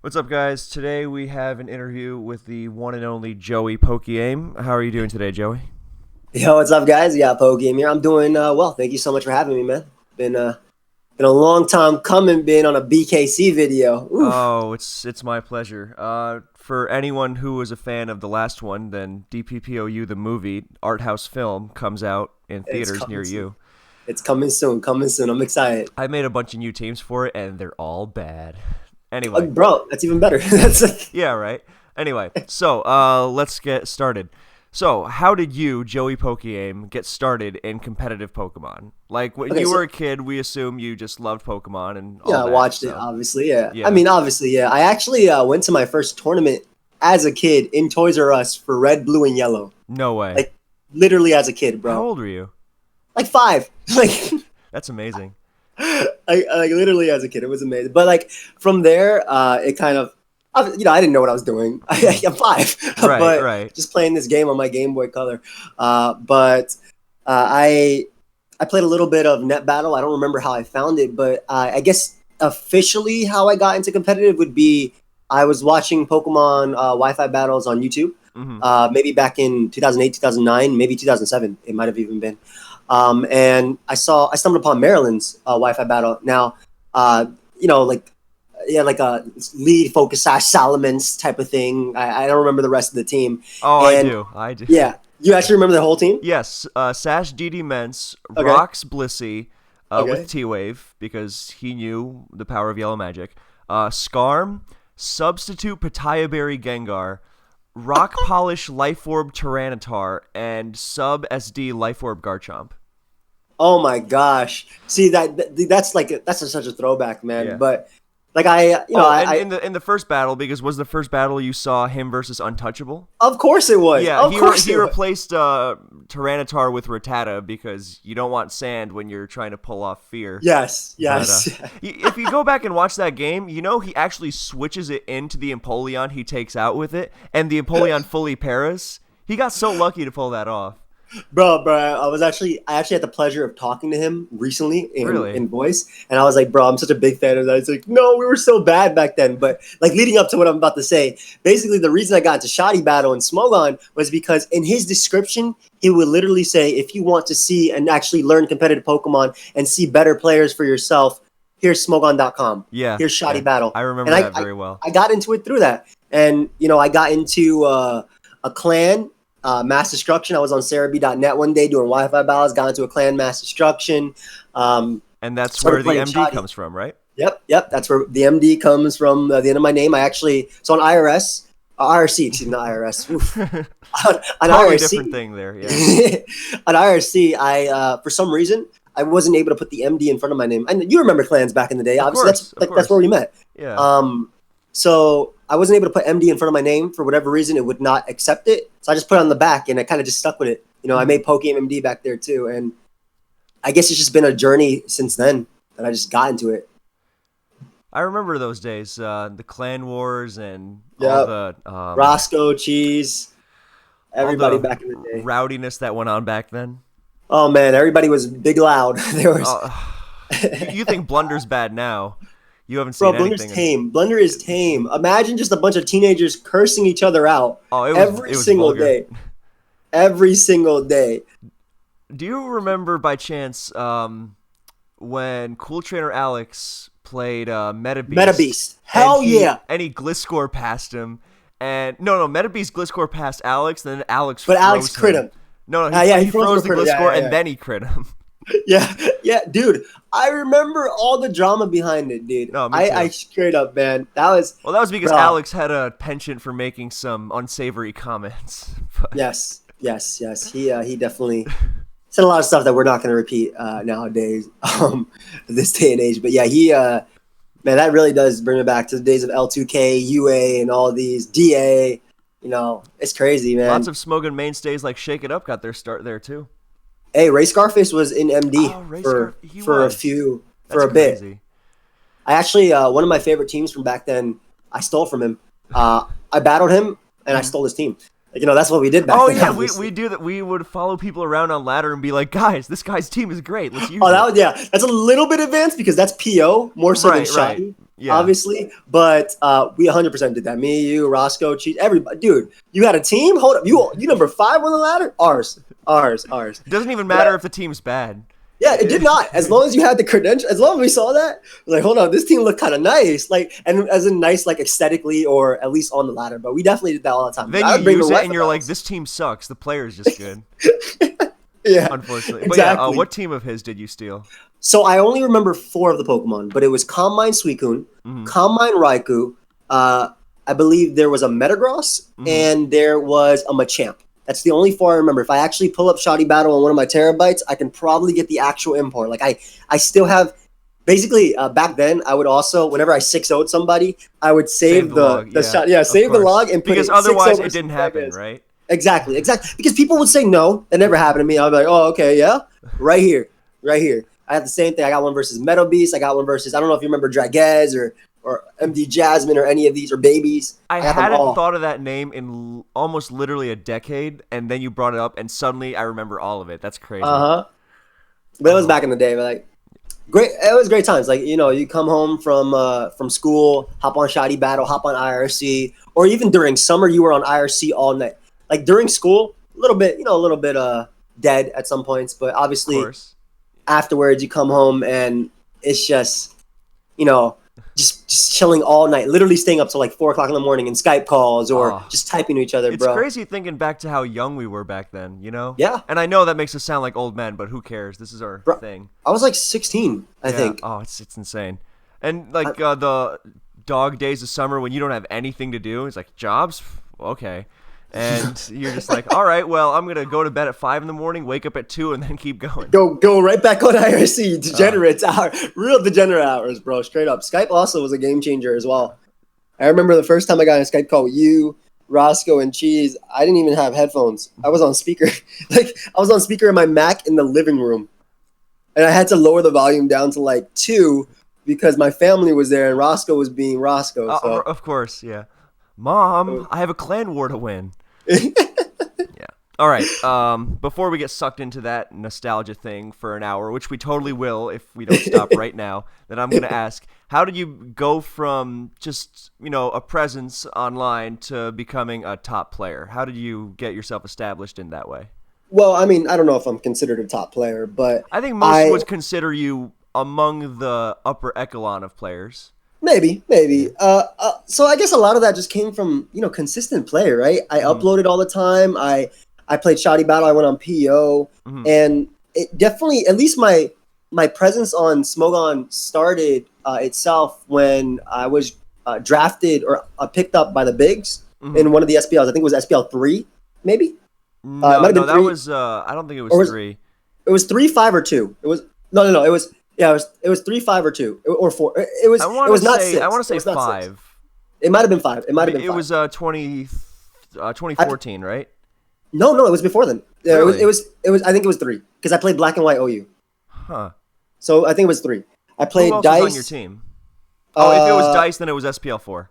What's up, guys? Today we have an interview with the one and only Joey pokeaim. How are you doing today, Joey? Yo, what's up, guys? Yeah, pokeaim here. I'm doing well. Thank you so much for having me, man. Been a long time coming. Being on a BKC video. Oof. Oh, it's my pleasure. For anyone who was a fan of the last one, then DPPOU the movie art house film comes out in It's theaters near coming soon. you. It's coming soon. Coming soon. I'm excited. I made a bunch of new teams for it, and they're all bad. Anyway, Bro, that's even better. That's yeah, right. Anyway, so let's get started. So, how did you, Joey pokeaim, get started in competitive Pokemon? Like when okay. you So were a kid, we assume you just loved Pokemon and all yeah, I that. watched it. So, Obviously, yeah. I yeah. mean, obviously, yeah. I actually went to my first tournament as a kid in Toys R Us for Red, Blue, and Yellow. No way. Like literally as a kid, How bro. old were you? Like five. Like That's amazing. like literally as a kid, it was amazing. But like from there, it kind of, I didn't know what I was doing. Mhm. I'm five, Right, but right. just playing this game on my Game Boy Color. But I played a little bit of Net Battle. I don't remember how I found it, but I guess officially how I got into competitive would be I was watching Pokemon Wi-Fi battles on YouTube. Hmm. Maybe back in 2008, 2009, maybe 2007. It might have even been. And I stumbled upon Maryland's Wi-Fi battle. Now, like yeah, like a lead focus Sash Salamence type of thing. I don't remember the rest of the team. Oh, I And do. I do. yeah, you actually remember the whole team? Yes. Sash DD Mence, Okay, Rocks Blissey, with okay. T Wave because he knew the power of yellow magic. Skarm, Substitute Pataya Berry Gengar, Rock Polish Life Orb Tyranitar, and Sub SD Life Orb Garchomp. Oh my gosh! See that's like such a throwback, man. Yeah. But like I, you know, Oh, and I in the first battle, because was the first battle you saw him versus Untouchable? of course it was. Yeah, Of course he it was. replaced Tyranitar with Rattata because you don't want sand when you're trying to pull off Fear. Yes, But yes. if you go back and watch that game, you know he actually switches it into the Empoleon he takes out with it, and the Empoleon fully paras. He got so lucky to pull that off. Bro, I actually had the pleasure of talking to him recently Really? in voice, and I was like, bro, I'm such a big fan of that. He's like, no, we were so bad back then. But like leading up to what I'm about to say, basically the reason I got into Shoddy Battle and Smogon was because in his description, he would literally say, if you want to see and actually learn competitive Pokemon and see better players for yourself, here's Smogon.com. Yeah, Here's Shoddy yeah. Battle. I And remember that very well. I got into it through that. And, I got into a clan mass destruction. I was on Cerebi.net one day doing Wi-Fi battles. Got into a clan mass destruction. And that's Started where the playing MD shoddy. comes from, right? Yep. That's where the MD comes from. The end of my name. I actually on IRS, IRC. Excuse me, not IRS. Oof. On Totally different IRC, thing there. Yeah. on IRC, I for some reason I wasn't able to put the MD in front of my name. And you remember clans back in the day. Of Obviously, course, of that's where course. we met. Yeah. So I wasn't able to put MD in front of my name for whatever reason. It would not accept it. So I just put it on the back, and I kind of just stuck with it. I Mhm. made Pokeaim MD back there too, and I guess it's just been a journey since then that I just got into it. I remember those days, the clan wars and Yep. Roscoe, Cheese, all everybody the back in the day. rowdiness that went on back then. Oh man, everybody was big loud. There was, Uh, you think Blunder's bad now? You haven't bro. seen Blunder's anything. tame. Blunder is tame. Imagine just a bunch of teenagers cursing each other out Oh, every it was single vulgar. day. Every single day. Do you remember by chance when Cool Trainer Alex played Meta Meta Beast Beast. Hell yeah. and he Gliscor passed him, and no, Meta Beast Gliscor passed Alex, and then Alex But froze Alex crit him. No, Yeah, he he froze froze him the for crit. Gliscor Yeah. and then he crit him. Yeah, yeah, dude. I remember all the drama behind it, dude. No, me I too. straight up, man. That was, Well, that was because bro. Alex had a penchant for making some unsavory comments. But Yes. He definitely said a lot of stuff that we're not going to repeat nowadays, this day and age. But yeah, man, that really does bring me back to the days of L2K, UA, and all these DA. It's crazy, man. lots of Smogon mainstays like Shake It Up got their start there too. Hey, Ray Scarface was in MD Oh, Ray for He for a was. few for That's a bit. crazy. I actually one of my favorite teams from back then. I stole from him. I battled him and I stole his team. That's what we did back Oh then. yeah, Obviously. we do that. We would follow people around on ladder and be like, guys, this guy's team is great. Let's use Oh, it. that's a little bit advanced because that's PO more so than Right, right. Shoddy. obviously. But we 100% did that. Me, you, Roscoe, Cheese, everybody. Dude, you had a team? Hold up. You number 5 on the ladder? Ours. It doesn't even matter if the team's bad. Yeah, it did not. As long as you had the credential, as long as we saw that, like, hold on, this team looked kind of nice. Like, and as in nice, like aesthetically or at least on the ladder. But we definitely did that all the time. Then you use it and you're like, this team sucks. The player's just good. Yeah, unfortunately. Exactly. But yeah, what team of his did you steal? So I only remember 4 of the Pokemon, but it was Combine Suicune, Combine Raikou, I believe there was a Metagross, and there was a Machamp. That's the only 4 I remember. If I actually pull up Shoddy Battle on one of my terabytes, I can probably get the actual import. Like I still have, basically back then I would also, whenever I 6-0'd somebody, I would save the log. shot. Yeah, save the log and put because it otherwise it didn't happen, right? Exactly. Because people would say no. That never happened to me. I'd be like, oh, okay, yeah, right here. I had the same thing. I got one versus Metal Beast. I got one versus, I don't know if you remember Dragez or MD Jasmine or any of these or Babies. I hadn't thought of that name in almost literally a decade, and then you brought it up, and suddenly I remember all of it. That's crazy. But it was back in the day. But like, great. It was great times. Like, you come home from school, hop on Shoddy Battle, hop on IRC, or even during summer, you were on IRC all night. Like during school, a little bit dead at some points, but obviously afterwards you come home and it's just, just chilling all night, literally staying up till like 4 o'clock in the morning in Skype calls or just typing to each other, bro. It's crazy thinking back to how young we were back then, Yeah. And I know that makes us sound like old men, but who cares? This is our thing. I was like 16, I think. Oh, it's insane. And like the dog days of summer when you don't have anything to do, it's like jobs? Okay. And you're just like, all right, well, I'm gonna go to bed at 5 in the morning, wake up at 2, and then keep going. Go right back on IRC. Degenerates hour, real degenerate hours, bro. Straight up. Skype also was a game changer as well. I remember the first time I got a Skype call with you, Roscoe, and Cheese. I didn't even have headphones. I was on speaker. I was on speaker in my Mac in the living room, and I had to lower the volume down to like 2 because my family was there and Roscoe was being Roscoe. So. Of course, yeah. Mom, I have a clan war to win. Yeah. All right. Before we get sucked into that nostalgia thing for an hour, which we totally will if we don't stop right now, then I'm going to ask, how did you go from just, a presence online to becoming a top player? How did you get yourself established in that way? Well, I mean, I don't know if I'm considered a top player, but I think most would consider you among the upper echelon of players. Maybe. So I guess a lot of that just came from, consistent play, right? I uploaded all the time. I played Shoddy Battle. I went on PO. And it definitely, at least my presence on Smogon started itself when I was drafted or picked up by the Bigs in one of the SPLs. I think it was SPL 3, maybe? No, that was, I don't think it was 3. It was 3, 5, or 2. It was, no, it was... Yeah, it was 3, 5, or 2, or 4. It was not 6. I want to say 5. It might have been 5. It might have been 5. It was 2014, right? No, it was before then. Really? It was. I think it was 3 because I played Black and White OU. Huh. So I think it was 3. I played Who else Dice. Was on your team? If it was Dice, then it was SPL 4.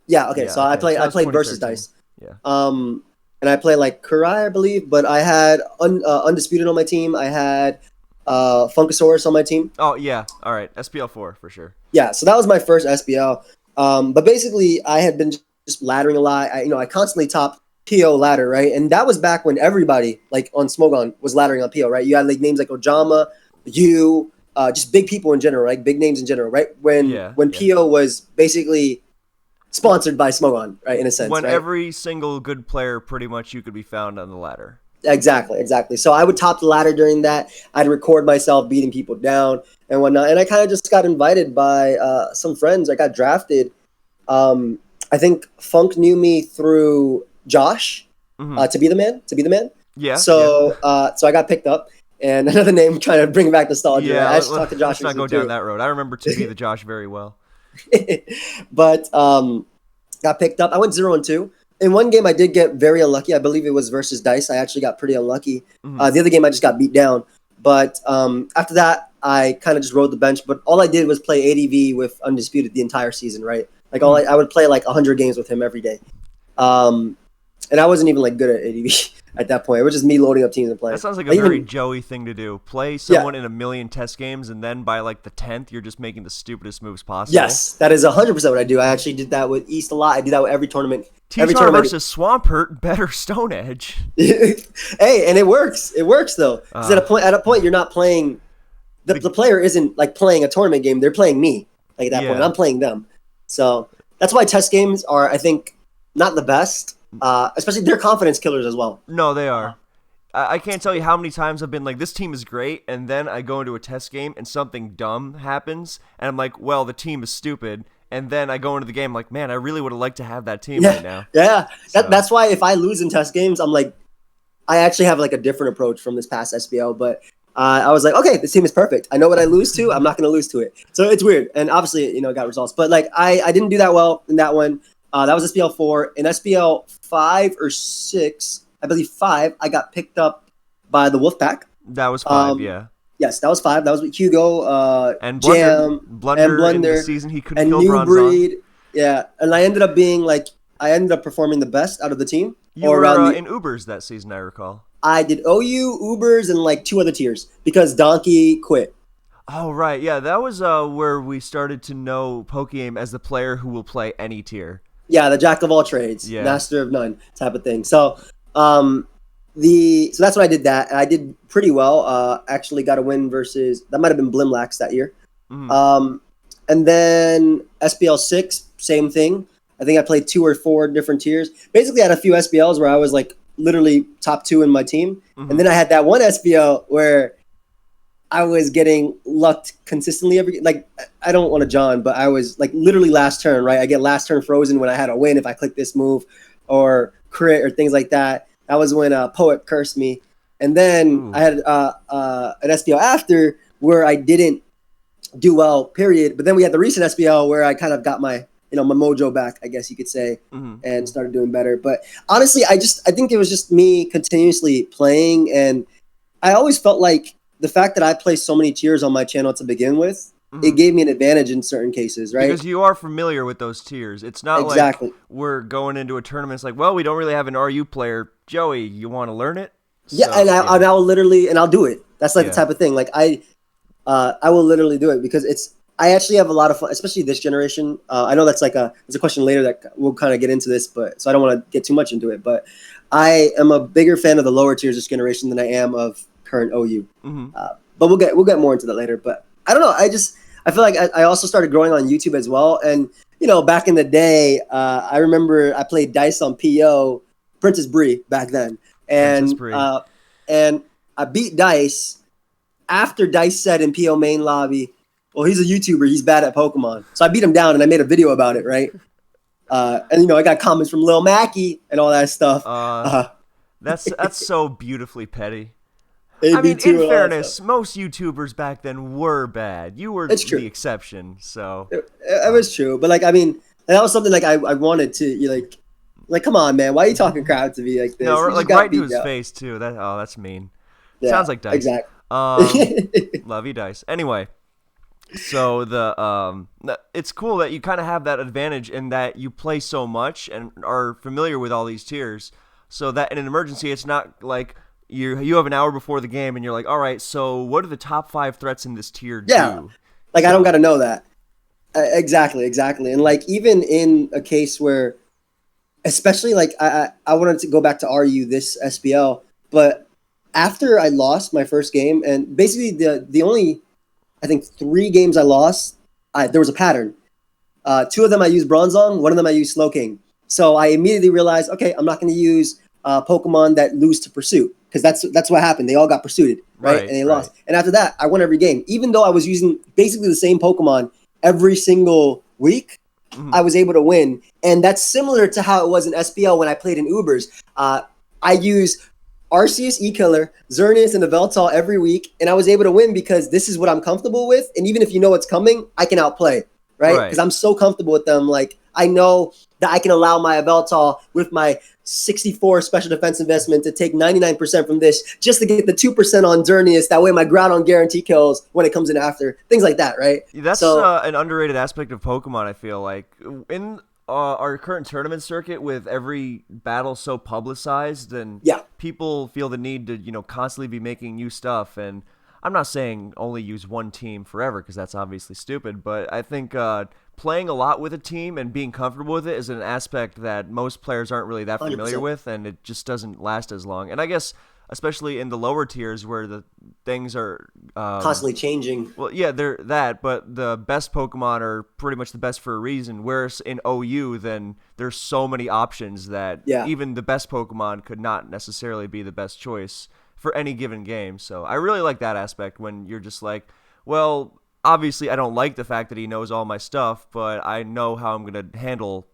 Yeah. Okay. So I played versus Dice. Yeah. And I played like Kurai, I believe, but I had Undisputed on my team. I had Funkasaurus on my team. Oh yeah, all right, SPL 4 for sure. Yeah, so that was my first SPL. But basically, I had been just laddering a lot. I constantly topped PO ladder, right? And that was back when everybody like on Smogon was laddering on PO, right? You had like names like Ojama, you, just big people in general, like big names in general, right? When PO was basically sponsored by Smogon, right? In a sense, when right? every single good player pretty much you could be found on the ladder. Exactly. So I would top the ladder during that. I'd record myself beating people down and whatnot. And I kind of just got invited by some friends. I got drafted. I think Funk knew me through Josh to be the man. Yeah. So I got picked up. And another name trying to bring back nostalgia. Yeah, I should talk to Josh. Let's not go down that road. I remember to be the Josh very well. But got picked up. I went 0-2. In one game, I did get very unlucky. I believe it was versus Dice. I actually got pretty unlucky. The other game, I just got beat down. But after that, I kind of just rode the bench. But all I did was play ADV with Undisputed the entire season, right? Like I would play like 100 games with him every day. And I wasn't even like good at ADV at that point. It was just me loading up teams and playing. That sounds like a very Joey thing to do. Play someone in a million test games, and then by like the 10th, you're just making the stupidest moves possible. Yes, that is 100% what I do. I actually did that with East a lot. I do that with every tournament. T-Tar versus Swampert, better Stone Edge. Hey, and it works. It works though. Because at a point, you're not playing. The player isn't like playing a tournament game. They're playing me. Like at that point, I'm playing them. So that's why test games are, I think, not the best. Especially they're confidence killers as well. No, they are. I can't tell you how many times I've been like, this team is great, and then I go into a test game and something dumb happens, and I'm like, well, the team is stupid. And then I go into the game like, man, I really would have liked to have that team right now. Yeah, that's why if I lose in test games, I'm like, I actually have like a different approach from this past SBL, but I was like, okay, this team is perfect. I know what I lose to. I'm not going to lose to it. So it's weird. And obviously, it got results. But like, I didn't do that well in that one. That was SBL 4. In SBL 5 or 6, I believe 5, I got picked up by the Wolfpack. That was 5, yeah. Yes, that was 5. That was with Hugo, and Jam, Blunder, and Blunder. In the season he couldn't and kill New bronze Breed. on. Yeah, and I ended up performing the best out of the team. You were in Ubers that season, I recall. I did OU, Ubers, and like 2 other tiers because Donkey quit. Oh, right. Yeah, that was where we started to know pokeaim as the player who will play any tier. Yeah, the jack of all trades, master of none type of thing. So, so that's what I did. That I did pretty well. Actually, got a win versus that might have been Blimlax that year. Mm-hmm. And then SBL 6, same thing. I think I played 2 or 4 different tiers. Basically, I had a few SBLs where I was like literally top 2 in my team, and then I had that one SBL where I was getting lucked consistently like I don't want to John, but I was like literally last turn, right? I get last turn frozen when I had a win if I click this move or crit or things like that. That was when Poet cursed me. And then I had an SBL after where I didn't do well, period. But then we had the recent SBL where I kind of got my my mojo back, I guess you could say, and started doing better. But honestly, I think it was just me continuously playing, and I always felt like the fact that I play so many tiers on my channel to begin with, it gave me an advantage in certain cases, right? Because you are familiar with those tiers. It's not like we're going into a tournament. It's like, well, we don't really have an RU player. Joey, you want to learn it? Yeah, so, and I'll literally, and I'll do it. That's like the type of thing. Like I will literally do it because I actually have a lot of fun, especially this generation. I know that's like there's a question later that we'll kind of get into this, but so I don't want to get too much into it. But I am a bigger fan of the lower tiers this generation than I am of current OU. But we'll get more into that later. But I don't know. I feel like I also started growing on YouTube as well. And back in the day, I remember I played Dice on PO, Princess Bree back then, and I beat Dice after Dice said in PO main lobby, well, he's a YouTuber. He's bad at Pokemon. So I beat him down and I made a video about it, right? And I got comments from Lil Mackie and all that stuff. That's so beautifully petty. I mean, in fairness, most YouTubers back then were bad. You were the exception, so it was true. But like, I mean, that was something like I wanted to like, come on, man, why are you talking crap to me like this? No, like right to his face too. That's mean. Yeah, sounds like Dice. Exactly. Love you, Dice. Anyway. So it's cool that you kind of have that advantage in that you play so much and are familiar with all these tiers, so that in an emergency, it's not like you have an hour before the game and you're like, all right, so what are the top 5 threats in this tier do? Like I don't got to know that. Exactly. And like even in a case where, especially like I wanted to go back to RU this SBL, but after I lost my first game, and basically the only I think 3 games I lost, there was a pattern. 2 of them I used Bronze on, 1 of them I used Slowking. So I immediately realized, okay, I'm not going to use Pokemon that lose to Pursuit, because that's what happened. They all got pursuited, right? And they lost. And after that, I won every game. Even though I was using basically the same Pokemon every single week, I was able to win. And that's similar to how it was in SPL when I played in Ubers. I used Arceus, E-Killer, Xerneas, and the Veltal every week, and I was able to win because this is what I'm comfortable with, and even if you know what's coming, I can outplay, right? Because I'm so comfortable with them. Like, I know that I can allow my Veltal with my 64 special defense investment to take 99% from this just to get the 2% on Xerneas. That way my Groudon guarantee kills when it comes in after. Things like that, right? That's an underrated aspect of Pokemon, I feel like. In our current tournament circuit, with every battle so publicized, and Yeah, people feel the need to constantly be making new stuff. And I'm not saying only use one team forever, because that's obviously stupid, but I think playing a lot with a team and being comfortable with it is an aspect that most players aren't really that familiar 100%. with, and it just doesn't last as long. And I guess especially in the lower tiers where the things are Constantly changing. well, yeah, they're that, but the best Pokemon are pretty much the best for a reason. Whereas in OU, then there's so many options that Yeah, even the best Pokemon could not necessarily be the best choice for any given game. So I really like that aspect when you're just like, well, obviously I don't like the fact that he knows all my stuff, but I know how I'm gonna handle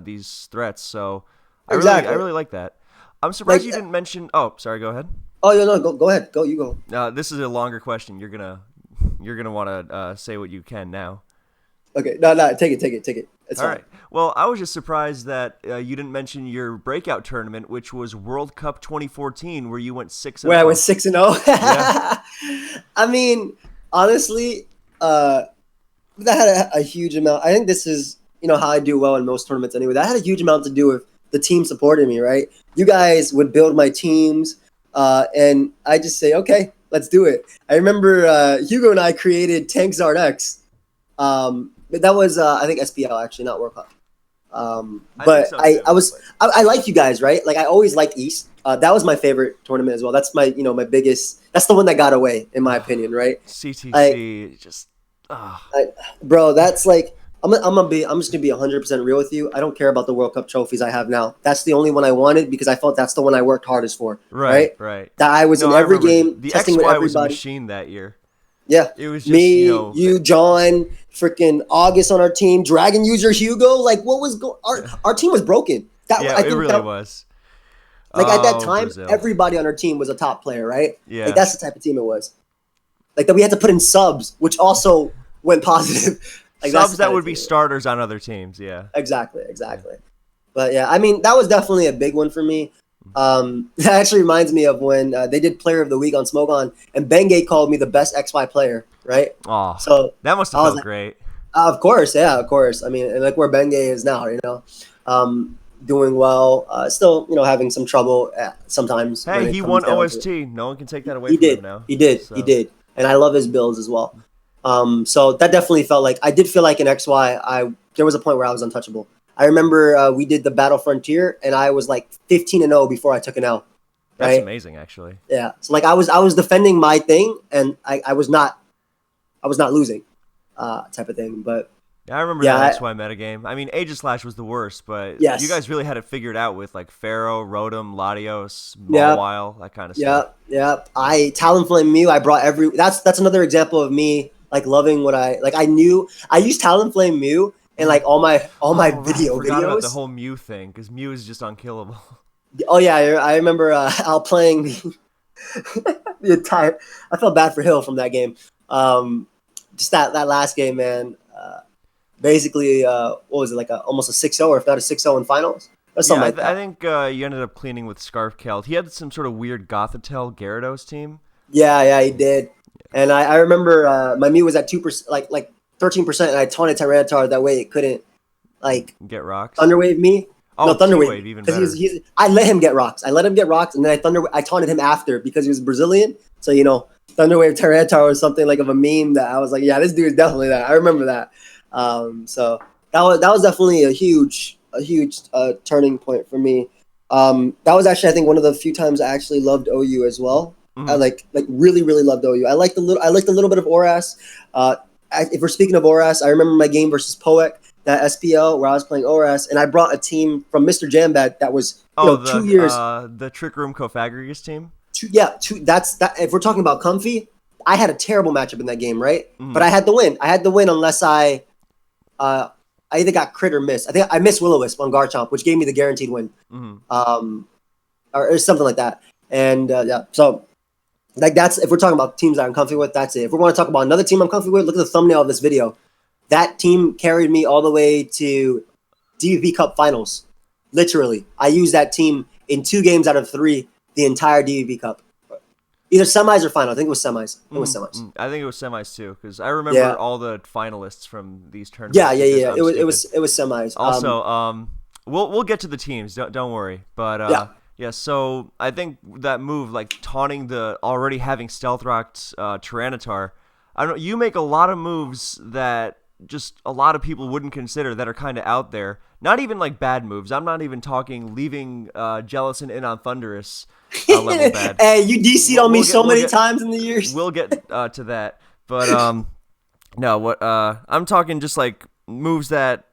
these threats. So I exactly. really like that. I'm surprised Like, you didn't mention. Oh, sorry. Go ahead. oh, yeah, no, go ahead. Go, you go. This is a longer question. You're gonna want to say what you can now. Okay, no, take it. It's All fine. right. Well, I was just surprised that you didn't mention your breakout tournament, which was World Cup 2014, where you went 6-0. Where I went 6-0. Yeah. I mean, honestly, that had a huge amount. I think this is how I do well in most tournaments anyway. That had a huge amount to do with the team supporting me, right? You guys would build my teams, and I just say, okay, let's do it. I remember Hugo and I created Tank Zard X. But that was I think SPL actually, not World Cup. I think But so too. I like you guys, right? Like I always liked East. That was my favorite tournament as well. That's my my biggest. That's the one that got away, in my opinion, right? CTC just. Bro, that's like I'm just gonna be 100% real with you. I don't care about the World Cup trophies I have now. That's the only one I wanted because I felt that's the one I worked hardest for. Right, Right? right. That I was No, in I every remember game the testing with XY was a everybody. machine that year. Yeah, It was just me, you, John, freaking August on our team, Dragon User Hugo. Like, what was going? Our team was broken. That yeah, I it think really that was. like at that Oh, time, Brazil. everybody on our team was a top player, right? Yeah. Like that's the type of team it was. Like that we had to put in subs, which also went positive. Like that's Subs the that kind would of be team. starters on other teams. Yeah. Exactly. But yeah, I mean that was definitely a big one for me. That actually reminds me of when they did Player of the Week on Smogon, and Bengay called me the best XY player, right? Oh, So that must I have was felt like, great. of course, yeah, of course. I mean, and like where Bengay is now, doing well. Still, having some trouble sometimes when Hey, it he comes won down to it. OST. No one can take that away He from him did. now. He So did. And I love his builds as well. So that definitely felt like I did feel like in XY, there was a point where I was untouchable. I remember we did the Battle Frontier, and I was like 15-0 before I took an L. that's Right? amazing, actually. Yeah. So like I was defending my thing, and I was not losing, type of thing. But Yeah, I remember yeah, that XY metagame. I mean, Aegislash was the worst, but you yes, guys really had it figured out with like Pharaoh, Rotom, Latios, yeah. Mawile, that kind of Yeah, stuff. yeah. I Talonflame Mew. I brought every. That's another example of me like loving what I like. I knew I used Talonflame Mew in like all my Oh, right. I forgot about the videos. whole Mew thing, because Mew is just unkillable. Oh yeah, I remember Al playing the entire. I felt bad for Hill from that game. Just that last game, man. Basically, what was it like? Almost a 6-0, or if not a 6-0 in finals, or something Yeah, like I that. think you ended up cleaning with Scarf Kelt. He had some sort of weird Gothitelle Gyarados team. Yeah, he did. And I remember my Mew was at 2%, like 13%, and I taunted Tyranitar that way it couldn't like Get rocks. Thunderwave me. Oh, No, Thunderwave T-Wave, me even because better. I let him get rocks. And then I taunted him after because he was Brazilian. So Thunderwave Tyranitar was something like of a meme that I was like, yeah, this dude is definitely that. I remember that. So that was definitely a huge turning point for me. That was actually I think one of the few times I actually loved OU as well. I Hmm. really really loved OU. I liked a little bit of Oras. If we're speaking of Oras, I remember my game versus Poek, that SPL where I was playing Oras, and I brought a team from Mr. Jambad that was Oh, 2 years. the Trick Room Cofagrigus team. That's that. If we're talking about comfy, I had a terrible matchup in that game, right? Hmm. But I had to win. I had to win unless I either got crit or missed. I think I missed Will-O-Wisp on Garchomp, which gave me the guaranteed win, Hmm. or something like that. And yeah, so like that's if we're talking about teams that I'm comfy with, that's it. If we want to talk about another team I'm comfy with, look at the thumbnail of this video. That team carried me all the way to DVP Cup finals. Literally, I used that team in 2 games out of 3 the entire DVP Cup. Either semis or final. I think it was semis. It was semis. I think it was semis too, because I remember Yeah. all the finalists from these Yeah, tournaments yeah, because yeah. I'm stupid. It was semis. Also, we'll get to the teams. Don't worry. But Yeah. yeah. So I think that move, like taunting the already having stealth rocked Tyranitar, I don't know. You make a lot of moves that just a lot of people wouldn't consider that are kind of out there. Not even like bad moves. I'm not even talking leaving Jellicent in on Thunderous level bad. Hey, you DC'd on me so We'll many get times in the years. we'll get to that. But no, what I'm talking just like moves that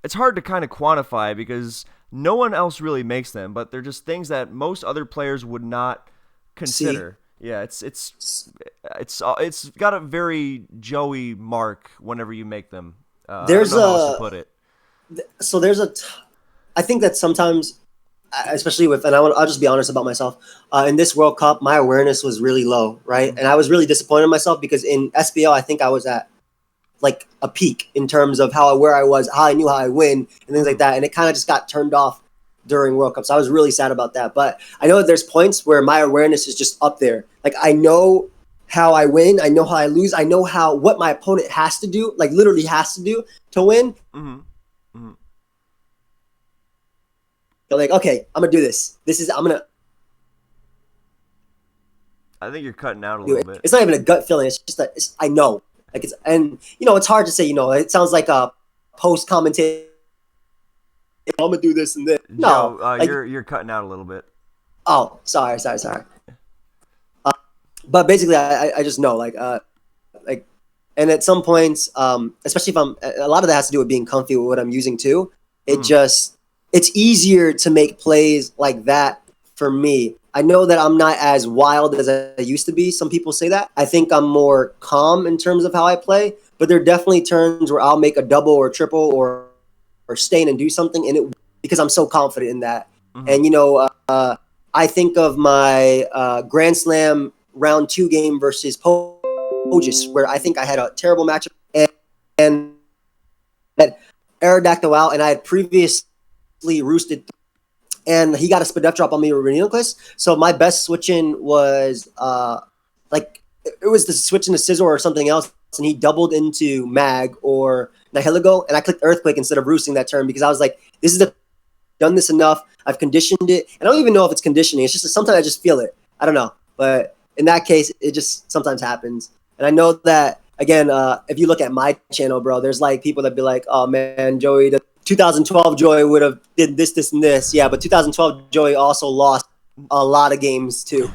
it's hard to kind of quantify because no one else really makes them, but they're just things that most other players would not consider. Yeah, it's got a very Joey mark whenever you make them. I don't There's know how else to a put it. so there's a. I think that sometimes, especially with, and I'll just be honest about myself. In this World Cup, my awareness was really low, right? And I was really disappointed in myself because in SBL, I think I was at like a peak in terms of where I was, how I knew how I win, and things like that. And it kind of just got turned off during World Cup. So I was really sad about that. But I know that there's points where my awareness is just up there. Like I know how I win, I know how I lose, I know what my opponent has to do, like literally has to do to win. You're like, okay, I'm gonna do this. I'm gonna I think you're cutting out a do little it. bit. It's not even a gut feeling. It's just that I know. Like and it's hard to say. It sounds like a post commentator. I'm gonna do this and this. No, Joe, you're cutting out a little bit. Oh, sorry. But basically, I just know, like, and at some points, especially if a lot of that has to do with being comfy with what I'm using too. It's easier to make plays like that for me. I know that I'm not as wild as I used to be. Some people say that. I think I'm more calm in terms of how I play, but there are definitely turns where I'll make a double or triple or stain and do something, and because I'm so confident in that. And I think of my Grand Slam round 2 game versus Pogis, where I think I had a terrible matchup and had Aerodactyl out, and I had previously roosted, and he got a Spadef drop on me with Reneloclus. So my best switch-in was it was the switch into Scizor or something else, and he doubled into Mag or Nihilego, and I clicked Earthquake instead of roosting that turn because I was like, done this enough. I've conditioned it. I don't even know if it's conditioning. It's just sometimes I just feel it. I don't know. But in that case, it just sometimes happens. And I know that, again, if you look at my channel, bro, there's like people that be like, oh man, Joey, the 2012 Joey would have did this, and this. Yeah, but 2012 Joey also lost a lot of games too.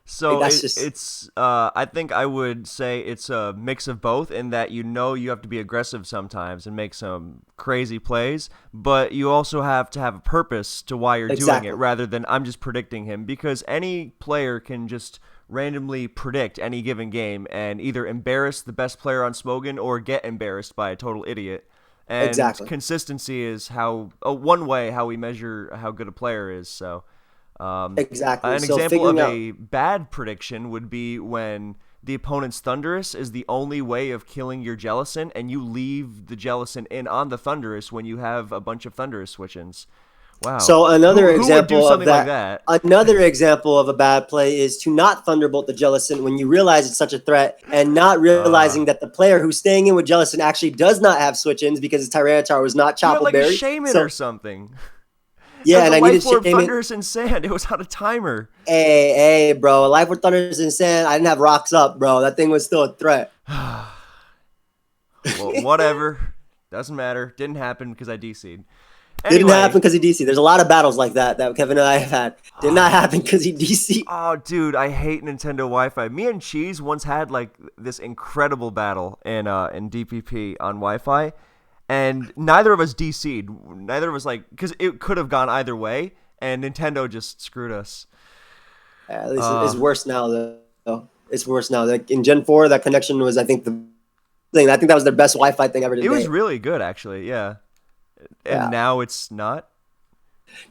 So Like, it's I think I would say it's a mix of both in that you have to be aggressive sometimes and make some crazy plays, but you also have to have a purpose to why you're doing it rather than I'm just predicting him, because any player can just randomly predict any given game and either embarrass the best player on Smogon or get embarrassed by a total idiot. And consistency is one way how we measure how good a player is. So exactly. An example of a bad prediction would be when the opponent's Thunderous is the only way of killing your Jellicent, and you leave the Jellicent in on the Thunderous when you have a bunch of Thunderous switch-ins. Wow. So another who example would do something of that, like that? Another example of a bad play is to not Thunderbolt the Jellicent when you realize it's such a threat, and not realizing that the player who's staying in with Jellicent actually does not have switch-ins because his Tyranitar was not Choppleberry. Like a Shaman or something. Yeah, and I needed Thunderous and Sand. It was on a timer. Hey, bro. Life with Thunderous and Sand. I didn't have rocks up, bro. That thing was still a threat. Well, whatever. Doesn't matter. Didn't happen because I DC'd. Anyway. Didn't happen because he DC'd. There's a lot of battles like that Kevin and I have had. Did not happen because he DC'd. Oh, dude, I hate Nintendo Wi-Fi. Me and Cheese once had like this incredible battle in DPP on Wi-Fi. And neither of us DC'd. Neither of us, because it could have gone either way, and Nintendo just screwed us. At least it's worse now, though. It's worse now. Like in Gen 4, that connection was, I think, the thing. I think that was their best Wi-Fi thing ever to date. It was really good, actually, yeah. And now it's not?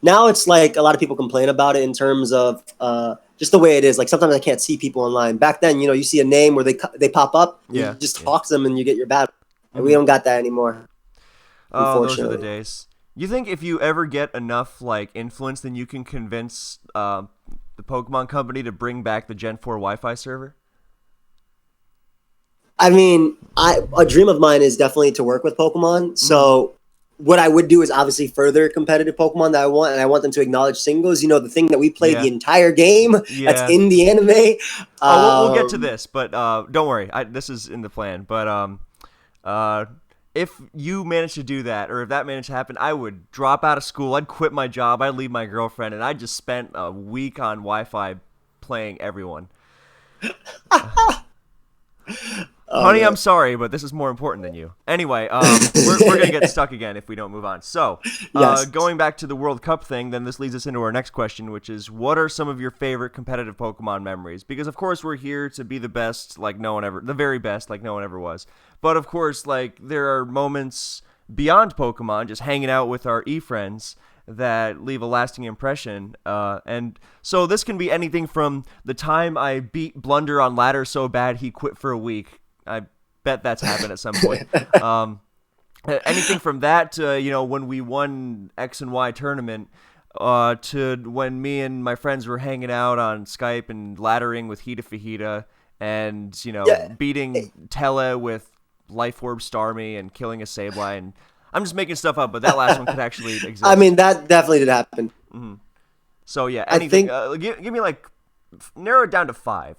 Now it's like a lot of people complain about it in terms of just the way it is. Like sometimes I can't see people online. Back then, you see a name where they pop up, you just talk to them and you get your battle. And we don't got that anymore. Oh, those are the days. You think if you ever get enough influence, then you can convince the Pokemon Company to bring back the Gen 4 Wi-Fi server? I mean, a dream of mine is definitely to work with Pokemon. So what I would do is obviously further competitive Pokemon that I want, and I want them to acknowledge singles. You know, the thing that we played the entire game that's Yeah. in the anime. We'll get to this, but don't worry. This is in the plan. But if you manage to do that, or if that managed to happen, I would drop out of school. I'd quit my job. I'd leave my girlfriend, and I'd just spent a week on Wi-Fi playing everyone. Honey, I'm sorry, but this is more important than you. Anyway, we're going to get stuck again if we don't move on. So, going back to the World Cup thing, then this leads us into our next question, which is, what are some of your favorite competitive Pokemon memories? Because, of course, we're here to be the best, like no one ever, the very best, like no one ever was. But, of course, like there are moments beyond Pokemon, just hanging out with our e-friends, that leave a lasting impression. And so this can be anything from the time I beat Blunder on ladder so bad he quit for a week. I bet that's happened at some point. Anything from that to, when we won X and Y tournament, to when me and my friends were hanging out on Skype and laddering with Hita Fajita and, beating Tele with Life Orb Starmie and killing a Sableye. And I'm just making stuff up, but that last one could actually exist. I mean, that definitely did happen. Mm-hmm. So, yeah, anything. Give me, narrow it down to 5.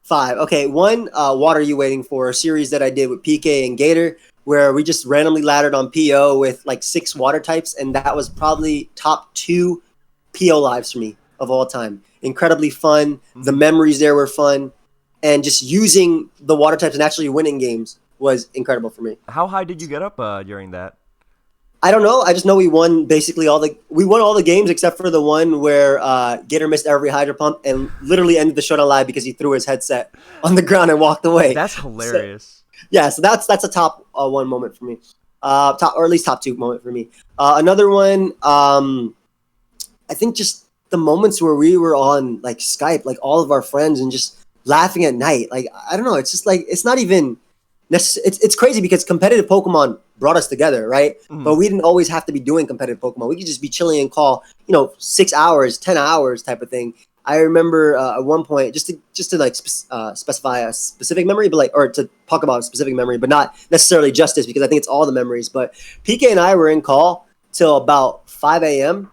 5. Okay, one, What Are You Waiting For? A series that I did with PK and Gator, where we just randomly laddered on PO with 6 water types, and that was probably top 2 PO lives for me of all time. Incredibly fun. Mm-hmm. The memories there were fun, and just using the water types and actually winning games was incredible for me. How high did you get up during that? I don't know. I just know we won basically all the games except for the one where Gator missed every Hydro Pump and literally ended the showdown live because he threw his headset on the ground and walked away. That's hilarious. So that's a top 1 moment for me. Or at least top 2 moment for me. Another one, I think just the moments where we were on Skype, all of our friends, and just laughing at night. I don't know. It's just it's not even. It's crazy because competitive Pokemon brought us together, right? Mm-hmm. But we didn't always have to be doing competitive Pokemon. We could just be chilling and call, 6 hours, 10 hours type of thing. I remember at one point, just to specify a specific memory, but or to talk about a specific memory, but not necessarily just this, because I think it's all the memories. But PK and I were in call till about 5 a.m.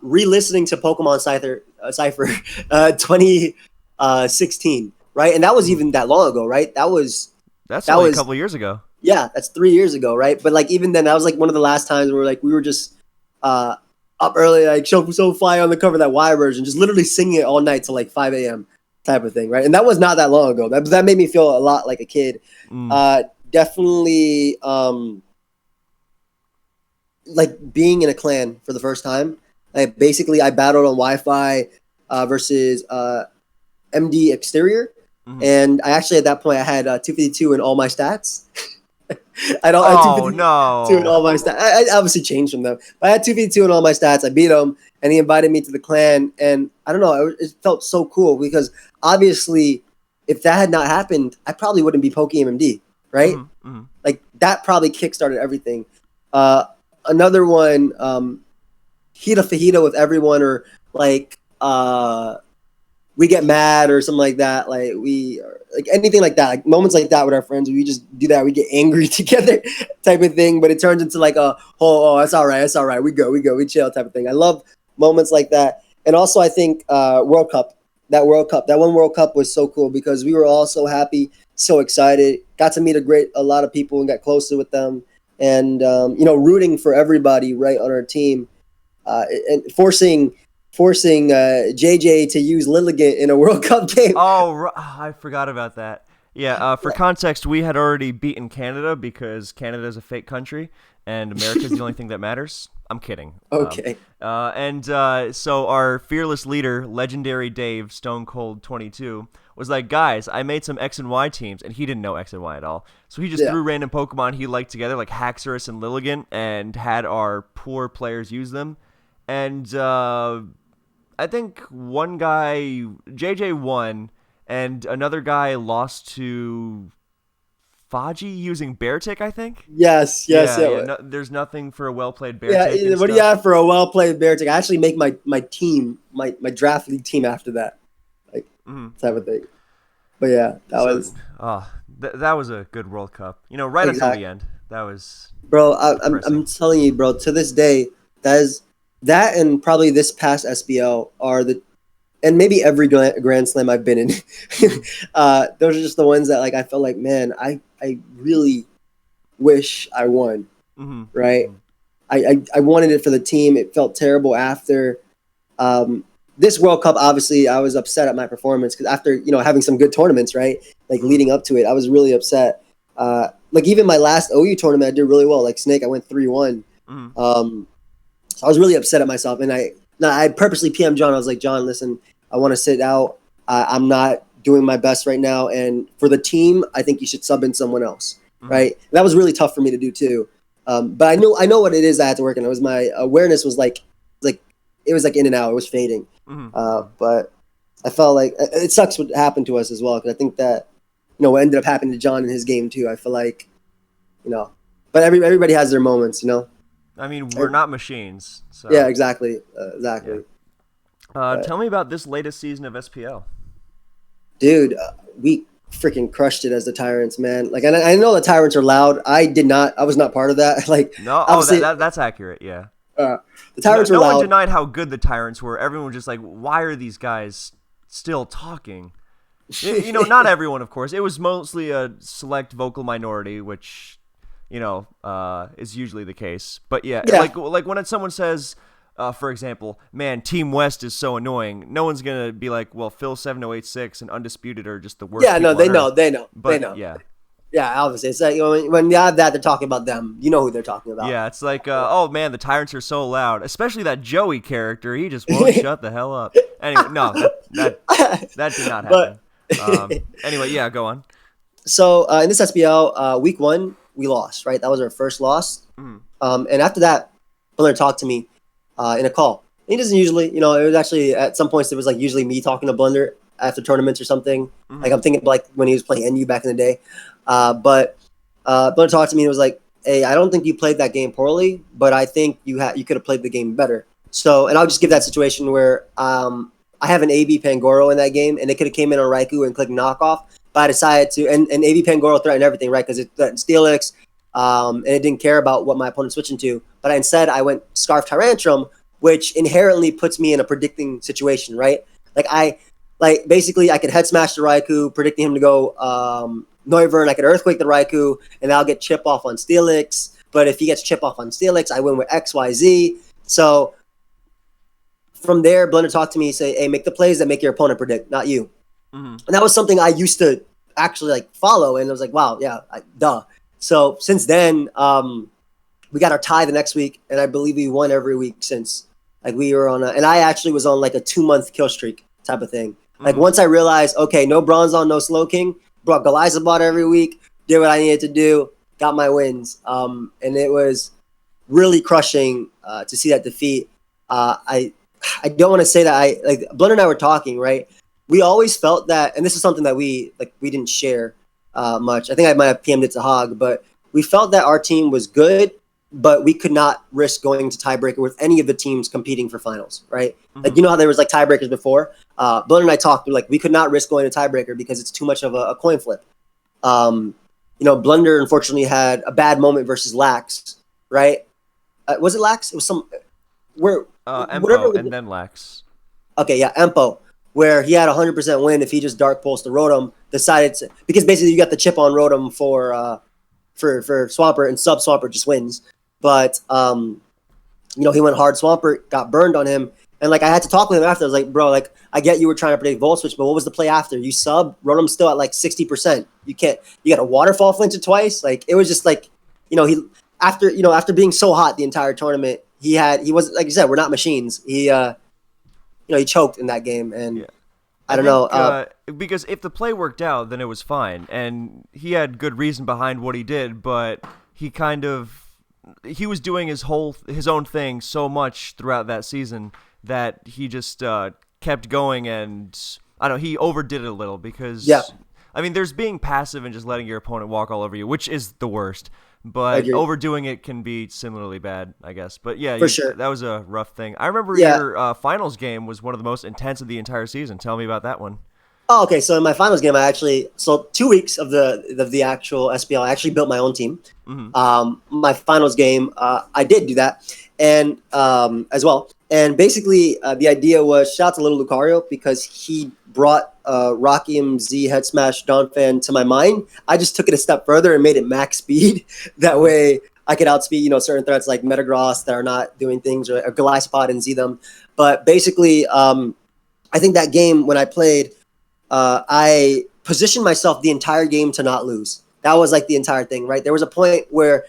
Re-listening to Pokemon Cypher 2016, right? And that was even that long ago, right? That's only a couple of years ago. Yeah, that's 3 years ago, right? But even then, that was one of the last times where we were just up early, so fly on the cover of that Y version, just literally singing it all night till 5 a.m. type of thing, right? And that was not that long ago. That made me feel a lot like a kid. Definitely, being in a clan for the first time. Basically, I battled on Wi-Fi versus MD Exterior. Mm-hmm. And I actually, at that point, I had 252 in all my stats. I don't. Oh, no. 252 in all my stats. I obviously changed from them. But I had 252 in all my stats. I beat him, and he invited me to the clan. And I don't know, it felt so cool because obviously, if that had not happened, I probably wouldn't be pokeaim MD, right? Mm-hmm. That probably kickstarted everything. Another one, Hita Fajita with everyone, or we get mad or something like that. Anything like that, moments like that with our friends, we just do that. We get angry together type of thing, but it turns into that's all right. We go, we chill type of thing. I love moments like that. And also I think World Cup, that one World Cup was so cool because we were all so happy, so excited, got to meet a lot of people and got closer with them. And, rooting for everybody right on our team and forcing JJ to use Lilligant in a World Cup game. Oh, I forgot about that. Yeah, for context, we had already beaten Canada because Canada is a fake country and America is the only thing that matters. I'm kidding. Okay. So our fearless leader, legendary Dave, Stone Cold 22, was like, guys, I made some X and Y teams, and he didn't know X and Y at all. So he just threw random Pokemon he liked together, like Haxorus and Lilligant, and had our poor players use them. And I think one guy, JJ won, and another guy lost to Faji using bear tick, I think. Yes. Yeah. No, there's nothing for a well played bear tick. Yeah. What do you have for a well played bear tick? I actually make my team, my draft league team after that, like type of thing. But yeah, that was a good World Cup. Right until the end. That was. Bro, I'm telling you, bro. To this day, that and probably this past SBL and maybe every Grand Slam I've been in. Those are just the ones that like I felt like, man, I really wish I won. Right? I wanted it for the team. It felt terrible after. This World Cup, obviously, I was upset at my performance because after having some good tournaments, right, like leading up to it, I was really upset. Like even my last OU tournament, I did really well. Like Snake, I went 3-1. So I was really upset at myself, and I purposely PM John. I was like, John, listen, I want to sit out. I'm not doing my best right now, and for the team, I think you should sub in someone else, right? And that was really tough for me to do too. But I know what it is I had to work on. It was my awareness was like it was like in and out. It was fading. But I felt like it sucks what happened to us as well, because I think that what ended up happening to John in his game too. I feel like but everybody has their moments, I mean, we're not machines. So. Yeah, exactly. Tell me about this latest season of SPL. Dude, we freaking crushed it as the Tyrants, man. Like, I know the Tyrants are loud. I was not part of that. Like, no, that's accurate. Yeah. The Tyrants were loud. No one denied how good the Tyrants were. Everyone was just like, why are these guys still talking? Not everyone, of course. It was mostly a select vocal minority, which is usually the case. But yeah. Like when someone says, for example, man, Team West is so annoying, no one's gonna be like, well, Phil 7086 and Undisputed are just the worst. Yeah, no, they know. They know. Yeah. Yeah, obviously. It's like when you have that, they're talking about them. You know who they're talking about. Yeah, it's like, oh man, the Tyrants are so loud. Especially that Joey character. He just won't shut the hell up. Anyway, no, that did not happen. Anyway, yeah, go on. So in this SBL, week 1, we lost, right? That was our first loss. And after that, Blender talked to me in a call. He doesn't usually, it was actually at some points it was like usually me talking to Blender after tournaments or something. Like I'm thinking like when he was playing NU back in the day. But Blender talked to me and was like, hey, I don't think you played that game poorly, but I think you could have played the game better. So, and I'll just give that situation where I have an AB Pangoro in that game, and it could have came in on Raikou and clicked knockoff, but I decided to, and AB Pangoro threatened everything, right? Because it threatened Steelix, and it didn't care about what my opponent's switching to. But instead, I went Scarf Tyrantrum, which inherently puts me in a predicting situation, right? Basically, I could head smash the Raikou, predicting him to go Noivern. I could Earthquake the Raikou, and I'll get chip off on Steelix. But if he gets chip off on Steelix, I win with XYZ. So from there, Blender talked to me, say, hey, make the plays that make your opponent predict, not you. And that was something I used to actually follow, and I was like, wow, yeah, duh. So since then, we got our tie the next week, and I believe we won every week since. Like we were on and I actually was on like a 2-month kill streak type of thing. Like once I realized, okay, no Bronze on, no Slow King, brought Galizabot every week, did what I needed to do, got my wins. And it was really crushing to see that defeat. I don't want to say that Blender and I were talking, right? We always felt that, and this is something that we didn't share much. I think I might have PM'd it to Hog, but we felt that our team was good, but we could not risk going to tiebreaker with any of the teams competing for finals, right? Like, how there was tiebreakers before? Blender and I talked, we could not risk going to tiebreaker because it's too much of a coin flip. Blender unfortunately had a bad moment versus Lax, right? Was it Lax? It was Empo and then Lax. Okay, yeah, Empo, where he had a 100% win if he just Dark Pulsed the Rotom, decided to, because basically you got the chip on Rotom for Swampert, and sub Swampert just wins. But he went hard Swampert, got burned on him, and I had to talk with him after. I was like, bro, I get you were trying to predict Volt Switch, but what was the play after? You sub, Rotom's still at 60%. You got a waterfall flinch it twice. It was just he after being so hot the entire tournament, he was, like you said, we're not machines. He he choked in that game, and yeah. I don't know. Because if the play worked out, then it was fine, and he had good reason behind what he did, but he was doing his own thing so much throughout that season that he just kept going, and I don't know, he overdid it a little because I mean, there's being passive and just letting your opponent walk all over you, which is the worst. But Agreed. overdoing it can be similarly bad, I guess. But yeah, For sure. that was a rough thing. I remember Yeah. your finals game was one of the most intense of the entire season. Tell me about that one. Oh, okay. So in my finals game, so 2 weeks of the actual SPL, I actually built my own team. My finals game, I did do that, and as well. And basically, the idea was shout out to Little Lucario because he brought Rockium Z Head Smash Donphan to my mind. I just took it a step further and made it max speed. That way, I could outspeed certain threats like Metagross that are not doing things, or Golisopod and Z them. But basically, I think that game when I played. I positioned myself the entire game to not lose. That was like the entire thing, right? There was a point where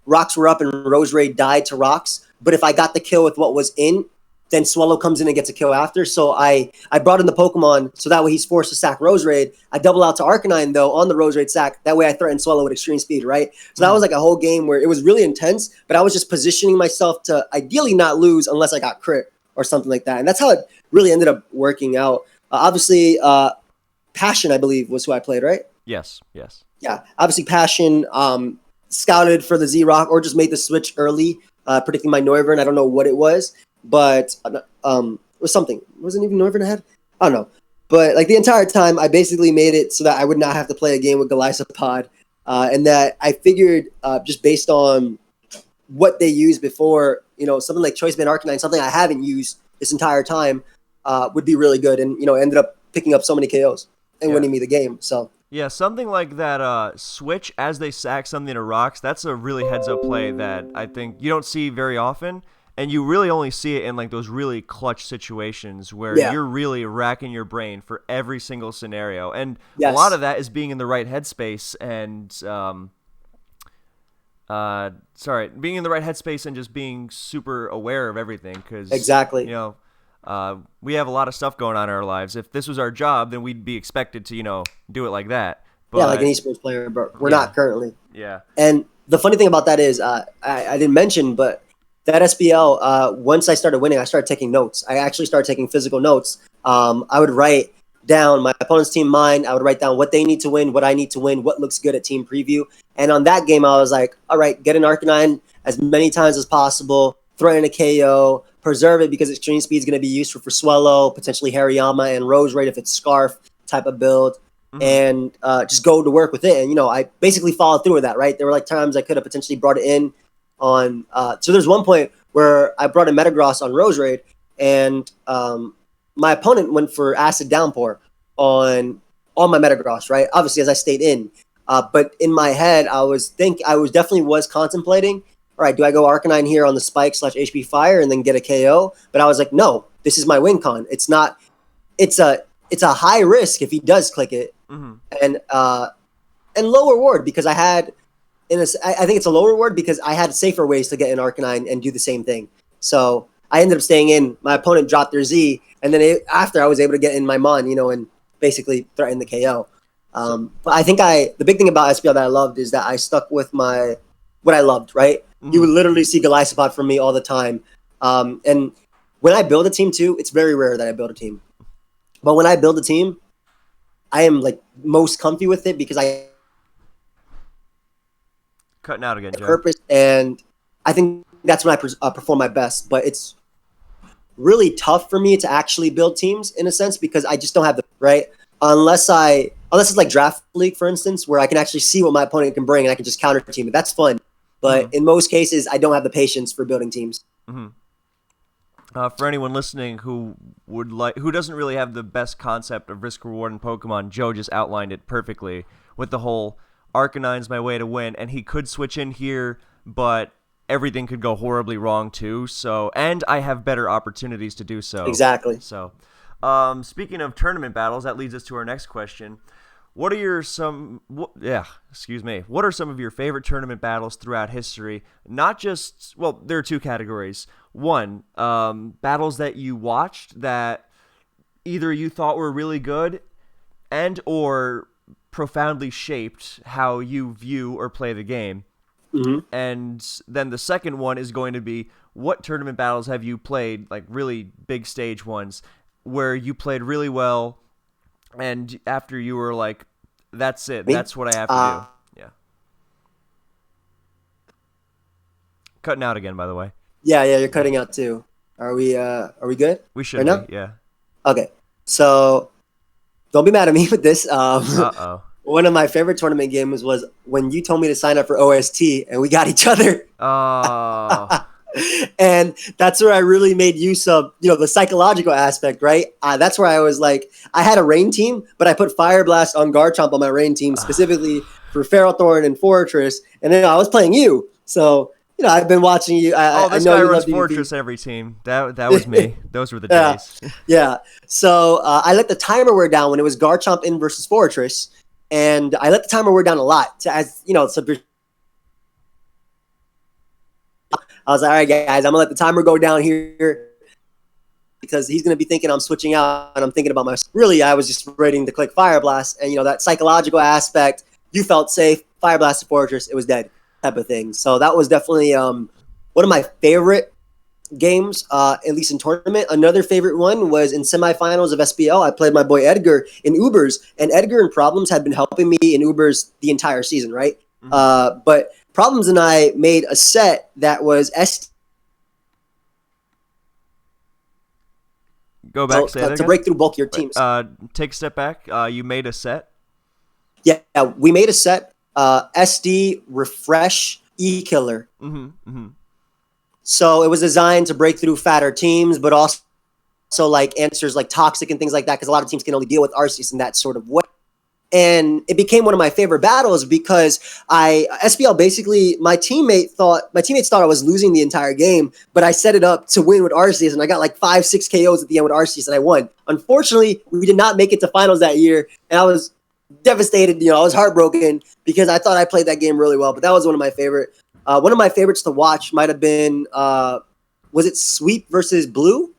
rocks were up and Roserade died to rocks, but if I got the kill with what was in, then Swallow comes in and gets a kill after. So I brought in the Pokemon so that way he's forced to sack Roserade. I double out to Arcanine though on the Roserade sack. That way I threaten Swallow with extreme speed, right? So that was like a whole game where it was really intense, but I was just positioning myself to ideally not lose unless I got crit or something like that. And that's how it really ended up working out. Obviously, Passion, I believe, was who I played, right? Yes. Yeah, obviously Passion scouted for the Z-Rock or just made the switch early, predicting my Noivern. I don't know what it was, but it was something. Wasn't even Noivern ahead? I don't know. But like the entire time, I basically made it so that I would not have to play a game with Golisopod, and that I figured just based on what they used before, something like Choice Band Arcanine, something I haven't used this entire time, would be really good, and ended up picking up so many KOs. And winning me the game. So yeah, something like that switch as they sack something to rocks, that's a really heads-up play that I think you don't see very often, and you really only see it in like those really clutch situations where you're really racking your brain for every single scenario. And a lot of that is being in the right headspace and being in the right headspace and just being super aware of everything because exactly. We have a lot of stuff going on in our lives. If this was our job, then we'd be expected to, do it like that. But, like an esports player, but we're not currently. Yeah. And the funny thing about that is, I didn't mention, but that SPL, once I started winning, I started taking notes. I actually started taking physical notes. I would write down my opponent's team, mine. I would write down what they need to win, what I need to win, what looks good at team preview. And on that game, I was like, all right, get an Arcanine as many times as possible, threaten a KO, preserve it because extreme speed is going to be useful for Swallow, potentially Hariyama, and Roserade if it's Scarf type of build, and just go to work with it. And, I basically followed through with that, right? There were like times I could have potentially brought it in on so there's one point where I brought in Metagross on Roserade, and my opponent went for Acid Downpour on my Metagross, right? Obviously, as I stayed in. But in my head, I definitely was contemplating, all right, do I go Arcanine here on the Spike / HP Fire and then get a KO? But I was like, no, this is my win con. It's not. It's a high risk if he does click it, and low reward because I had. I think it's a low reward because I had safer ways to get an Arcanine and do the same thing. So I ended up staying in. My opponent dropped their Z, and then after I was able to get in my Mon, and basically threaten the KO. But I think the big thing about SPL that I loved is that I stuck with what I loved, right? You would literally see Golisopod from me all the time. And when I build a team too, it's very rare that I build a team. But when I build a team, I am like most comfy with it because I cutting out again, Joe. Purpose, and I think that's when I perform my best. But it's really tough for me to actually build teams in a sense because I just don't have the right unless it's like Draft League, for instance, where I can actually see what my opponent can bring and I can just counter team it. That's fun. But in most cases, I don't have the patience for building teams. For anyone listening who doesn't really have the best concept of risk reward in Pokemon, Joe just outlined it perfectly with the whole Arcanine's my way to win, and he could switch in here, but everything could go horribly wrong too. And I have better opportunities to do so. Exactly. So, speaking of tournament battles, that leads us to our next question. What are some of your favorite tournament battles throughout history? Not just, there are two categories. One, battles that you watched that either you thought were really good and or profoundly shaped how you view or play the game. And then the second one is going to be what tournament battles have you played, like really big stage ones, where you played really well and after you were like That's it. Me? That's what I have to do. Yeah. Cutting out again, by the way. Yeah, you're cutting out too. Are we good? We should right now? be, yeah. Okay. So don't be mad at me with this. Uh-oh. One of my favorite tournament games was when you told me to sign up for OST and we got each other. Oh. And that's where I really made use of, the psychological aspect, right? That's where I was like, I had a rain team, but I put Fire Blast on Garchomp on my rain team specifically for Ferrothorn and Fortress. And then I was playing you. So, I've been watching you. This I know guy you runs love Fortress every team. That was me. Those were the days. Yeah. So I let the timer wear down when it was Garchomp in versus Fortress. And I let the timer wear down a lot. I was like, all right, guys, I'm going to let the timer go down here because he's going to be thinking I'm switching out and I'm thinking about myself. Really, I was just ready to click Fire Blast. And, that psychological aspect, you felt safe, Fire Blast to Fortress, it was dead type of thing. So that was definitely one of my favorite games, at least in tournament. Another favorite one was in semifinals of SPL. I played my boy Edgar in Ubers, and Edgar and Problems had been helping me in Ubers the entire season, right? Mm-hmm. But Problems and I made a set that was Go back, say that to again? break through bulkier teams. Take a step back. You made a set? Yeah, we made a set. SD, Refresh, E-Killer. Mm-hmm, mm-hmm. So it was designed to break through fatter teams, but also like answers like Toxic and things like that, because a lot of teams can only deal with Arceus in that sort of way. And it became one of my favorite battles because SPL basically, my teammates thought I was losing the entire game, but I set it up to win with Arceus, and I got like 5-6 KOs at the end with Arceus, and I won. Unfortunately, we did not make it to finals that year, and I was devastated. I was heartbroken because I thought I played that game really well, but that was one of my favorite. One of my favorites to watch might have been, was it Sweep versus Blue?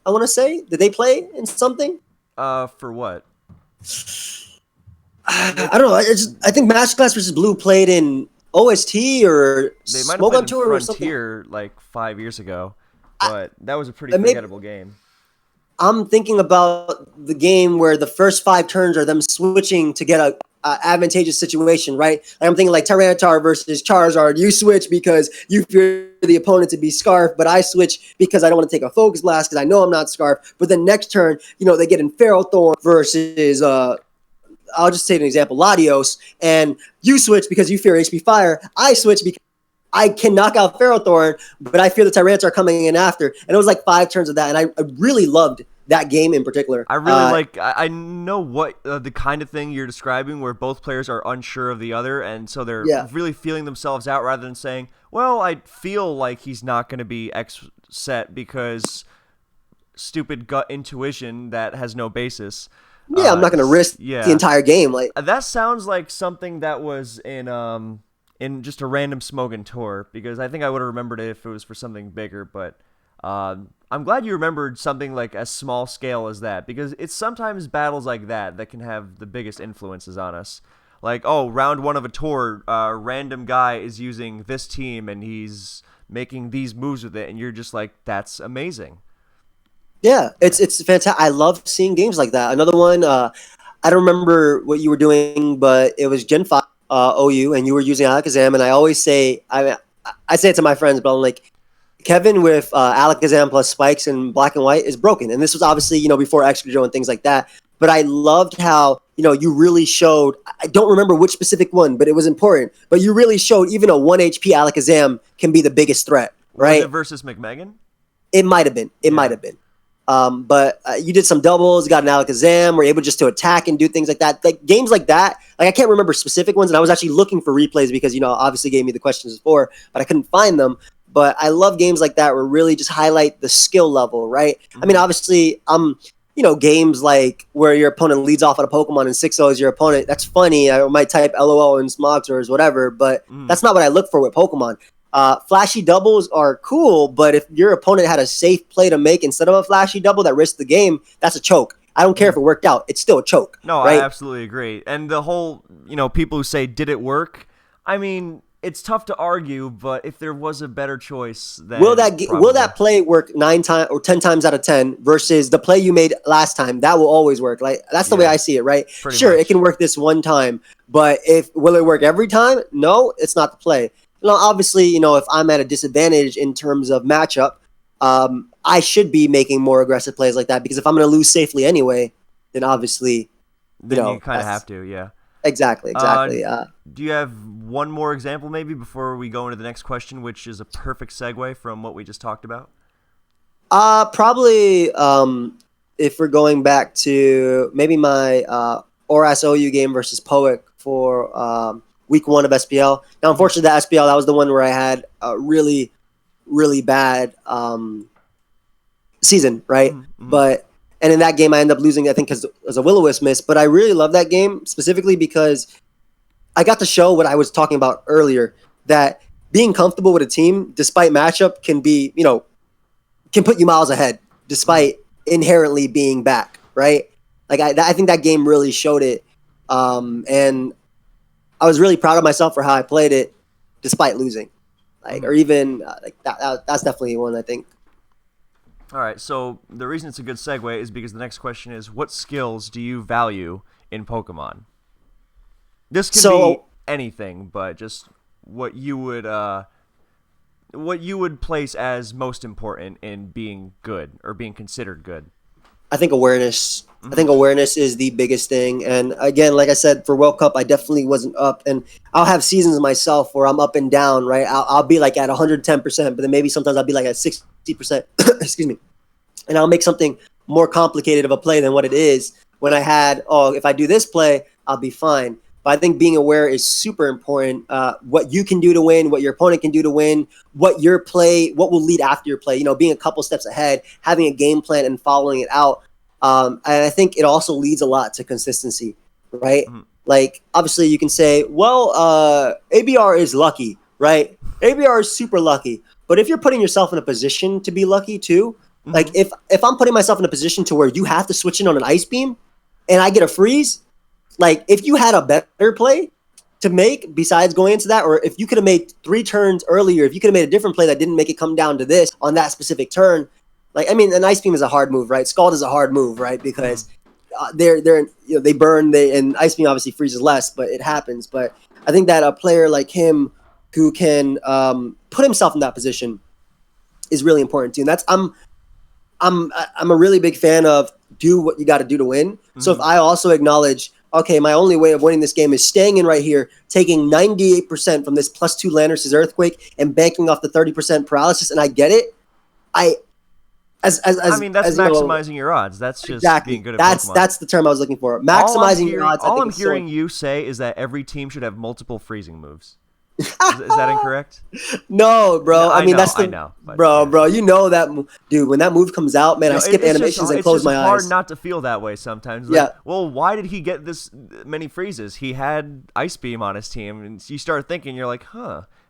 I want to say. Did they play in something? For what? I don't know. I think Masterclass versus Blue played in OST or they might Smoke have on played Tour in or something. Frontier like 5 years ago, but that was a pretty forgettable game. I'm thinking about the game where the first 5 turns are them switching to get a advantageous situation, right? Like I'm thinking like Tyranitar versus Charizard. You switch because you fear the opponent to be Scarf, but I switch because I don't want to take a Focus Blast because I know I'm not Scarf. But then next turn, they get in Ferrothorn versus I'll just take an example, Latios, and you switch because you fear HP Fire. I switch because I can knock out Ferrothorn, but I fear the Tyranitar coming in after. And it was like 5 turns of that, and I really loved that game in particular. I really I know what the kind of thing you're describing where both players are unsure of the other, and so they're really feeling themselves out rather than saying, well, I feel like he's not going to be X set because stupid gut intuition that has no basis. Yeah, I'm not going to risk the entire game. Like that sounds like something that was in just a random Smogon tour, because I think I would have remembered it if it was for something bigger, but I'm glad you remembered something like as small scale as that, because it's sometimes battles like that can have the biggest influences on us. Like, round 1 of a tour, random guy is using this team and he's making these moves with it, and you're just like, that's amazing. Yeah, it's fantastic. I love seeing games like that. Another one, I don't remember what you were doing, but it was Gen 5 OU, and you were using Alakazam, and I always say, I say it to my friends, but I'm like, Kevin with Alakazam plus Spikes and Black and White is broken. And this was obviously, before Excadrill and things like that. But I loved how, you really showed, I don't remember which specific one, but it was important. But you really showed even a 1 HP Alakazam can be the biggest threat, right? Was it versus McMegan? It might have been. It might have been. But you did some doubles, got an Alakazam, were able just to attack and do things like that. Like games like that, like I can't remember specific ones, and I was actually looking for replays because, obviously gave me the questions before, but I couldn't find them. But I love games like that where really just highlight the skill level, right? Mm-hmm. I mean, obviously, games like where your opponent leads off on a Pokemon and 6-0 is your opponent. That's funny. I might type LOL in Smogs or whatever, but that's not what I look for with Pokemon. Flashy doubles are cool, but if your opponent had a safe play to make instead of a flashy double that risked the game, that's a choke. I don't care if it worked out. It's still a choke. No, right? I absolutely agree. And the whole, people who say, did it work? I mean, it's tough to argue, but if there was a better choice, then Will probably. that play work 9 times or 10 times out of 10 versus the play you made last time? That will always work. Like that's the way I see it, right? Sure, much. it can work this one time, but will it work every time? No, it's not the play. Now, obviously, if I'm at a disadvantage in terms of matchup, I should be making more aggressive plays like that because if I'm going to lose safely anyway, then obviously, then you kind of have to, yeah. Exactly. Do you have one more example maybe before we go into the next question, which is a perfect segue from what we just talked about? Probably if we're going back to maybe my Oras OU game versus Poic for week 1 of SPL. Now, unfortunately, that SPL, that was the one where I had a really, really bad season, right? Mm-hmm. And in that game, I ended up losing, I think, because it was a will-o-wisp miss. But I really love that game specifically because I got to show what I was talking about earlier, that being comfortable with a team, despite matchup, can be, can put you miles ahead, despite inherently being back, right? Like, I think that game really showed it. And I was really proud of myself for how I played it, despite losing. Or even, that's definitely one, I think. All right, so the reason it's a good segue is because the next question is, what skills do you value in Pokemon? This can be anything, but just what you would place as most important in being good or being considered good. I think awareness. Mm-hmm. I think awareness is the biggest thing. And again, like I said, for World Cup, I definitely wasn't up. And I'll have seasons myself where I'm up and down, right? I'll be like at 110%, but then maybe sometimes I'll be like at 60%. Excuse me. And I'll make something more complicated of a play than what it is when I had, if I do this play, I'll be fine. But I think being aware is super important. What you can do to win, what your opponent can do to win, what will lead after your play, being a couple steps ahead, having a game plan and following it out. And I think it also leads a lot to consistency, right? Mm-hmm. Like, obviously you can say, well, ABR is lucky, right? ABR is super lucky. But if you're putting yourself in a position to be lucky too, mm-hmm. like if I'm putting myself in a position to where you have to switch in on an ice beam and I get a freeze, like if you had a better play to make besides going into that, or if you could have made 3 turns earlier, if you could have made a different play that didn't make it come down to this on that specific turn, like, I mean, an ice beam is a hard move, right? Scald is a hard move, right? Because they burn, and ice beam obviously freezes less, but it happens. But I think that a player like him who can put himself in that position is really important too. And that's I'm a really big fan of do what you got to do to win. Mm-hmm. So if I also acknowledge, okay, my only way of winning this game is staying in right here, taking 98% from this +2 Landers' Earthquake and banking off the 30% paralysis, and I get it. That's maximizing your odds. That's just being good at Pokemon. That's the term I was looking for. Maximizing your odds. All I'm hearing you say is that every team should have multiple freezing moves. Is that incorrect? No, bro. I mean, know, bro. You know that, dude. When that move comes out, man, I skip animations and close my eyes. It's hard not to feel that way sometimes. Like, well, why did he get this many freezes? He had Ice Beam on his team, and you start thinking, you're like,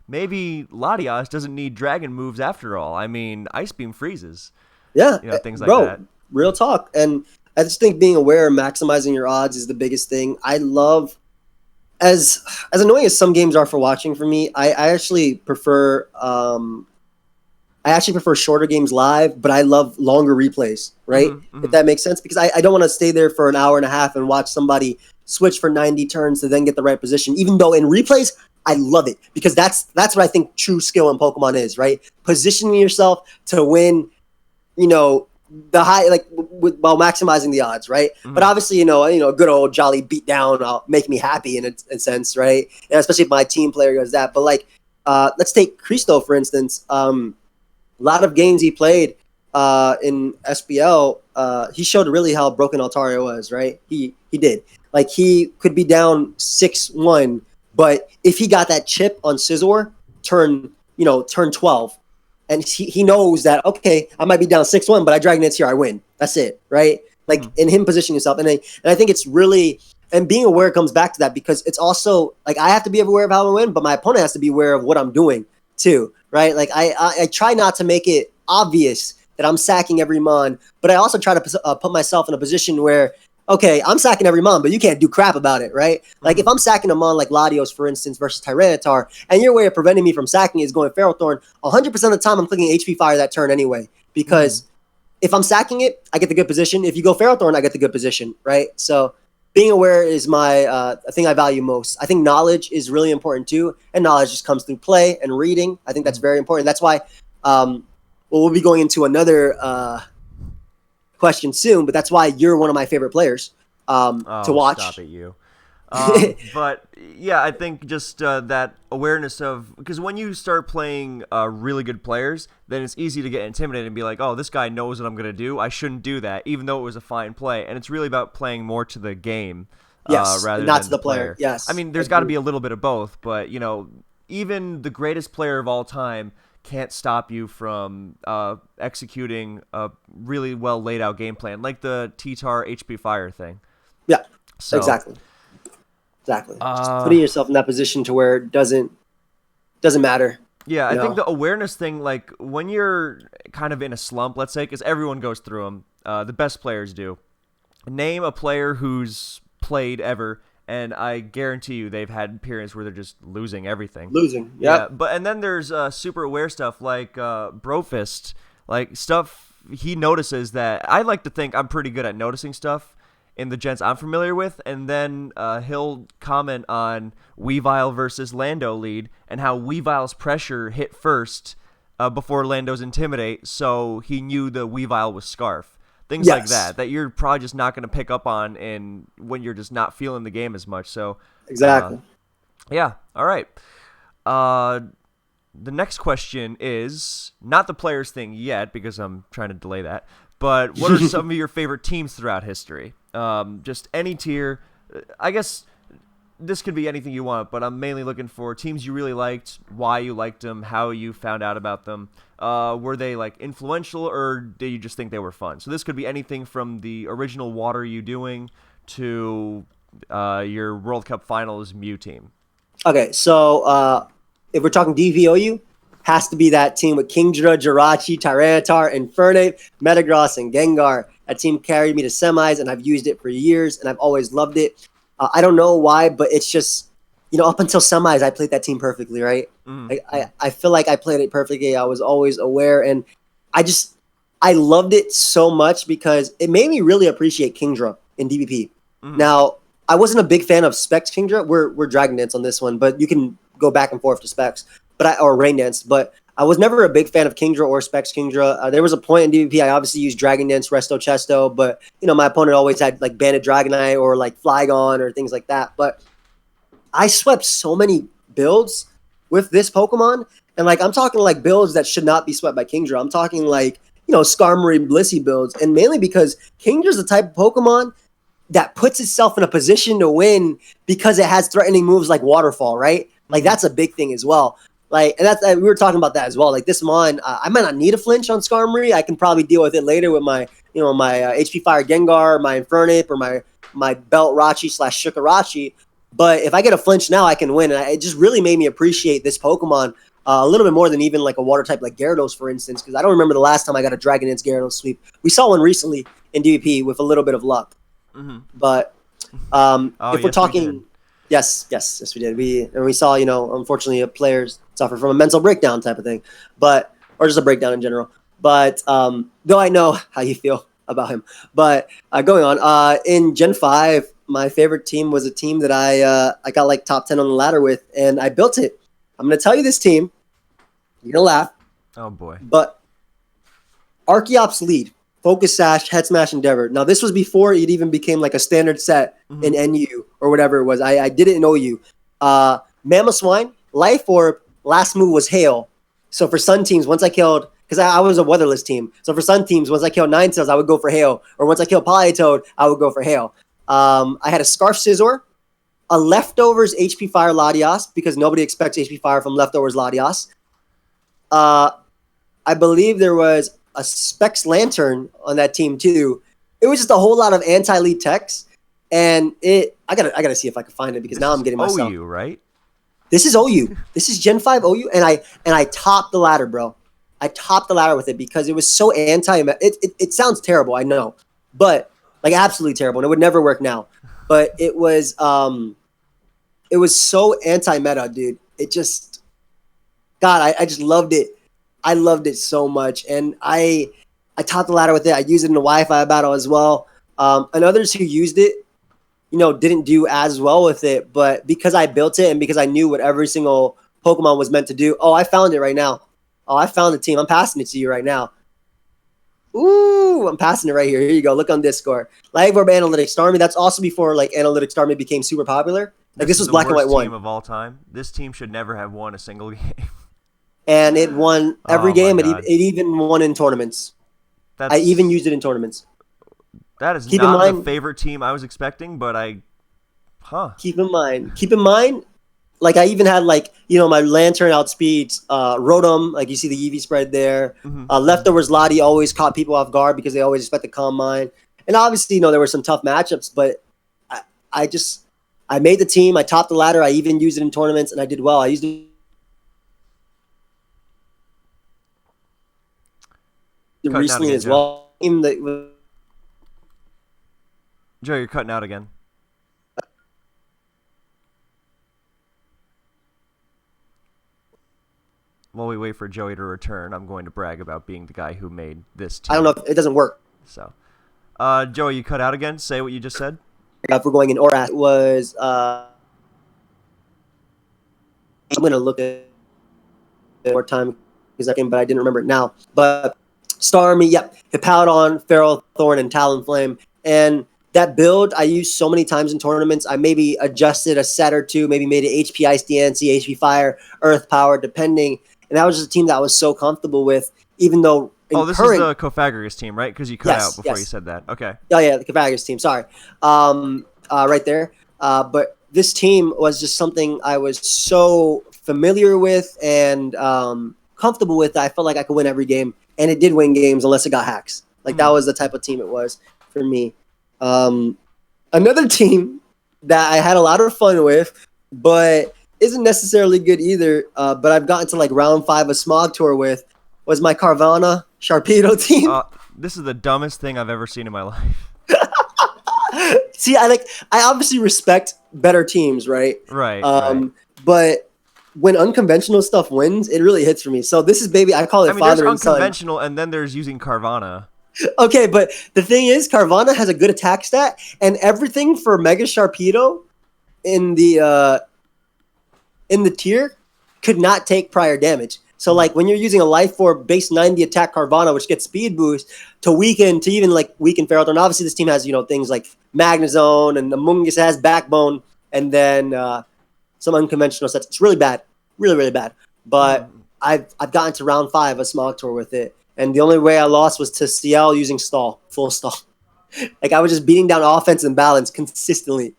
maybe Latias doesn't need Dragon moves after all. I mean, Ice Beam freezes. Yeah, things like that. Real talk. And I just think being aware and maximizing your odds is the biggest thing. I love, as annoying as some games are for watching for me, I actually prefer shorter games live, but I love longer replays, right? Mm-hmm. If that makes sense, because I don't want to stay there for an hour and a half and watch somebody switch for 90 turns to then get the right position. Even though in replays, I love it because that's what I think true skill in Pokemon is, right? Positioning yourself to win, the high, like while maximizing the odds, right? Mm-hmm. But obviously, a good old jolly beat down will make me happy in a sense, right? And especially if my team player does that. But like, let's take Cristo for instance. A lot of games he played in SPL, he showed really how broken Altaria was, right? He did. Like he could be down 6-1, but if he got that chip on Scizor, turn 12. And he knows that, okay, I might be down 6-1, but I Dragon Dance here, I win. That's it, right? Like, in him positioning himself. And I think it's really, and being aware comes back to that because it's also, like, I have to be aware of how I win, but my opponent has to be aware of what I'm doing, too, right? Like, I try not to make it obvious that I'm sacking every Mon, but I also try to put myself in a position where okay, I'm sacking every mon, but you can't do crap about it, right? Like, Mhm. if I'm sacking a mon like Latios, for instance, versus Tyranitar, and your way of preventing me from sacking is going Feral Thorn, 100% of the time I'm clicking HP Fire that turn anyway, because if I'm sacking it, I get the good position. If you go Feral Thorn, I get the good position, right? So being aware is my thing I value most. I think knowledge is really important too, and knowledge just comes through play and reading. I think that's very important. That's why, well, we'll be going into another question soon, but that's why you're one of my favorite players to Oh, stop watch. it, you. But yeah, I think just that awareness of, because when you start playing really good players, then it's easy to get intimidated and be like, oh, this guy knows what I'm gonna do. I shouldn't do that, even though it was a fine play. And it's really about playing more to the game Yes, rather not than to the the player. player. I Yes, mean, there's got to agreed. be a little bit of both, but even the greatest player of all time can't stop you from executing a really well laid out game plan, like the T-Tar HP Fire thing. Yeah, So, exactly, exactly. Just uh, putting yourself in that position to where it doesn't matter. yeah, You I think know. the awareness thing, like when you're kind of in a slump, let's say, because everyone goes through them, the best players do. Name a player who's played ever, and I guarantee you they've had periods where they're just losing everything. Losing. Yeah, Yep. but and then there's super aware stuff like Brofist, like stuff he notices that I like to think I'm pretty good at noticing stuff in the gens I'm familiar with, and then he'll comment on Weavile versus Lando lead and how Weavile's pressure hit first before Lando's intimidate, so he knew the Weavile was Scarf. Things like Yes. that you're probably just not going to pick up on in when you're just not feeling the game as much. So, uh, Exactly. yeah, all right. Uh, the next question is not the players thing yet because I'm trying to delay that. But what are some of your favorite teams throughout history? Just any tier. I guess this could be anything you want, but I'm mainly looking for teams you really liked, why you liked them, how you found out about them. Were they like influential, or did you just think they were fun? So this could be anything from the original Water You doing to your World Cup Finals Mew team. Okay, so if we're talking DVOU, has to be that team with Kingdra, Jirachi, Tyranitar, Infernape, Metagross, and Gengar. That team carried me to semis, and I've used it for years, and I've always loved it. I don't know why, but it's just, up until semis, I played that team perfectly, right? I feel like I played it perfectly. I was always aware, and I just, I loved it so much because it made me really appreciate Kingdra in DBP. Now, I wasn't a big fan of Specs Kingdra. We're Dragon Dance on this one, but you can go back and forth to Specs, or Rain Dance. But I was never a big fan of Kingdra or Specs Kingdra. There was a point in DVP I obviously used Dragon Dance, Resto Chesto, but my opponent always had like Bandit Dragonite or like Flygon or things like that. But I swept so many builds with this Pokemon, and like I'm talking like builds that should not be swept by Kingdra. I'm talking like Skarmory Blissey builds, and mainly because Kingdra's the type of Pokemon that puts itself in a position to win because it has threatening moves like Waterfall, right? Like that's a big thing as well. Like, and that's we were talking about that as well. Like this Mon, I might not need a flinch on Skarmory. I can probably deal with it later with my, my HP Fire Gengar, my Infernape, or my Belt Rachi / Shukarachi. But if I get a flinch now, I can win. And it just really made me appreciate this Pokemon a little bit more than even like a water type like Gyarados, for instance, because I don't remember the last time I got a Dragon Dance Gyarados sweep. We saw one recently in DVP with a little bit of luck. But Oh, if we're yes, we did. talking, yes, we did. We saw, unfortunately, players suffer from a mental breakdown type of thing, or just a breakdown in general. But though I know how you feel about him, but going on, in Gen 5, my favorite team was a team that I got like top 10 on the ladder with, and I built it. I'm gonna tell you this team. You're gonna laugh, Oh boy. but Archeops lead. Focus Sash, Head Smash, Endeavor. Now, this was before it even became like a standard set in NU or whatever it was. I did it in OU. Mamoswine, Life Orb, last move was Hail. So for Sun teams, once I killed, because I was a weatherless team. So for Sun teams, once I killed Ninetales, I would go for Hail. Or once I killed Politoed, I would go for Hail. I had a Scarf Scizor, a Leftovers HP Fire Latias, because nobody expects HP Fire from Leftovers Latias. I believe there was a Specs Lantern on that team too. It was just a whole lot of anti-lead techs, and I gotta see if I can find it because now I'm getting myself. OU, right? This is OU. This is Gen 5 OU, and I topped the ladder, bro. I topped the ladder with it because it was so anti. It sounds terrible, I know, but like absolutely terrible, and it would never work now. But it was so anti-meta, dude. It just, God, I just loved it. I loved it so much, and I topped the ladder with it. I used it in the Wi-Fi battle as well. And others who used it, didn't do as well with it. But because I built it and because I knew what every single Pokemon was meant to do, oh, I found it right now. Oh, I found the team. I'm passing it to you right now. Ooh, I'm passing it right here. Here you go. Look on Discord. Lagvorb Analytics Starmie. That's also before like Analytics Starmie became super popular. Like this was Black and White 1. Team of all time. This team should never have won a single game. And it won every game. It even won in tournaments. I even used it in tournaments. That is not the favorite team I was expecting, but Keep in mind, like I even had like, my Lantern outspeeds, Rotom, like you see the EV spread there. Leftovers Lottie always caught people off guard because they always expect to Calm Mind. And obviously, there were some tough matchups, but I made the team, I topped the ladder, I even used it in tournaments, and I did well. I used it recently as well. Joe, you're cutting out again. While we wait for Joey to return, I'm going to brag about being the guy who made this team. I don't know if it doesn't work. So, Joey, you cut out again. Say what you just said. If we're going in Orat, it was I'm going to look at it more time because but I didn't remember it now. But Starmie, yep, Hippowdon, Feral Thorn, and Talonflame. And that build I used so many times in tournaments. I maybe adjusted a set or two, maybe made it HP Ice DNC, HP Fire, Earth Power, depending. And that was just a team that I was so comfortable with, even though... this is the Cofagrigus team, right? Because you cut out before you said that. Okay. Oh, yeah, the Cofagrigus team. Sorry. Right there. But this team was just something I was so familiar with and comfortable with that I felt like I could win every game. And it did win games unless it got hacks. Like, that was the type of team it was for me. Another team that I had a lot of fun with, but isn't necessarily good either, but I've gotten to like round 5 of Smog Tour with, was my Carvana Sharpedo team. This is the dumbest thing I've ever seen in my life. See, I obviously respect better teams, right? Right. But when unconventional stuff wins, it really hits for me. So this is I call it father and son. There's unconventional, and then there's using Carvana. Okay, but the thing is, Carvana has a good attack stat, and everything for Mega Sharpedo in the tier could not take prior damage. So like when you're using a Life Orb base 90 attack Carvana, which gets speed boost to weaken Ferrothorn. And obviously this team has, things like Magnezone, and Amoonguss has Backbone, and then some unconventional sets. It's really bad. Really, really bad. But I've gotten to round 5 of Smog Tour with it. And the only way I lost was to CL using stall, full stall. Like I was just beating down offense and balance consistently.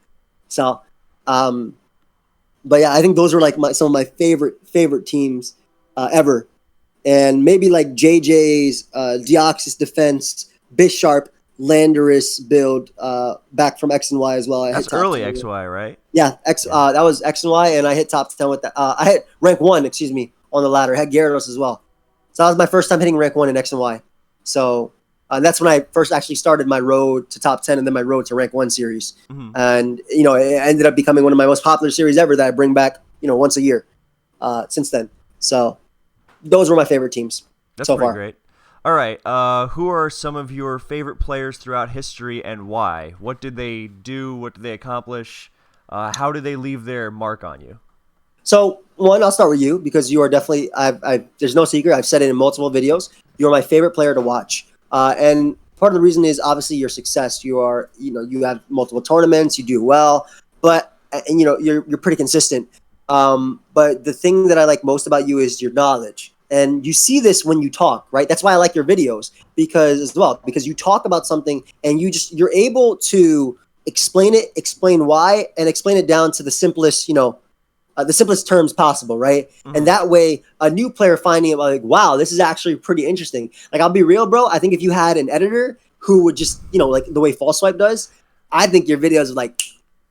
So, but yeah, I think those were like some of my favorite teams ever. And maybe like JJ's Deoxys Defense, Bisharp, Landorus build back from X and Y as well. That's early XY, right? Yeah, that was X and Y, and I hit top 10 with that. I hit rank 1, on the ladder. I had Gyarados as well. So that was my first time hitting rank 1 in X and Y. So that's when I first actually started my road to top 10 and then my road to rank 1 series. And, it ended up becoming one of my most popular series ever that I bring back, once a year since then. So those were my favorite teams That's so pretty far. Great. All right. Who are some of your favorite players throughout history and why? What did they do? What did they accomplish? How did they leave their mark on you? So, one, I'll start with you because you are definitely, there's no secret, I've said it in multiple videos, you're my favorite player to watch. And part of the reason is obviously your success. You are, you have multiple tournaments, you do well, but, and you're pretty consistent. But the thing that I like most about you is your knowledge. And you see this when you talk, right? That's why I like your videos because you talk about something and you're able to explain it, explain why, and explain it down to the simplest, the simplest terms possible, right? And that way, a new player finding it like, wow, this is actually pretty interesting. Like, I'll be real, bro. I think if you had an editor who would just, like the way False Swipe does, I think your videos would like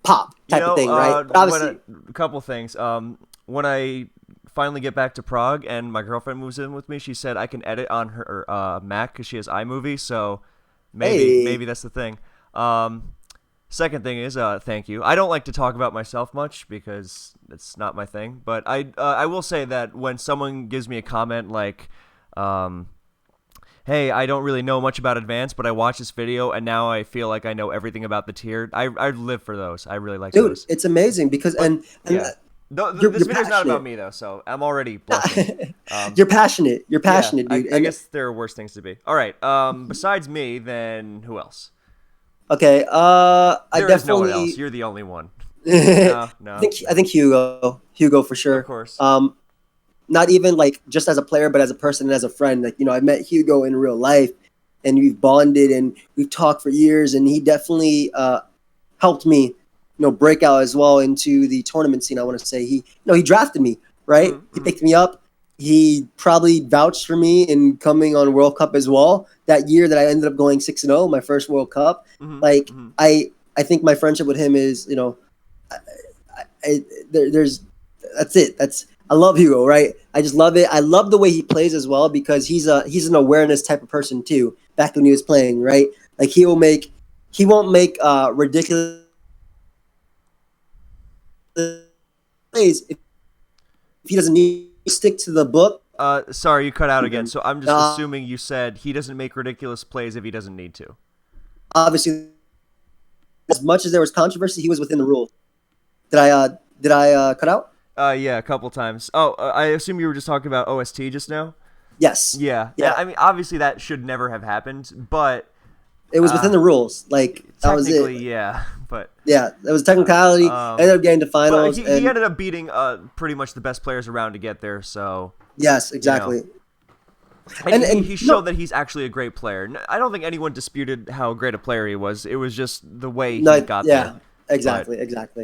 pop type of thing, right? But obviously, a couple things. When I finally get back to Prague and my girlfriend moves in with me, she said I can edit on her Mac because she has iMovie, so maybe that's the thing. Second thing is, thank you. I don't like to talk about myself much because it's not my thing. But I will say that when someone gives me a comment like, hey, I don't really know much about Advanced, but I watched this video and now I feel like I know everything about the tier. I live for those. I really like Dude, those. it's amazing because and Yeah. This you're video's not about passionate. me though, so I'm already blushing. You're passionate. You're Yeah, passionate, dude. I And guess there are worse things to be. All right. Besides me, then who else? okay, I There is no one else. definitely You're the only one. I No, no. think Hugo for Of sure. course. Not even like just as a player, but as a person and as a friend. Like, I met Hugo in real life, and we've bonded and we've talked for years, and he definitely helped me, break out as well into the tournament scene. I want to say he drafted me, right? He picked me up. He probably vouched for me in coming on World Cup as well. That year that I ended up going 6-0, my first World Cup. Like I think my friendship with him is, there's that's it. I love Hugo, right? I just love it. I love the way he plays as well because he's an awareness type of person too. Back when he was playing, right? Like he won't make ridiculous plays if he doesn't need to stick to the book. Sorry, you cut out again. So I'm just assuming you said he doesn't make ridiculous plays if he doesn't need to. Obviously, as much as there was controversy, he was within the rules. Did I cut out? Yeah, a couple times. Oh, I assume you were just talking about OST just now? Yes. Yeah. Yeah. I mean, obviously that should never have happened, but it was within the rules. Like that was it. Technically, yeah. But yeah, that was a technicality. Ended up getting to finals. He ended up beating pretty much the best players around to get there. So yes, exactly. And he showed that he's actually a great player. I don't think anyone disputed how great a player he was. It was just the way he got there. Exactly.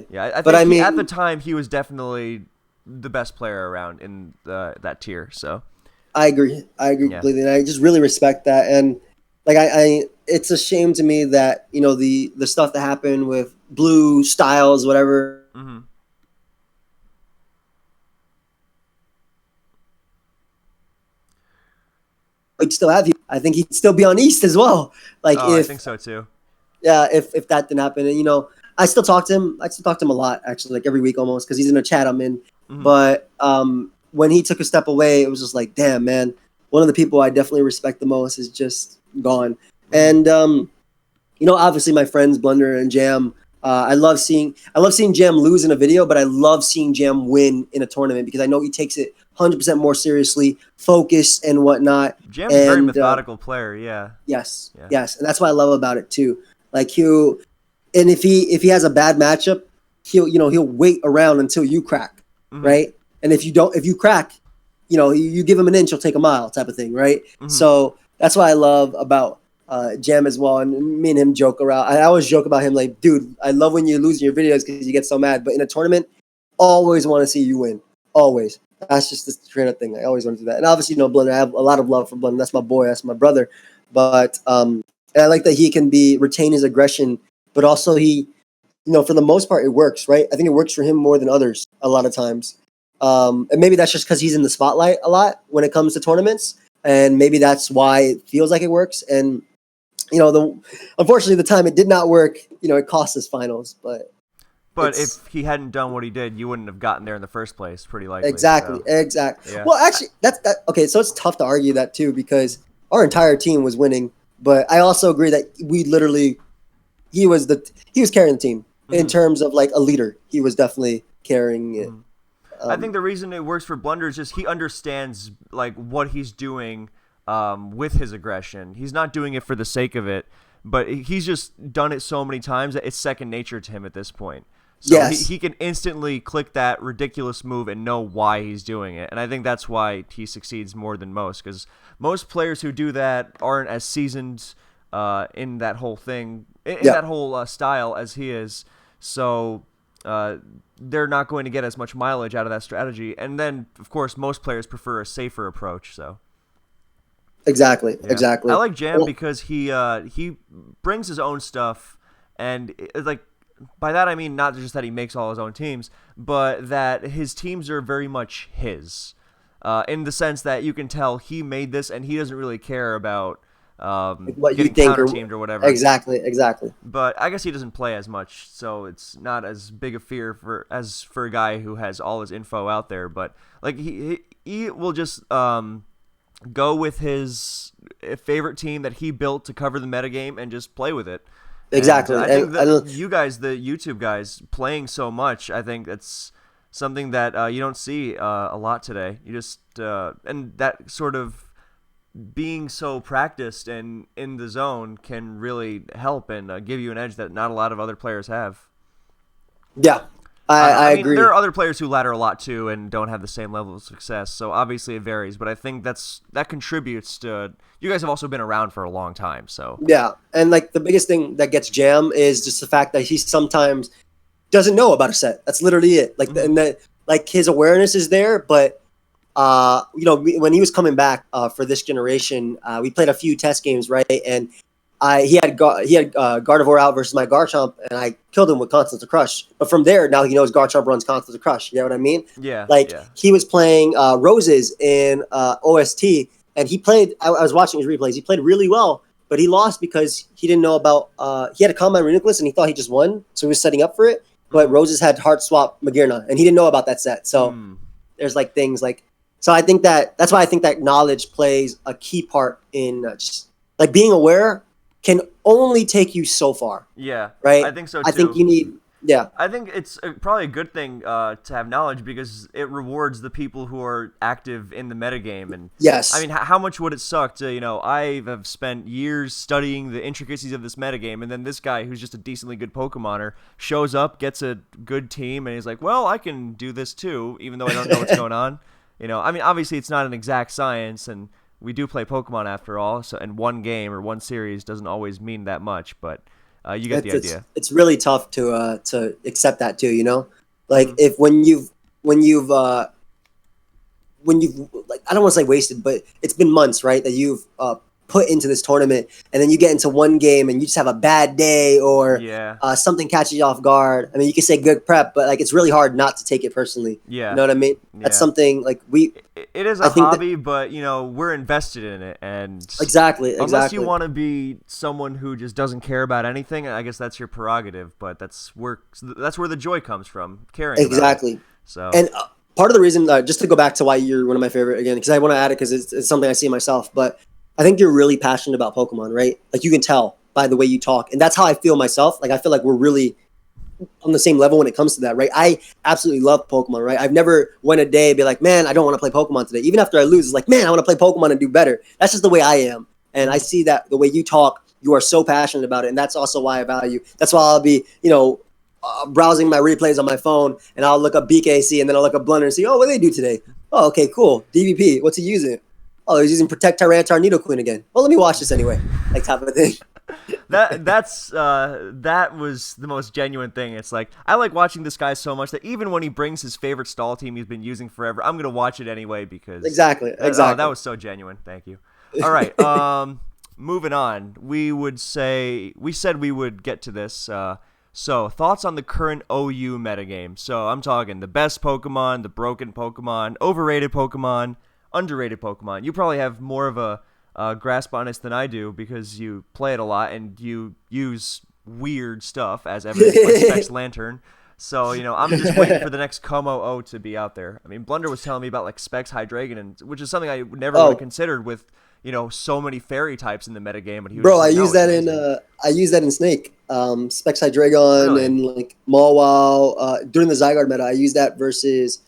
Yeah, I think at the time he was definitely the best player around in that tier. So I agree completely, and I just really respect that. And like I it's a shame to me that the stuff that happened with Blue Styles, whatever. I'd still have you. I think he'd still be on East as well. Like I think so too. Yeah, if that didn't happen, and I still talk to him. I still talk to him a lot, actually, like every week almost, because he's in a chat I'm in. But when he took a step away, it was just like, damn, man. One of the people I definitely respect the most is just gone. And obviously my friends Blunder and Jam. I love seeing Jam lose in a video, but I love seeing Jam win in a tournament because I know he takes it 100% more seriously, focused and whatnot. Jam's a very methodical player, yeah. Yes, and that's what I love about it too. Like if he has a bad matchup, he'll wait around until you crack, right? And if you crack, you give him an inch, he'll take a mile, type of thing, right? So that's what I love about Jam as well. And me and him joke around. I always joke about him, like, dude, I love when you lose in your videos because you get so mad. But in a tournament, always want to see you win. Always. That's just the trainer thing. I always want to do that. And obviously, Blunder, I have a lot of love for Blunder. That's my boy. That's my brother. But and I like that he can retain his aggression, but also he, for the most part, it works, right? I think it works for him more than others a lot of times. And maybe that's just because he's in the spotlight a lot when it comes to tournaments. And maybe that's why it feels like it works. And, unfortunately, the time it did not work, it cost us finals. But if he hadn't done what he did, you wouldn't have gotten there in the first place, pretty likely. Exactly. Yeah. Well, actually, okay. So it's tough to argue that too because our entire team was winning. But I also agree that he was carrying the team in terms of like a leader. He was definitely carrying it. I think the reason it works for Blunder is just he understands like what he's doing with his aggression. He's not doing it for the sake of it, but he's just done it so many times that it's second nature to him at this point. So he can instantly click that ridiculous move and know why he's doing it. And I think that's why he succeeds more than most, because most players who do that aren't as seasoned in that whole thing, that whole style as he is. So they're not going to get as much mileage out of that strategy. And then, of course, most players prefer a safer approach. So exactly. I like Jam because he brings his own stuff, and like by that I mean not just that he makes all his own teams, but that his teams are very much his, in the sense that you can tell he made this and he doesn't really care about like what you getting think counter teamed or whatever. Exactly. But I guess he doesn't play as much, so it's not as big a fear for a guy who has all his info out there. But like he will just go with his favorite team that he built to cover the metagame and just play with it. Exactly. And I think that you guys, the YouTube guys, playing so much, I think that's something that you don't see a lot today. You just and that sort of being so practiced and in the zone can really help and give you an edge that not a lot of other players have. Yeah, I agree. There are other players who ladder a lot too and don't have the same level of success, so obviously it varies. But I think that contributes to. You guys have also been around for a long time, so yeah. And like the biggest thing that gets Jam is just the fact that he sometimes doesn't know about a set. That's literally it. Like and that like his awareness is there, but when he was coming back for this generation, we played a few test games, right? And he had Gardevoir out versus my Garchomp, and I killed him with Constant to Crush. But from there, now he knows Garchomp runs Constant to Crush. You know what I mean? Yeah. He was playing Roses in OST, and he played. I was watching his replays. He played really well, but he lost because he didn't know about. He had a Combine Reuniclus, and he thought he just won, so he was setting up for it. But Roses had Heart Swap Magearna, and he didn't know about that set. So there's like things like. So I think that's why I think that knowledge plays a key part in just like being aware can only take you so far. Yeah, right. I think so too. I think you need. Yeah, I think it's probably a good thing to have knowledge because it rewards the people who are active in the metagame. And yes, I mean, how much would it suck to I have spent years studying the intricacies of this metagame, and then this guy who's just a decently good Pokemoner shows up, gets a good team, and he's like, well, I can do this too, even though I don't know what's going on. I mean, obviously it's not an exact science, and we do play Pokemon after all. So, and one game or one series doesn't always mean that much, but you get the idea. It's really tough to accept that too. Like if when you've like I don't want to say wasted, but it's been months, right, that you've put into this tournament, and then you get into one game and you just have a bad day or something catches you off guard. I mean, you can say good prep, but like it's really hard not to take it personally. Yeah, you know what I mean? Yeah. That's something like it is a hobby, but we're invested in it, and exactly. Unless you want to be someone who just doesn't care about anything, I guess that's your prerogative. But that's where the joy comes from, caring. Exactly. About it. So and part of the reason, just to go back to why you're one of my favorite again, because I want to add it because it's something I see myself, but. I think you're really passionate about Pokemon, right? Like you can tell by the way you talk. And that's how I feel myself. Like I feel like we're really on the same level when it comes to that, right? I absolutely love Pokemon, right? I've never went a day and be like, man, I don't want to play Pokemon today. Even after I lose, it's like, man, I want to play Pokemon and do better. That's just the way I am. And I see that the way you talk, you are so passionate about it. And that's also why I value. That's why I'll be, browsing my replays on my phone and I'll look up BKC and then I'll look up Blunder and see, oh, what do they do today? Oh, okay, cool. DVP, what's he using? Oh, he's using Protect Tyranitar Nidoqueen again. Well, let me watch this anyway. Like type of thing. That was the most genuine thing. It's like I like watching this guy so much that even when he brings his favorite stall team he's been using forever, I'm gonna watch it anyway because exactly. Oh, that was so genuine. Thank you. All right, moving on. We said we would get to this. So thoughts on the current OU metagame. So I'm talking the best Pokemon, the broken Pokemon, overrated Pokemon. Underrated Pokemon. You probably have more of a grasp on this than I do because you play it a lot and you use weird stuff as evidenced by Specs Lantern. So, I'm just waiting for the next Como O to be out there. I mean, Blunder was telling me about like Specs Hydreigon, which is something I never would have considered with, so many fairy types in the metagame. And I use that in Snake. Specs Hydreigon really? And like Mawile. During the Zygarde meta, I used that versus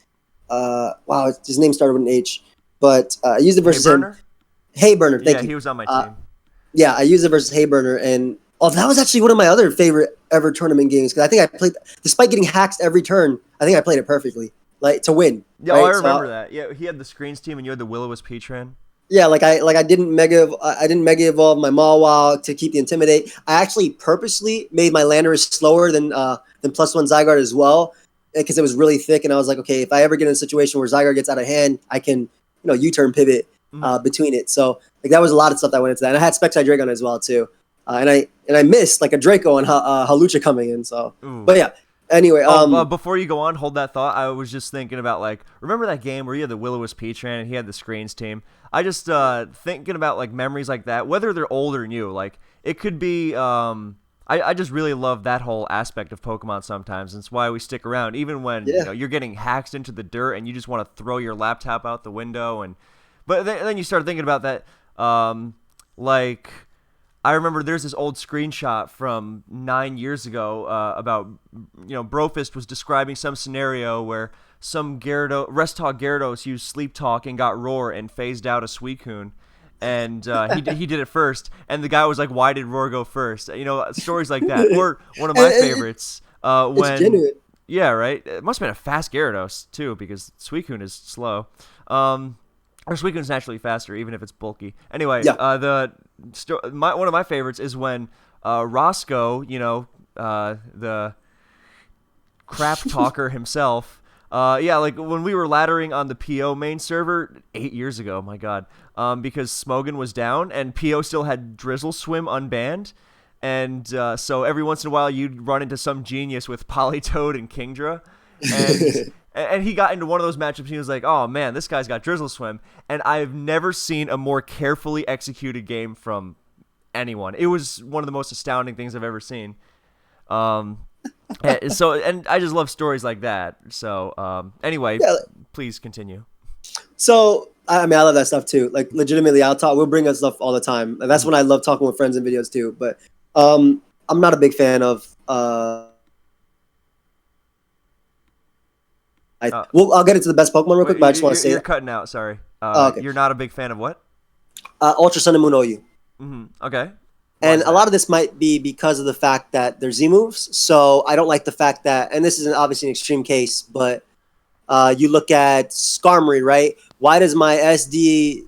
his name started with an H. But I used it versus him. Hayburner, thank you. Yeah, he was on my team. Yeah, I used it versus Hayburner, and that was actually one of my other favorite ever tournament games because I think I played, despite getting hacked every turn, I think I played it perfectly, like to win. Yeah, right? I remember that. Yeah, he had the screens team, and you had the Will-O-Wisp Heatran. Yeah, I didn't mega evolve my Mawile to keep the Intimidate. I actually purposely made my Landorus slower than +1 Zygarde as well because it was really thick, and I was like, okay, if I ever get in a situation where Zygarde gets out of hand, I can. U-turn pivot between it. So like that was a lot of stuff that went into that. And I had Specs Hydreigon as well too. And I missed like a Draco and Halucha coming in. So, but yeah, Anyway, before you go on, hold that thought. I was just thinking about, like, remember that game where you had the Will-O-Wisp Heatran and he had the Screens team? I just thinking about, like, memories like that, whether they're old or new. Like, it could be. I just really love that whole aspect of Pokemon sometimes. And it's why we stick around, even when you're getting hacked into the dirt and you just want to throw your laptop out the window. But then you start thinking about that, like. I remember there's this old screenshot from 9 years ago about, Brofist was describing some scenario where some Rest-Talk Gyarados used Sleep Talk and got Roar and phased out a Suicune. And he did it first. And the guy was like, why did Roar go first? Stories like that. Or one of my favorites. It's genuine. Yeah, right? It must have been a fast Gyarados, too, because Suicune is slow. Or Suicune's naturally faster, even if it's bulky. Anyway, one of my favorites is when Roscoe, the crap talker himself, like when we were laddering on the PO main server 8 years ago, my God, because Smogon was down and PO still had Drizzle Swim unbanned. And so every once in a while you'd run into some genius with Politoed and Kingdra. And he got into one of those matchups and he was like, oh man, this guy's got Drizzle Swim. And I've never seen a more carefully executed game from anyone. It was one of the most astounding things I've ever seen. And I just love stories like that. So anyway, please continue. So, I mean, I love that stuff too. Like, legitimately, we'll bring up stuff all the time. And that's when I love talking with friends in videos too. But I'm not a big fan of... I'll get into the best Pokemon real quick, but I just want to say... You're cutting out, sorry. Okay. You're not a big fan of what? Ultra Sun and Moon OU. Mm-hmm. Okay. And a lot of this might be because of the fact that they're Z moves. So I don't like the fact that... And this is obviously an extreme case, but you look at Skarmory, right? Why does my SDZ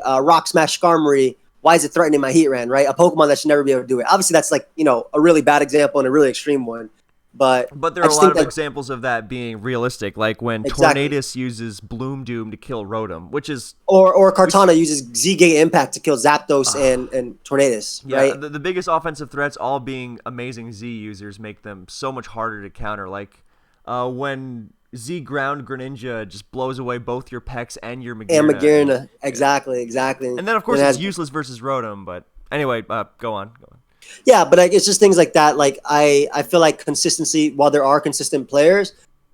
Rock Smash Skarmory... Why is it threatening my Heatran, right? A Pokemon that should never be able to do it. Obviously, that's like, a really bad example and a really extreme one. But there are a lot of examples of that being realistic, like when Tornadus uses Bloom Doom to kill Rotom, which is... Or Kartana uses Z-Gate Impact to kill Zapdos and Tornadus, right? The biggest offensive threats all being amazing Z users make them so much harder to counter. Like when Z Ground Greninja just blows away both your Pex and your Magearna. And Magearna, exactly. And then, of course, it's useless versus Rotom, but anyway, go on. Yeah, but it's just things like that. Like I feel like consistency, while there are consistent players,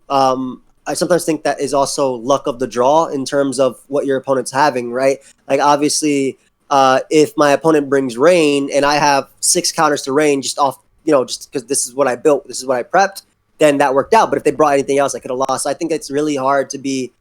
I sometimes think that is also luck of the draw in terms of what your opponent's having, right? Like obviously, if my opponent brings Rain and I have 6 counters to Rain just off, just because this is what I built, this is what I prepped, then that worked out. But if they brought anything else, I could have lost. So I think it's really hard to be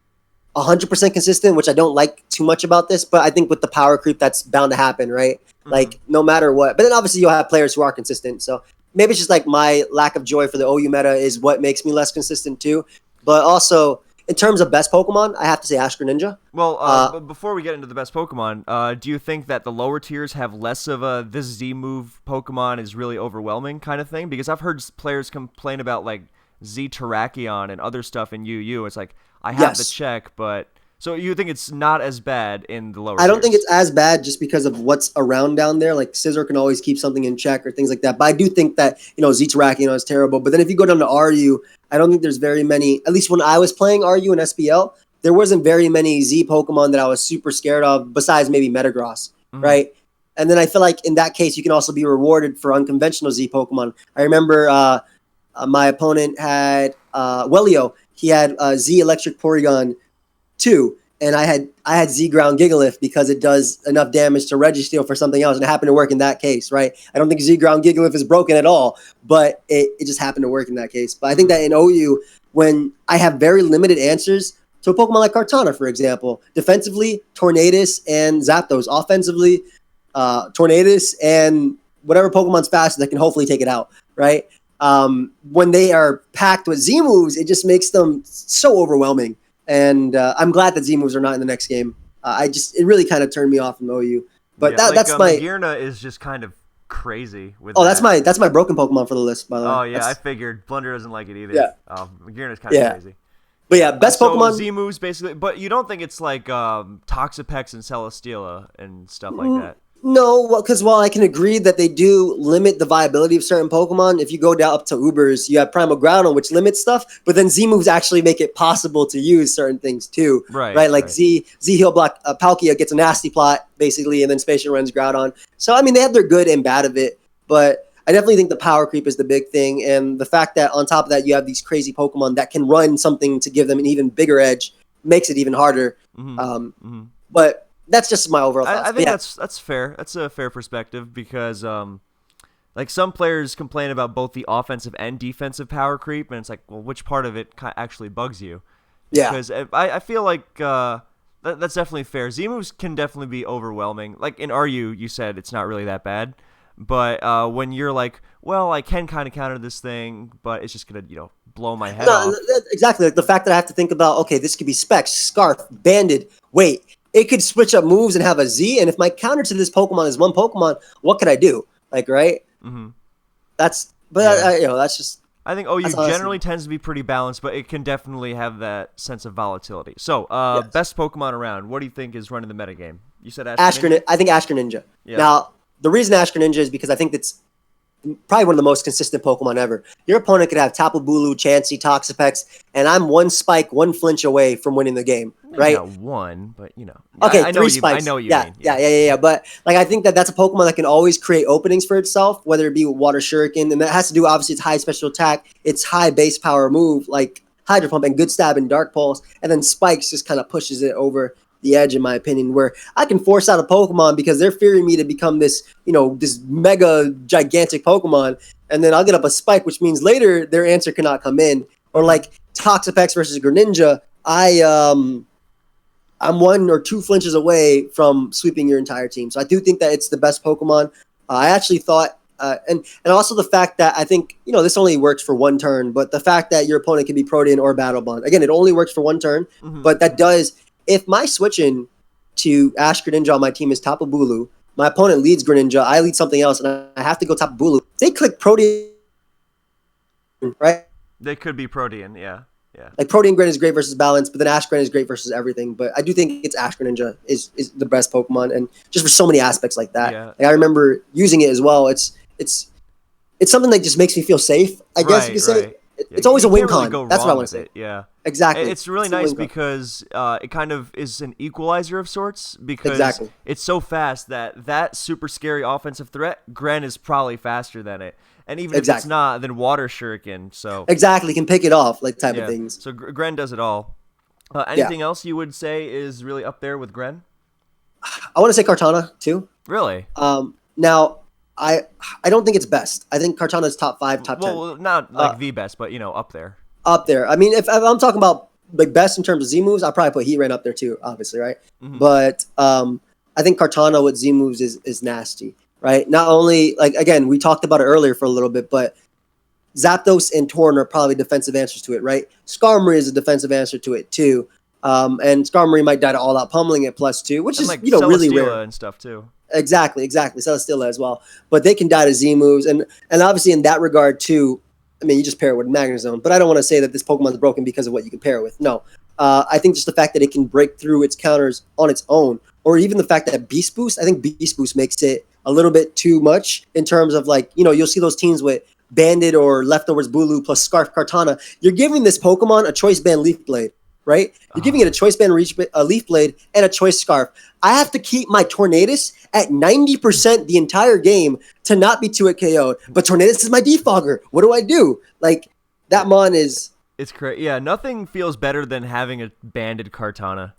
100% consistent, which I don't like too much about this, but I think with the power creep, that's bound to happen, right? Mm-hmm. Like, no matter what. But then obviously you'll have players who are consistent. So maybe it's just like my lack of joy for the OU meta is what makes me less consistent too. But also, in terms of best Pokemon, I have to say Ash Greninja. Well, but before we get into the best Pokemon, do you think that the lower tiers have less of a this Z move Pokemon is really overwhelming kind of thing? Because I've heard players complain about like Z Terrakion and other stuff in UU. It's like, I have the check, but... So you think it's not as bad in the lower tiers? I don't think it's as bad just because of what's around down there. Like, Scizor can always keep something in check or things like that. But I do think that, Z Terrakion is terrible. But then if you go down to RU, I don't think there's very many... At least when I was playing RU and SPL, there wasn't very many Z Pokemon that I was super scared of, besides maybe Metagross, right? And then I feel like in that case, you can also be rewarded for unconventional Z Pokemon. I remember my opponent had Welio. He had Z Electric Porygon 2, and I had Z Ground Gigalith because it does enough damage to Registeel for something else, and it happened to work in that case, right? I don't think Z Ground Gigalith is broken at all, but it just happened to work in that case. But I think that in OU, when I have very limited answers to a Pokemon like Kartana, for example, defensively, Tornadus and Zapdos, offensively, Tornadus and whatever Pokemon's faster that can hopefully take it out, right? When they are packed with Z moves, it just makes them so overwhelming. And I'm glad that Z moves are not in the next game. It really kind of turned me off from OU. But that's my... Magearna is just kind of crazy with that's my broken Pokemon for the list, by the way. Oh, yeah, I figured. Blunder doesn't like it either. Yeah. Magearna's kind of crazy. But yeah, best Pokemon... Z moves, basically. But you don't think it's like Toxapex and Celesteela and stuff like that? No, because while I can agree that they do limit the viability of certain Pokemon, if you go down up to Ubers, you have Primal Groudon, which limits stuff, but then Z moves actually make it possible to use certain things too, Right, right? Like right. Z Heal Block, Palkia gets a nasty plot basically, and then Spatial runs Groudon. So I mean, they have their good and bad of it, but I definitely think the power creep is the big thing, and the fact that on top of that you have these crazy Pokemon that can run something to give them an even bigger edge makes it even harder. Hmm. Um, Hmm. but that's just my overall I thoughts. But think yeah, that's fair. That's a fair perspective because like some players complain about both the offensive and defensive power creep, and it's like, well, which part of it actually bugs you? yeah. Because I feel like that's definitely fair. Z moves can definitely be overwhelming. Like in RU, you said it's not really that bad, but when you're like, well, I can kind of counter this thing, but it's just gonna blow my head No, off. exactly. Like the fact that I have to think about, okay, this could be Specs, Scarf, Banded. Wait, it could switch up moves and have a Z. And if my counter to this Pokemon is one Pokemon, what could I do? Like, right? Hmm. That's, but Yeah. that's just, I think OU that's honestly, generally tends to be pretty balanced, but it can definitely have that sense of volatility. So, yes. best Pokemon around. What do you think is running the metagame? You said Ash Greninja? I think Ashker Ninja. Yeah. Now, the reason Ashker Ninja is because I think that's probably one of the most consistent Pokemon ever. Your opponent could have Tapu Bulu, Chansey, Toxapex, and I'm one spike, one flinch away from winning the game, Maybe right? not one, but Okay, I know three you. I spikes. know what you Yeah, mean. yeah, Yeah. yeah, yeah, yeah. But like, I think that that's a Pokemon that can always create openings for itself, whether it be Water Shuriken, and that has to do obviously its high special attack, its high base power move like Hydro Pump and Good Stab and Dark Pulse, and then Spikes just kind of pushes it over the edge, in my opinion, where I can force out a Pokemon because they're fearing me to become this, this mega gigantic Pokemon, and then I'll get up a Spike, which means later their answer cannot come in, or Hmm. like Toxapex versus Greninja. I'm one or two flinches away from sweeping your entire team. So I do think that it's the best Pokemon. I actually thought, and also the fact that I think this only works for one turn, but the fact that your opponent can be Protean or Battle Bond. Again, it only works for one turn, Hmm. but that does if my switch in to Ash Greninja on my team is Tapu Bulu, my opponent leads Greninja, I lead something else, and I have to go Tapu Bulu. They click Protean, right? They could be Protean. Yeah. Yeah. Like Protean Grin is great versus balance, but then Ash Grin is great versus everything. But I do think it's Ash Greninja is the best Pokemon, and just for so many aspects like that. Yeah. Like I remember using it as well. It's something that just makes me feel safe. I guess you Right. could say Right. Yeah. it's always a You win can't really con. go That's what I wrong want to with say. it. Yeah. Exactly. It's really It's a nice win con. because it kind of is an equalizer of sorts because Exactly. it's so fast that super scary offensive threat, Gren is probably faster than it. And even if it's Exactly. not, then Water Shuriken. So, Exactly. Can pick it off, like type of yeah. things. So Gren does it all. Yeah. Anything else you would say is really up there with Gren? I want to say Kartana too. Really? Now I don't think it's best. I think Kartana's top 5, top 10. Well, not Uh, like the best, but up there. up there. I mean, if I'm talking about like best in terms of Z moves, I'll probably put Heatran up there too, obviously, right? Hmm. But I think Kartana with Z moves is nasty, right? Not only like again, we talked about it earlier for a little bit, but Zapdos and Torn are probably defensive answers to it, right? Skarmory is a defensive answer to it too. And Skarmory might die to all out pummeling at +2, which And is like really Celesteela rare. and stuff too. Exactly. Celesteela as well. But they can die to Z moves. And obviously in that regard too, I mean, you just pair it with Magnezone. But I don't want to say that this Pokemon's broken because of what you can pair it with. No. I think just the fact that it can break through its counters on its own, or even the fact that Beast Boost, I think Beast Boost makes it a little bit too much in terms of like, you'll see those teams with Bandit or Leftovers Bulu plus Scarf Kartana. You're giving this Pokemon a Choice Band Leaf Blade, right? You're giving it a Choice Band Leaf Blade and a Choice Scarf. I have to keep my Tornadus at 90% the entire game to not be 2-hit KO'd. But Tornadus is my defogger. What do I do? Like, that mon is... It's crazy. Yeah, nothing feels better than having a banded Kartana.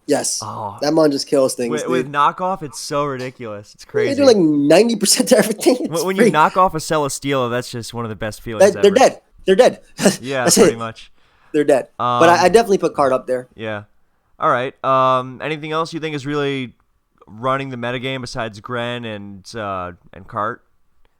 Yes. Oh, That mon just kills things, with dude. knockoff, it's so ridiculous. It's They crazy. do like 90% to everything. It's When you free. knock off a Celesteela, that's just one of the best feelings They're ever. dead. They're dead. Yeah, That's pretty it. much. They're dead. But I definitely put Card up there. Yeah. All right. Anything else you think is really running the metagame besides Gren and Cart?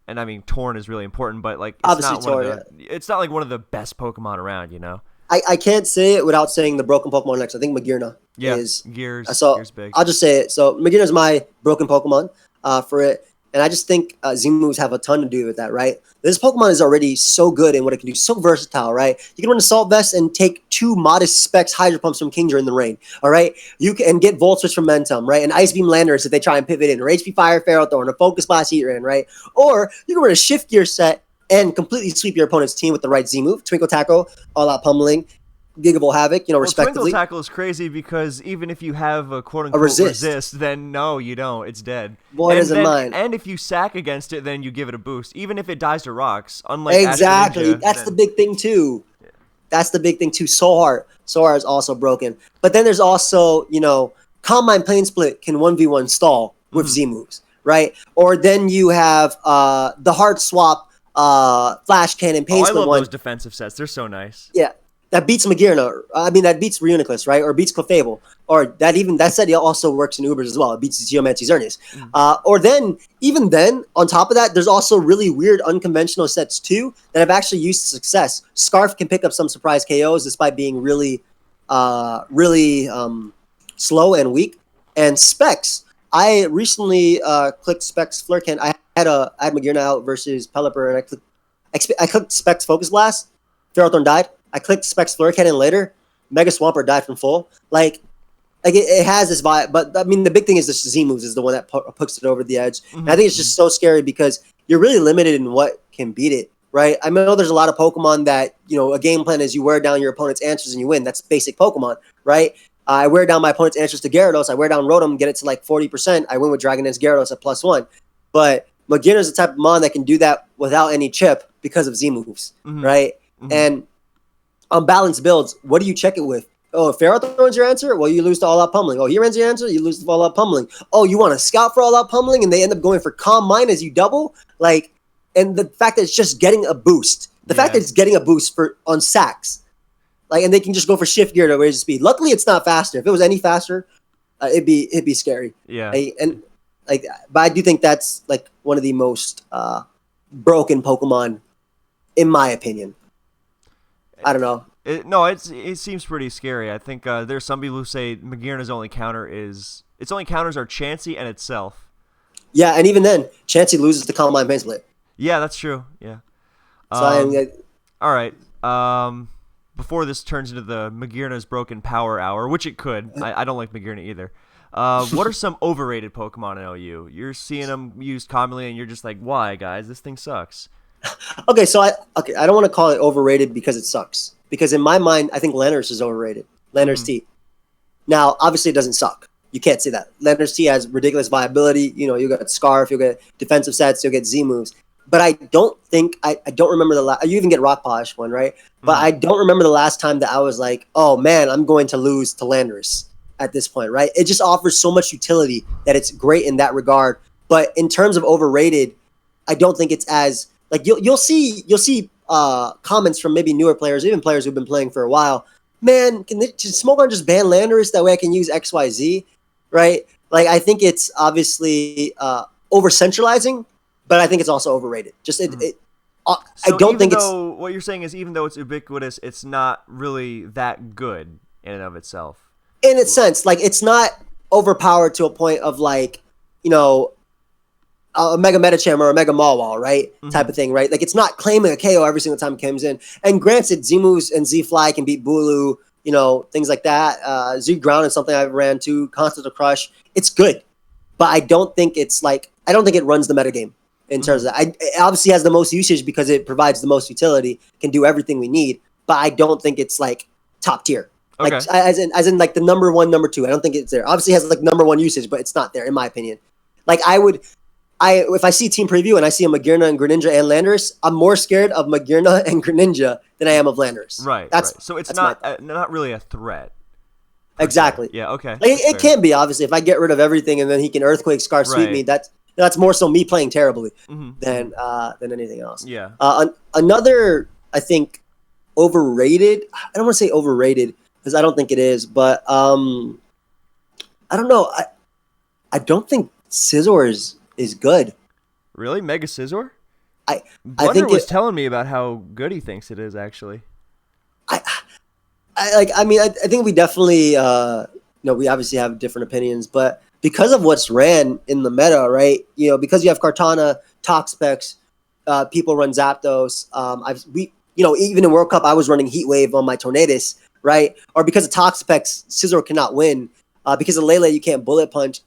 And I mean, Torn is really important, but like it's Obviously, not one Torn, of the. It's not like one of the best Pokemon around, you know. I can't say it without saying the broken Pokemon next. I think Magearna Yeah. is. Gears. So Gears big. I'll just say it. So Magearna is my broken Pokemon for it. And I just think Z moves have a ton to do with that, right? This Pokemon is already so good in what it can do, so versatile, right? You can run Assault Vest and take 2 modest specs Hydro Pumps from Kingdra in the rain, all right? You can get Volt Switch from Momentum, right? And Ice Beam Landorus if they try and pivot in, or HP Fire Ferrothorn, or Focus Blast Heatran, right? Or you can run a Shift Gear set and completely sweep your opponent's team with the right Z move, Twinkle Tackle, All Out Pummeling, Gigable Havoc, respectively. Twinkle Tackle is crazy because even if you have a quote-unquote resist, then no, you don't. It's dead. Boy, doesn't mind. And if you sack against it, then you give it a boost, even if it dies to rocks. Unlike exactly, Ninja, that's the big thing too. Yeah. That's the big thing too. Soul Heart is also broken. But then there's also, Calm Mind Plane Split can 1v1 stall with Z moves, right? Or then you have the Heart Swap, Flash Cannon, Pain Split. I love those defensive sets. They're so nice. Yeah. That beats Magearna. That beats Reuniclus, right? Or beats Clefable. Or that set also works in Ubers as well. It beats Geomancy Xerneas. Or then, even then, on top of that, there's also really weird unconventional sets too that have actually used success. Scarf can pick up some surprise KOs despite being really slow and weak. And Specs, I recently clicked Specs Flurkin. I had Magearna out versus Pelipper, and I clicked Specs Focus Blast. Ferrothorn died. I clicked Specs Flare Cannon later. Mega Swampert died from full. It has this vibe, but the big thing is the Z moves is the one that puts it over the edge. Mm-hmm. And I think it's just so scary because you're really limited in what can beat it, right? I know there's a lot of Pokemon that, a game plan is you wear down your opponent's answers and you win. That's basic Pokemon, right? I wear down my opponent's answers to Gyarados. I wear down Rotom, get it to 40%. I win with Dragon Dance Gyarados at +1. But Magearna is the type of mon that can do that without any chip because of Z moves, right? Mm-hmm. And on balanced builds, what do you check it with? Oh, if Ferrothorn's your answer, well, you lose to All Out Pummeling. Oh, Heatran's your answer, you lose to All Out Pummeling. Oh, you want to scout for All Out Pummeling, and they end up going for Calm Mind as you double? And the fact that it's just getting a boost. The fact that it's getting a boost on sacks. And they can just go for Shift Gear to raise the speed. Luckily, it's not faster. If it was any faster, it'd be scary. Yeah. But I do think that's, one of the most broken Pokemon, in my opinion. I don't know. It seems pretty scary. I think there's some people who say Magearna's only counters are Chansey and itself. Yeah, and even then, Chansey loses to Calm Mind Pain Split. Yeah, that's true. Yeah. So all right. Before this turns into the Magearna's Broken Power Hour, which it could. I don't like Magearna either. What are some overrated Pokemon in OU? You're seeing them used commonly, and you're just like, why, guys? This thing sucks. Okay, so I don't want to call it overrated because it sucks. Because in my mind, I think Landorus is overrated. Landorus T. Now, obviously, it doesn't suck. You can't say that. Landorus T has ridiculous viability. You got Scarf, you'll get defensive sets, you'll get Z moves. But I don't think I don't remember you even get Rock Polish one, right? But I don't remember the last time that I was like, oh man, I'm going to lose to Landorus at this point, right? It just offers so much utility that it's great in that regard. But in terms of overrated, I don't think it's as you'll see comments from maybe newer players, even players who've been playing for a while. Man, can Smogon just ban Landorus that way I can use XYZ, right? I think it's obviously over centralizing, but I think it's also overrated. I don't think what you're saying is even though it's ubiquitous, it's not really that good in and of itself. In its sense, it's not overpowered to a point of a Mega Metacham or a Mega Mawile, right? Type of thing, right? It's not claiming a KO every single time it comes in. And granted, Z-Moves and Z-Fly can beat Bulu, things like that. Z-Ground is something I've ran to. Constant Crush. It's good. But I don't think it's I don't think it runs the metagame in terms of that. It obviously has the most usage because it provides the most utility, can do everything we need. But I don't think it's top tier. Okay. As in the number one, number two. I don't think it's there. Obviously it has number one usage, but it's not there in my opinion. If I see team preview and I see a Magearna and Greninja and Landorus, I'm more scared of Magearna and Greninja than I am of Landorus. Right. Right. So it's not really a threat. Exactly. Se. Yeah. Okay. It can be, obviously, if I get rid of everything and then he can Earthquake, Scar, Sweep me. That's more so me playing terribly than anything else. Yeah. Another, I think, overrated. I don't want to say overrated because I don't think it is, but I don't know. I don't think Scizor is good. Really? Mega Scizor? I think was telling me about how good he thinks it is, actually. I think we definitely we obviously have different opinions, but because of what's ran in the meta, right? Because you have Kartana, Toxapex, people run Zapdos. Even in World Cup, I was running Heat Wave on my Tornadus, right? Or because of Toxapex, Scizor cannot win. Because of Lele, you can't Bullet Punch.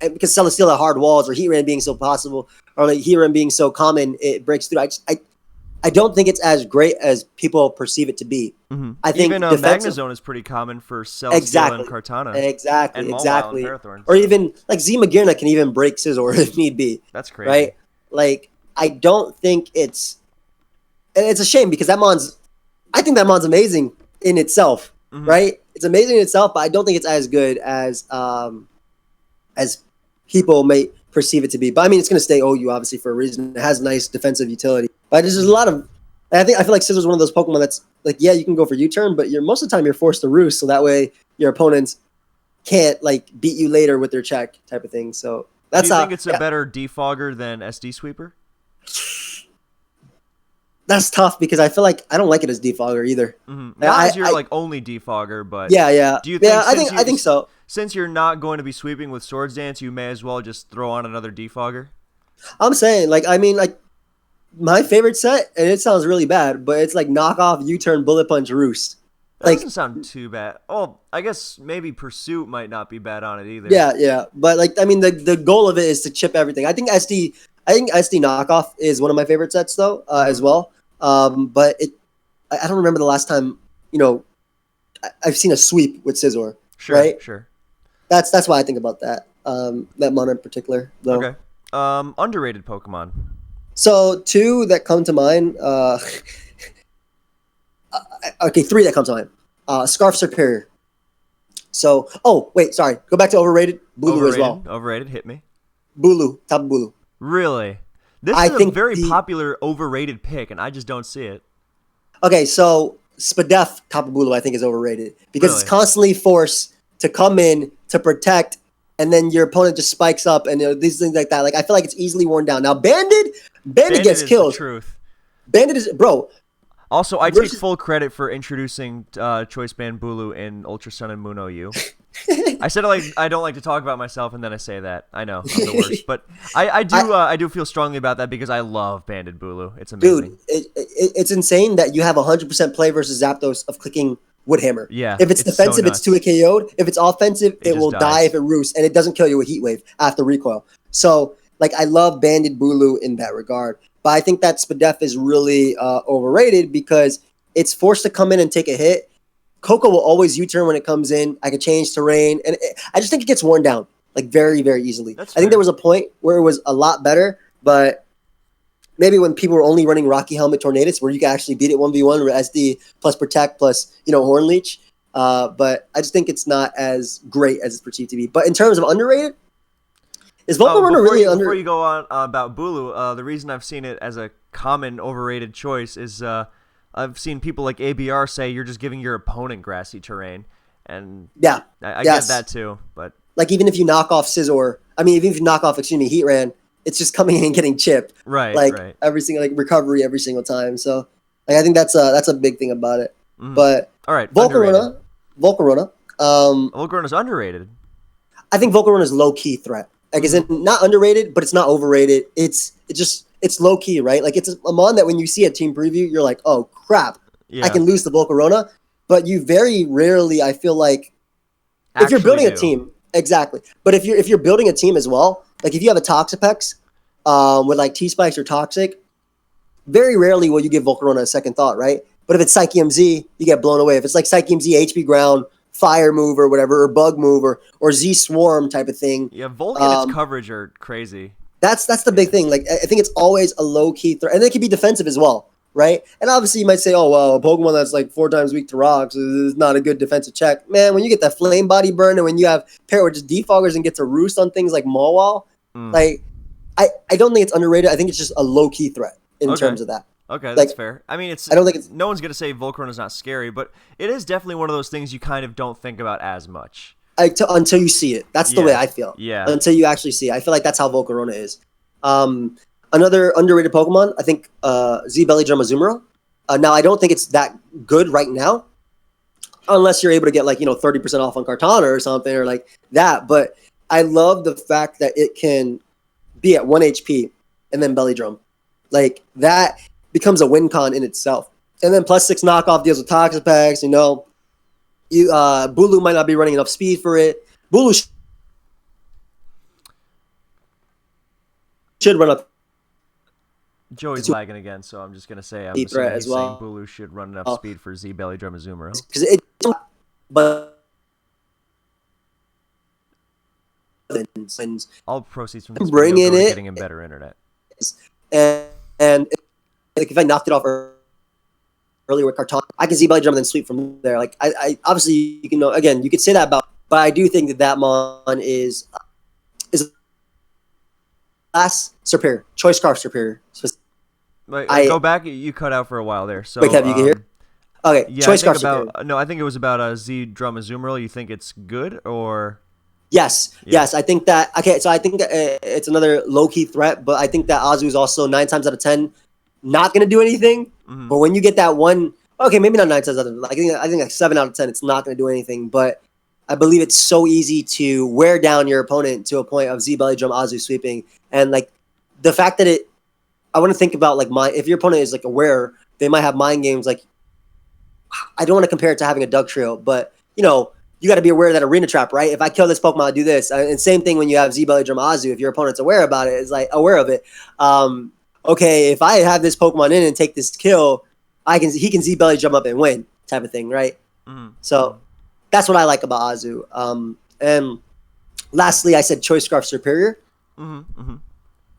And because Celesteela had hard walls, or Heatran being so possible, or like Heatran being so common, it breaks through. I don't think it's as great as people perceive it to be. Mm-hmm. I think even Magnezone is pretty common for Celesteela and Kartana. Exactly. And Parathorn, or even like Magirna can even break Scizor if need be. That's crazy, right? Like I don't think it's a shame because I think that mon's amazing in itself, right? It's amazing in itself, but I don't think it's as good as people may perceive it to be. But I mean, it's going to stay OU obviously for a reason. It has nice defensive utility. But there's a lot of I feel like Scizor's one of those Pokemon that's like, yeah, you can go for U-turn, but most of the time you're forced to roost, so that way your opponents can't like beat you later with their check type of thing. So that's Do you think it's a better defogger than SD Sweeper? That's tough because I feel like I don't like it as defogger either. Mm-hmm. Not as your like only defogger, but yeah. Do you think? I think so. Since you're not going to be sweeping with Swords Dance, you may as well just throw on another defogger. I'm saying, my favorite set, and it sounds really bad, but it's like knockoff U-turn Bullet Punch Roost. That doesn't sound too bad. Oh, I guess maybe Pursuit might not be bad on it either. Yeah. But the goal of it is to chip everything. I think SD knockoff is one of my favorite sets though, as well. But I don't remember the last time I've seen a sweep with Scizor. Sure, right? Sure. That's why I think about that. That mono in particular, though. Okay. Underrated Pokemon. So 2 that come to mind. Okay, 3 that come to mind. Scarf Superior. So, sorry. Go back to Overrated. Bulu as well. Overrated, hit me. Bulu, Tapu Bulu. Really? This is a very popular overrated pick, and I just don't see it. Okay, so Spadef Tapu Bulu I think is overrated because it's constantly forced to come in to protect, and then your opponent just spikes up, and these things like that. Like I feel like it's easily worn down. Now Banded gets killed. The truth. Banded is Also, I take full credit for introducing Choice Band Bulu in Ultra Sun and Moon OU. I said I don't like to talk about myself, and then I say that. I know I'm the worst, but I do feel strongly about that because I love Banded Bulu. It's amazing. Dude, it's insane that you have 100% play versus Zapdos of clicking Woodhammer. Yeah. If it's defensive, so it's 2 KO'd. If it's offensive, it will die if it roosts, and it doesn't kill you with Heat Wave after recoil. So, I love Banded Bulu in that regard. But I think that Spadef is really overrated because it's forced to come in and take a hit. Coco will always U-turn when it comes in. I could change terrain. And I just think it gets worn down very, very easily. I think there was a point where it was a lot better, but maybe when people were only running Rocky Helmet Tornadus where you can actually beat it 1v1 with SD plus Protect plus, Horn Leech. But I just think it's not as great as it's perceived to be. But in terms of underrated, is Volcarona really under? Before you go on about Bulu, the reason I've seen it as a common overrated choice is I've seen people like ABR say you're just giving your opponent grassy terrain, and I get that too. But even if you knock off Scizor, even if you knock off Heatran, it's just coming in and getting chipped, right? Every single recovery every single time. So I think that's a big thing about it. Mm-hmm. But all right, Volcarona. Volcarona's underrated. I think Volcarona's low key threat. Is it not underrated, but it's not overrated. It's low key, right? It's a mon that when you see a team preview, you're like, oh crap, I can lose to Volcarona. But you very rarely, I feel like, if you're building a team, exactly. But if you're building a team as well, if you have a Toxapex with T-Spikes or Toxic, very rarely will you give Volcarona a second thought, right? But if it's Psyche MZ, you get blown away. If it's Psyche MZ, HP Ground, Fire Move or whatever, or Bug Move or Z Swarm type of thing. Yeah, Volk and its coverage are crazy. That's the big thing. I think it's always a low key threat, and it can be defensive as well, right? And obviously you might say, oh well, a Pokemon that's 4 times weak to rocks is not a good defensive check. Man, when you get that Flame Body burn, and when you have pair with just defoggers and get to roost on things like Mawile, I don't think it's underrated. I think it's just a low key threat in terms of that. Okay, that's fair. I don't think no one's gonna say Volcarona's not scary, but it is definitely one of those things you kind of don't think about as much until you see it. That's the way I feel. Yeah. Until you actually see it, I feel like that's how Volcarona is. Another underrated Pokemon, I think, Z Belly Drum Azumarill. Now I don't think it's that good right now, unless you're able to get 30% off on Kartana or something or that. But I love the fact that it can be at 1 HP and then belly drum. Like, that becomes a win con in itself. And then +6 knockoff deals with toxic packs, you know. Bulu might not be running enough speed for it. Bulu should run up. Joey's lagging again, so I'm just gonna say I'm Deep assuming threat he's as well. saying Bulu should run enough speed for Z Belly Drum Azumarill. Because it, but All proceeds from this bring video in go to it, getting him better internet. and like if I knocked it off earlier with Carton, I can Z Belly Drum and then sweep from there. Like I obviously you can know again you could say that about, but I do think that mon is last superior, choice scarf superior. Wait, go back. You cut out for a while there. So wait, Kev, you can hear? Okay, yeah, choice scarf superior. No, I think it was about Z Drum Azumarill. You think it's good or? Yes, yes, I think that. Okay, so I think that it's another low key threat, but I think that Azu is also 9 times out of 10 not gonna do anything. Mm-hmm. But when you get that one, okay, maybe not 9 times out of 10. I think like 7 out of 10, it's not gonna do anything. But I believe it's so easy to wear down your opponent to a point of Z Belly Drum Azu sweeping, and like the fact that it. I want to think about like if your opponent is like aware, they might have mind games. Like I don't want to compare it to having a Dugtrio, but you know. You got to be aware of that arena trap, right? If I kill this Pokemon, I do this. And same thing when you have Z Belly Drum Azu. If your opponent's aware about it, it's like aware of it. Okay, if I have this Pokemon in and take this kill, he can Z Belly Drum up and win, type of thing, right? Mm-hmm. So that's what I like about Azu. And lastly, I said Choice Scarf superior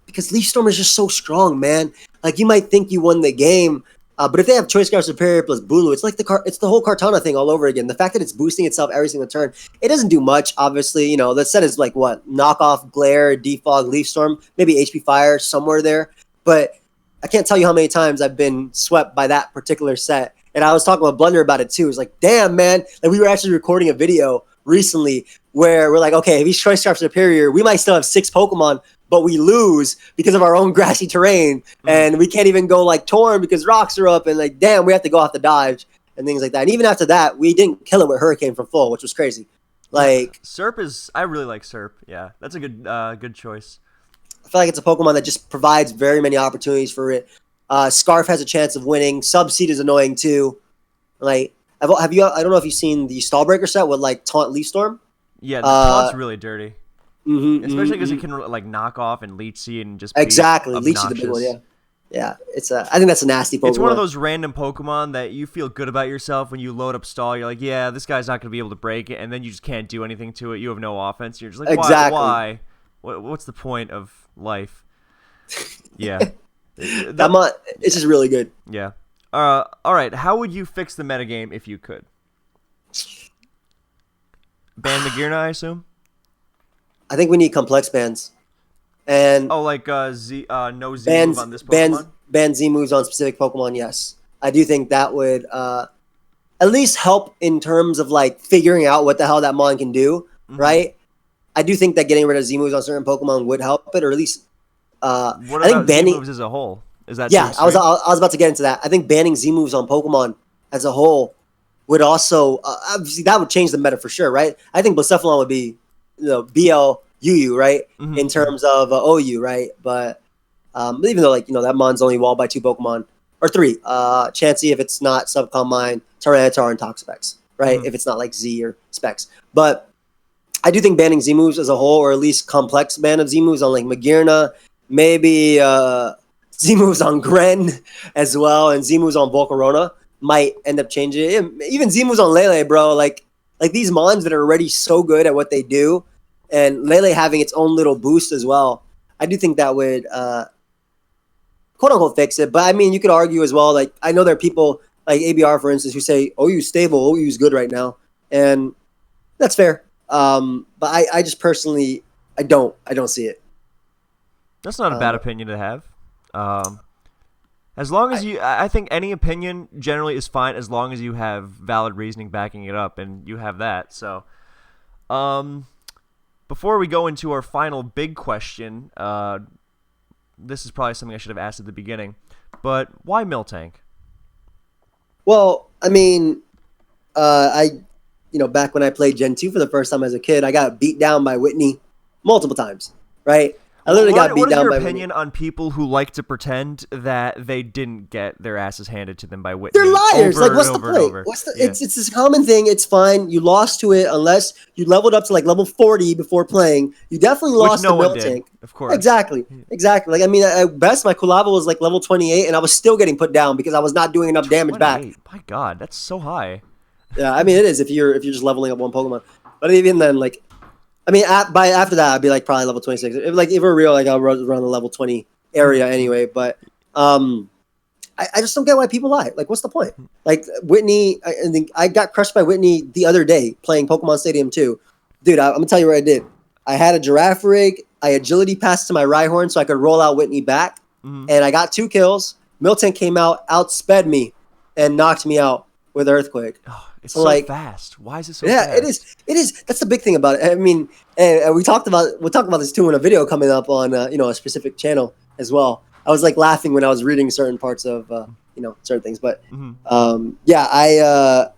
because Leaf Storm is just so strong, man. Like you might think you won the game. But if they have Choice Scarf Superior plus Bulu, it's like it's the whole Kartana thing all over again. The fact that it's boosting itself every single turn, it doesn't do much, obviously. You know, the set is like what? Knockoff, Glare, Defog, Leaf Storm, maybe HP Fire, somewhere there. But I can't tell you how many times I've been swept by that particular set. And I was talking with Blunder about it too. It's like, damn, man. Like we were actually recording a video recently where we're like, okay, if he's Choice Scarf Superior, we might still have 6 Pokemon, but we lose because of our own grassy terrain, and we can't even go like Torn because rocks are up, and like damn, we have to go off the dodge and things like that. And even after that, we didn't kill it with Hurricane from full, which was crazy. Like Serp is, I really like Serp. Yeah, that's a good choice. I feel like it's a Pokemon that just provides very many opportunities for it. Scarf has a chance of winning. Subseed is annoying too. Like have you? I don't know if you've seen the Stallbreaker set with like Taunt Leaf Storm. Yeah, the taunt's really dirty. Especially because it can like knock off and leech seed and just exactly be leech is the big one. Yeah. It's I think that's a nasty Pokemon. It's one of those random Pokemon that you feel good about yourself when you load up stall. You're like, yeah, this guy's not gonna be able to break it, and then you just can't do anything to it. You have no offense. You're just like, exactly. Why? What's the point of life? Yeah, it's just really good. Yeah. All right. How would you fix the metagame if you could? Ban Magirna, I assume. I think we need complex bans. And like no Z move on this Pokemon? Ban Z moves on specific Pokemon, yes. I do think that would at least help in terms of like figuring out what the hell that Mon can do, right? I do think that getting rid of Z moves on certain Pokemon would help it, or at least what I think banning Z moves as a whole? Is that I was about to get into that. I think banning Z moves on Pokemon as a whole would also obviously that would change the meta for sure, right? I think Blacephalon would be BL UU, right? In terms of OU, right? But even though like that Mon's only walled by 2 Pokemon or 3, Chansey if it's not Subcom Mine, Tyranitar and Toxapex, right? If it's not like Z or Specs. But I do think banning Z moves as a whole, or at least complex ban of Z moves on like Magirna, maybe Z moves on Gren as well, and Z moves on Volcarona might end up changing it. Even Z moves on Lele, bro. Like these Mons that are already so good at what they do, and Lele having its own little boost as well. I do think that would quote unquote fix it. But I mean, you could argue as well. Like I know there are people like ABR, for instance, who say OU's stable, OU's good right now, and that's fair. But I just personally, I don't see it. That's not a bad opinion to have. As long as I think any opinion generally is fine as long as you have valid reasoning backing it up, and you have that. So, before we go into our final big question, this is probably something I should have asked at the beginning, but why Miltank? Well, I mean, back when I played Gen 2 for the first time as a kid, I got beat down by Whitney multiple times, right? I literally got beat What is down your by opinion on people who like to pretend that they didn't get their asses handed to them by Whitney? They're liars. Over Like, what's and the over and point? over. What's the? Yeah. It's this common thing. It's fine. You lost to it unless you leveled up to like level 40 before playing. You definitely Which lost no to one Miltank. did, of course. Exactly. Like, I mean, at best, my Kulava was like level 28, and I was still getting put down because I was not doing enough damage back. My God, that's so high. Yeah, I mean, it is if you're just leveling up one Pokemon. But even then, like, I mean, after that, I'd be like probably level 26. If we're real, like I'll run the level 20 area anyway. But I just don't get why people lie. Like, what's the point? Like Whitney, I think I got crushed by Whitney the other day playing Pokemon Stadium 2. Dude, I'm gonna tell you what I did. I had a Giraffe rig. I agility passed to my Rhyhorn so I could roll out Whitney back, and I got 2 kills. Milton came out, outsped me, and knocked me out with Earthquake. Oh, it's so fast. Why is it so fast? Yeah, it is. That's the big thing about it. I mean, we'll talk about this too in a video coming up on a specific channel as well. I was like laughing when I was reading certain parts of certain things, but I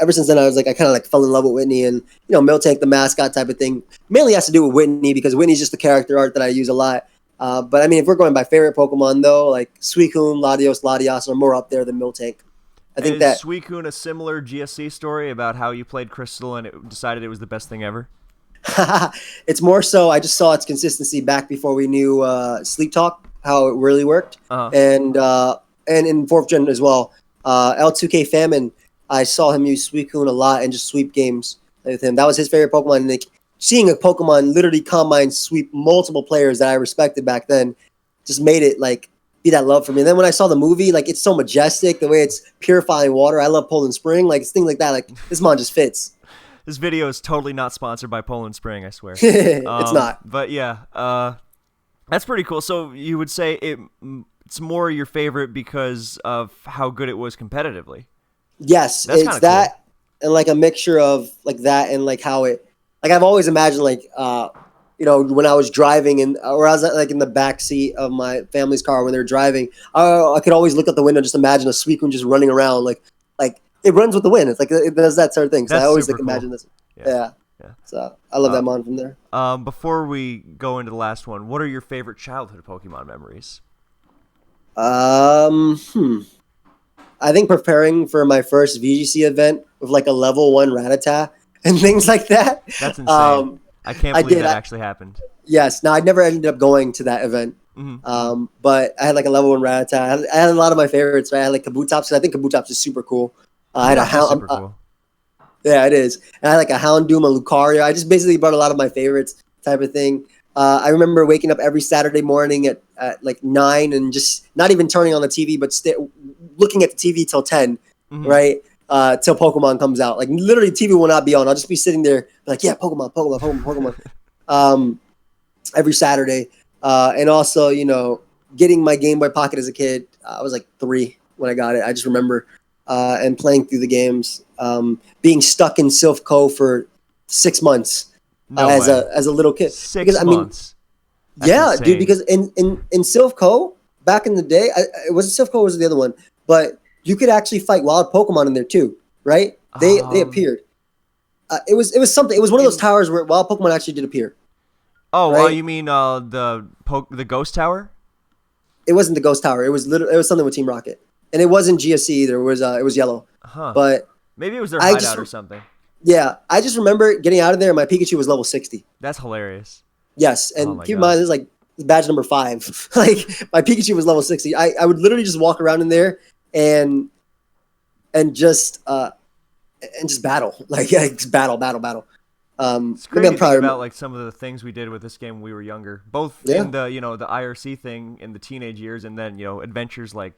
ever since then I was like I kind of like fell in love with Whitney, and Miltank the mascot type of thing mainly has to do with Whitney because Whitney's just the character art that I use a lot. But I mean, if we're going by favorite Pokemon though, like Suicune, Latios are more up there than Miltank. I think that Suicune a similar GSC story about how you played Crystal and it decided it was the best thing ever. It's more so I just saw its consistency back before we knew Sleep Talk, how it really worked, and in 4th gen as well. L2K Famine, I saw him use Suicune a lot and just sweep games with him. That was his favorite Pokemon. And like, seeing a Pokemon literally combine sweep multiple players that I respected back then just made it like be that love for me. And then when I saw the movie, like it's so majestic, the way it's purifying water. I love Poland Spring, like it's things like that. Like this mon just fits. This video is totally not sponsored by Poland Spring, I swear. It's not. But yeah, that's pretty cool. So you would say it's more your favorite because of how good it was competitively. Yes, that's it's that cool. And like a mixture of like that and like how it, like I've always imagined like, when I was driving or I was like in the back seat of my family's car when they're driving, I could always look out the window and just imagine a Suicune just running around like it runs with the wind. It's like it does that sort of thing. So that's I always super imagine cool. this. Yeah. So I love that mon from there. Before we go into the last one, what are your favorite childhood Pokemon memories? I think preparing for my first VGC event with like a level 1 Rattata and things like that. That's insane. I can't believe that actually happened. Yes. Now I never ended up going to that event. But I had like a level 1 Rattata. I had a lot of my favorites. Right? I had like Kabutops. I think Kabutops is super cool. I had a Hound. Cool. Yeah, it is. And I had like a Houndoom, a Lucario. I just basically brought a lot of my favorites type of thing. I remember waking up every Saturday morning at like 9 and just not even turning on the TV, but looking at the TV till 10, right? Till Pokemon comes out. Like literally TV will not be on. I'll just be sitting there like, yeah, Pokemon. Every Saturday. And also, getting my Game Boy Pocket as a kid. I was like 3 when I got it. I just remember and playing through the games. Being stuck in Silph Co for 6 months. As a little kid. 6 months. Yeah, insane. Dude, because in Silph Co, back in the day, it wasn't Silph Co, it was the other one, but you could actually fight wild Pokemon in there too, right? They appeared. It was something. It was one of those towers where wild Pokemon actually did appear. Oh, right? You mean the Ghost Tower? It wasn't the Ghost Tower. It was something with Team Rocket, and it wasn't GSC either. It was yellow. But maybe it was their hideout or something. Yeah, I just remember getting out of there and my Pikachu was level 60. That's hilarious. Yes, and keep in mind, this is like badge number 5. Like, my Pikachu was level 60. I would literally just walk around in there and just battle. Like, battle. It's crazy to think about like some of the things we did with this game when we were younger. Both in the, the IRC thing in the teenage years and then, adventures like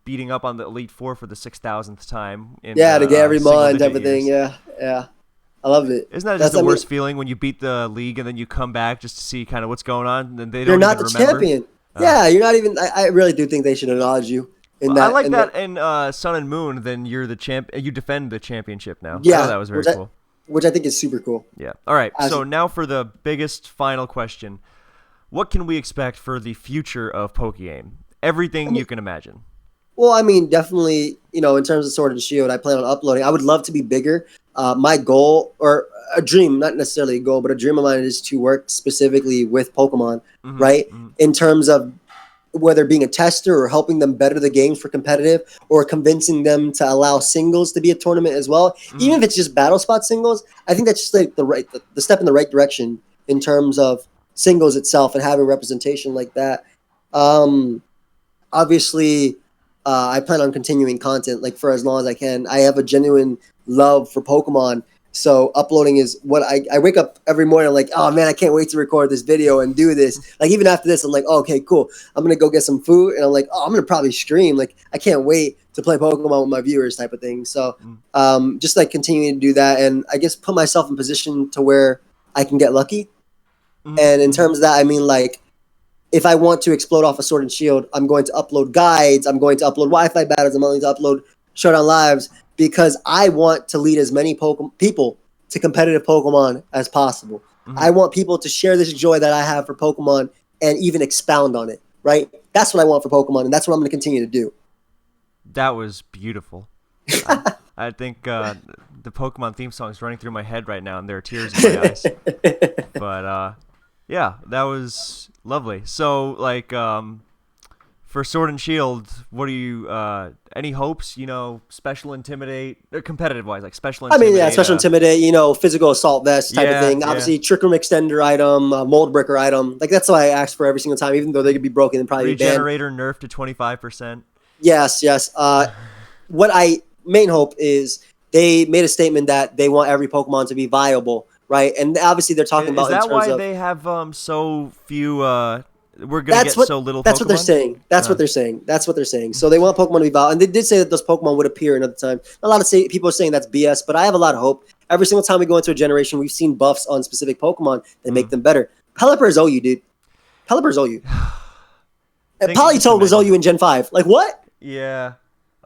beating up on the Elite Four for the 6,000th time. To get every mon type of thing. Yeah. I loved it. Isn't that just the worst feeling when you beat the league and then you come back just to see kind of what's going on and they don't You're not the remember? Champion. Yeah, you're not even. I really do think they should acknowledge you. I like that in Sun and Moon. Then you're the champ. You defend the championship now. Yeah, that was very cool. Which I think is super cool. Yeah. All right. So now for the biggest final question: what can we expect for the future of pokeaim? Everything you can imagine. Well, I mean, definitely, in terms of Sword and Shield, I plan on uploading. I would love to be bigger, my goal or a dream, not necessarily a goal, but a dream of mine is to work specifically with Pokemon, right? In terms of whether being a tester or helping them better the games for competitive or convincing them to allow singles to be a tournament as well. Even if it's just battle spot singles, I think that's just like the step in the right direction in terms of singles itself and having representation like that. Obviously, I plan on continuing content like for as long as I can. I have a genuine love for Pokemon. So uploading is what I wake up every morning like, oh man, I can't wait to record this video and do this. Like even after this, I'm like, oh, okay, cool. I'm gonna go get some food, and I'm like, oh, I'm gonna probably stream. Like I can't wait to play Pokemon with my viewers, type of thing. So just like continuing to do that, and I guess put myself in position to where I can get lucky. And in terms of that, I mean like, if I want to explode off a Sword and Shield, I'm going to upload guides. I'm going to upload Wi-Fi battles. I'm going to upload Showdown Lives, because I want to lead as many people to competitive Pokemon as possible. I want people to share this joy that I have for Pokemon and even expound on it, right? That's what I want for Pokemon, and that's what I'm going to continue to do. That was beautiful. I think the Pokemon theme song is running through my head right now, and there are tears in my eyes. But yeah, that was lovely. So, like, for Sword and Shield, what do you, any hopes, special intimidate, or competitive wise, like special intimidate? I mean, yeah, special intimidate, physical assault vest type of thing. Obviously, Trick Room extender item, mold breaker item. Like, that's what I ask for every single time, even though they could be broken and probably Regenerator nerf to 25%. Yes. What I main hope is they made a statement that they want every Pokemon to be viable, right? And obviously they're talking about. Is that why they have so few? We're gonna get so little. That's Pokemon? What they're saying. That's what they're saying. That's what they're saying. So they want Pokemon to be viable, and they did say that those Pokemon would appear another time. A lot of people are saying that's BS, but I have a lot of hope. Every single time we go into a generation, we've seen buffs on specific Pokemon that make them better. Pelipper is OU, dude. Pelipper is OU. Politoed was OU in Gen 5. Like what? Yeah.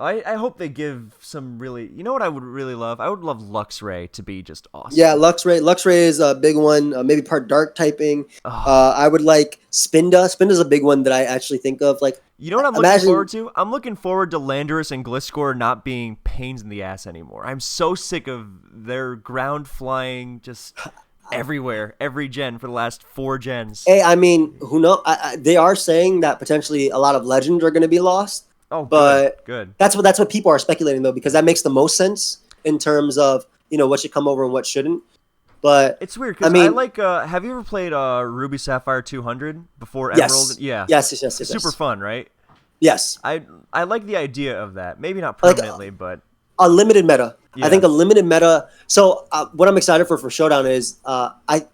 I hope they give some really... You know what I would really love? I would love Luxray to be just awesome. Yeah, Luxray. Luxray is a big one. Maybe part dark typing. I would like Spinda. Spinda's a big one that I actually think of. Like, you know what I'm looking forward to? I'm looking forward to Landorus and Gliscor not being pains in the ass anymore. I'm so sick of their ground flying just everywhere, every gen for the last 4 gens. Hey, I mean, who knows? They are saying that potentially a lot of legends are going to be lost. Oh, but good. That's what people are speculating though, because that makes the most sense in terms of what should come over and what shouldn't. But it's weird because I like. Have you ever played Ruby Sapphire 200 before Emerald? Yeah. Yes. Super fun, right? Yes. I like the idea of that. Maybe not permanently, but a limited meta. Yeah. I think a limited meta. So what I'm excited for Showdown is I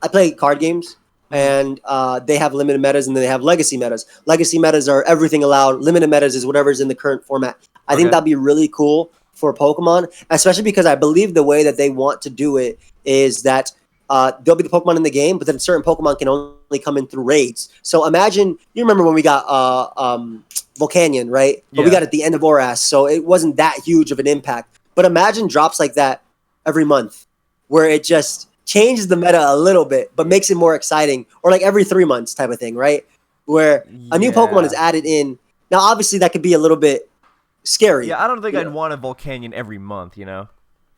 play card games. And they have limited metas, and then they have legacy metas. Legacy metas are everything allowed. Limited metas is whatever's in the current format. I think that'd be really cool for Pokemon, especially because I believe the way that they want to do it is that there'll be the Pokemon in the game, but then certain Pokemon can only come in through raids. So imagine, you remember when we got Volcanion, right? But we got it at the end of Oras, so it wasn't that huge of an impact. But imagine drops like that every month, where it just changes the meta a little bit, but makes it more exciting, or like every 3 months type of thing, right? Where a new Pokemon is added in. Now, obviously, that could be a little bit scary. Yeah, I don't think I'd want a Volcanion every month, Yeah,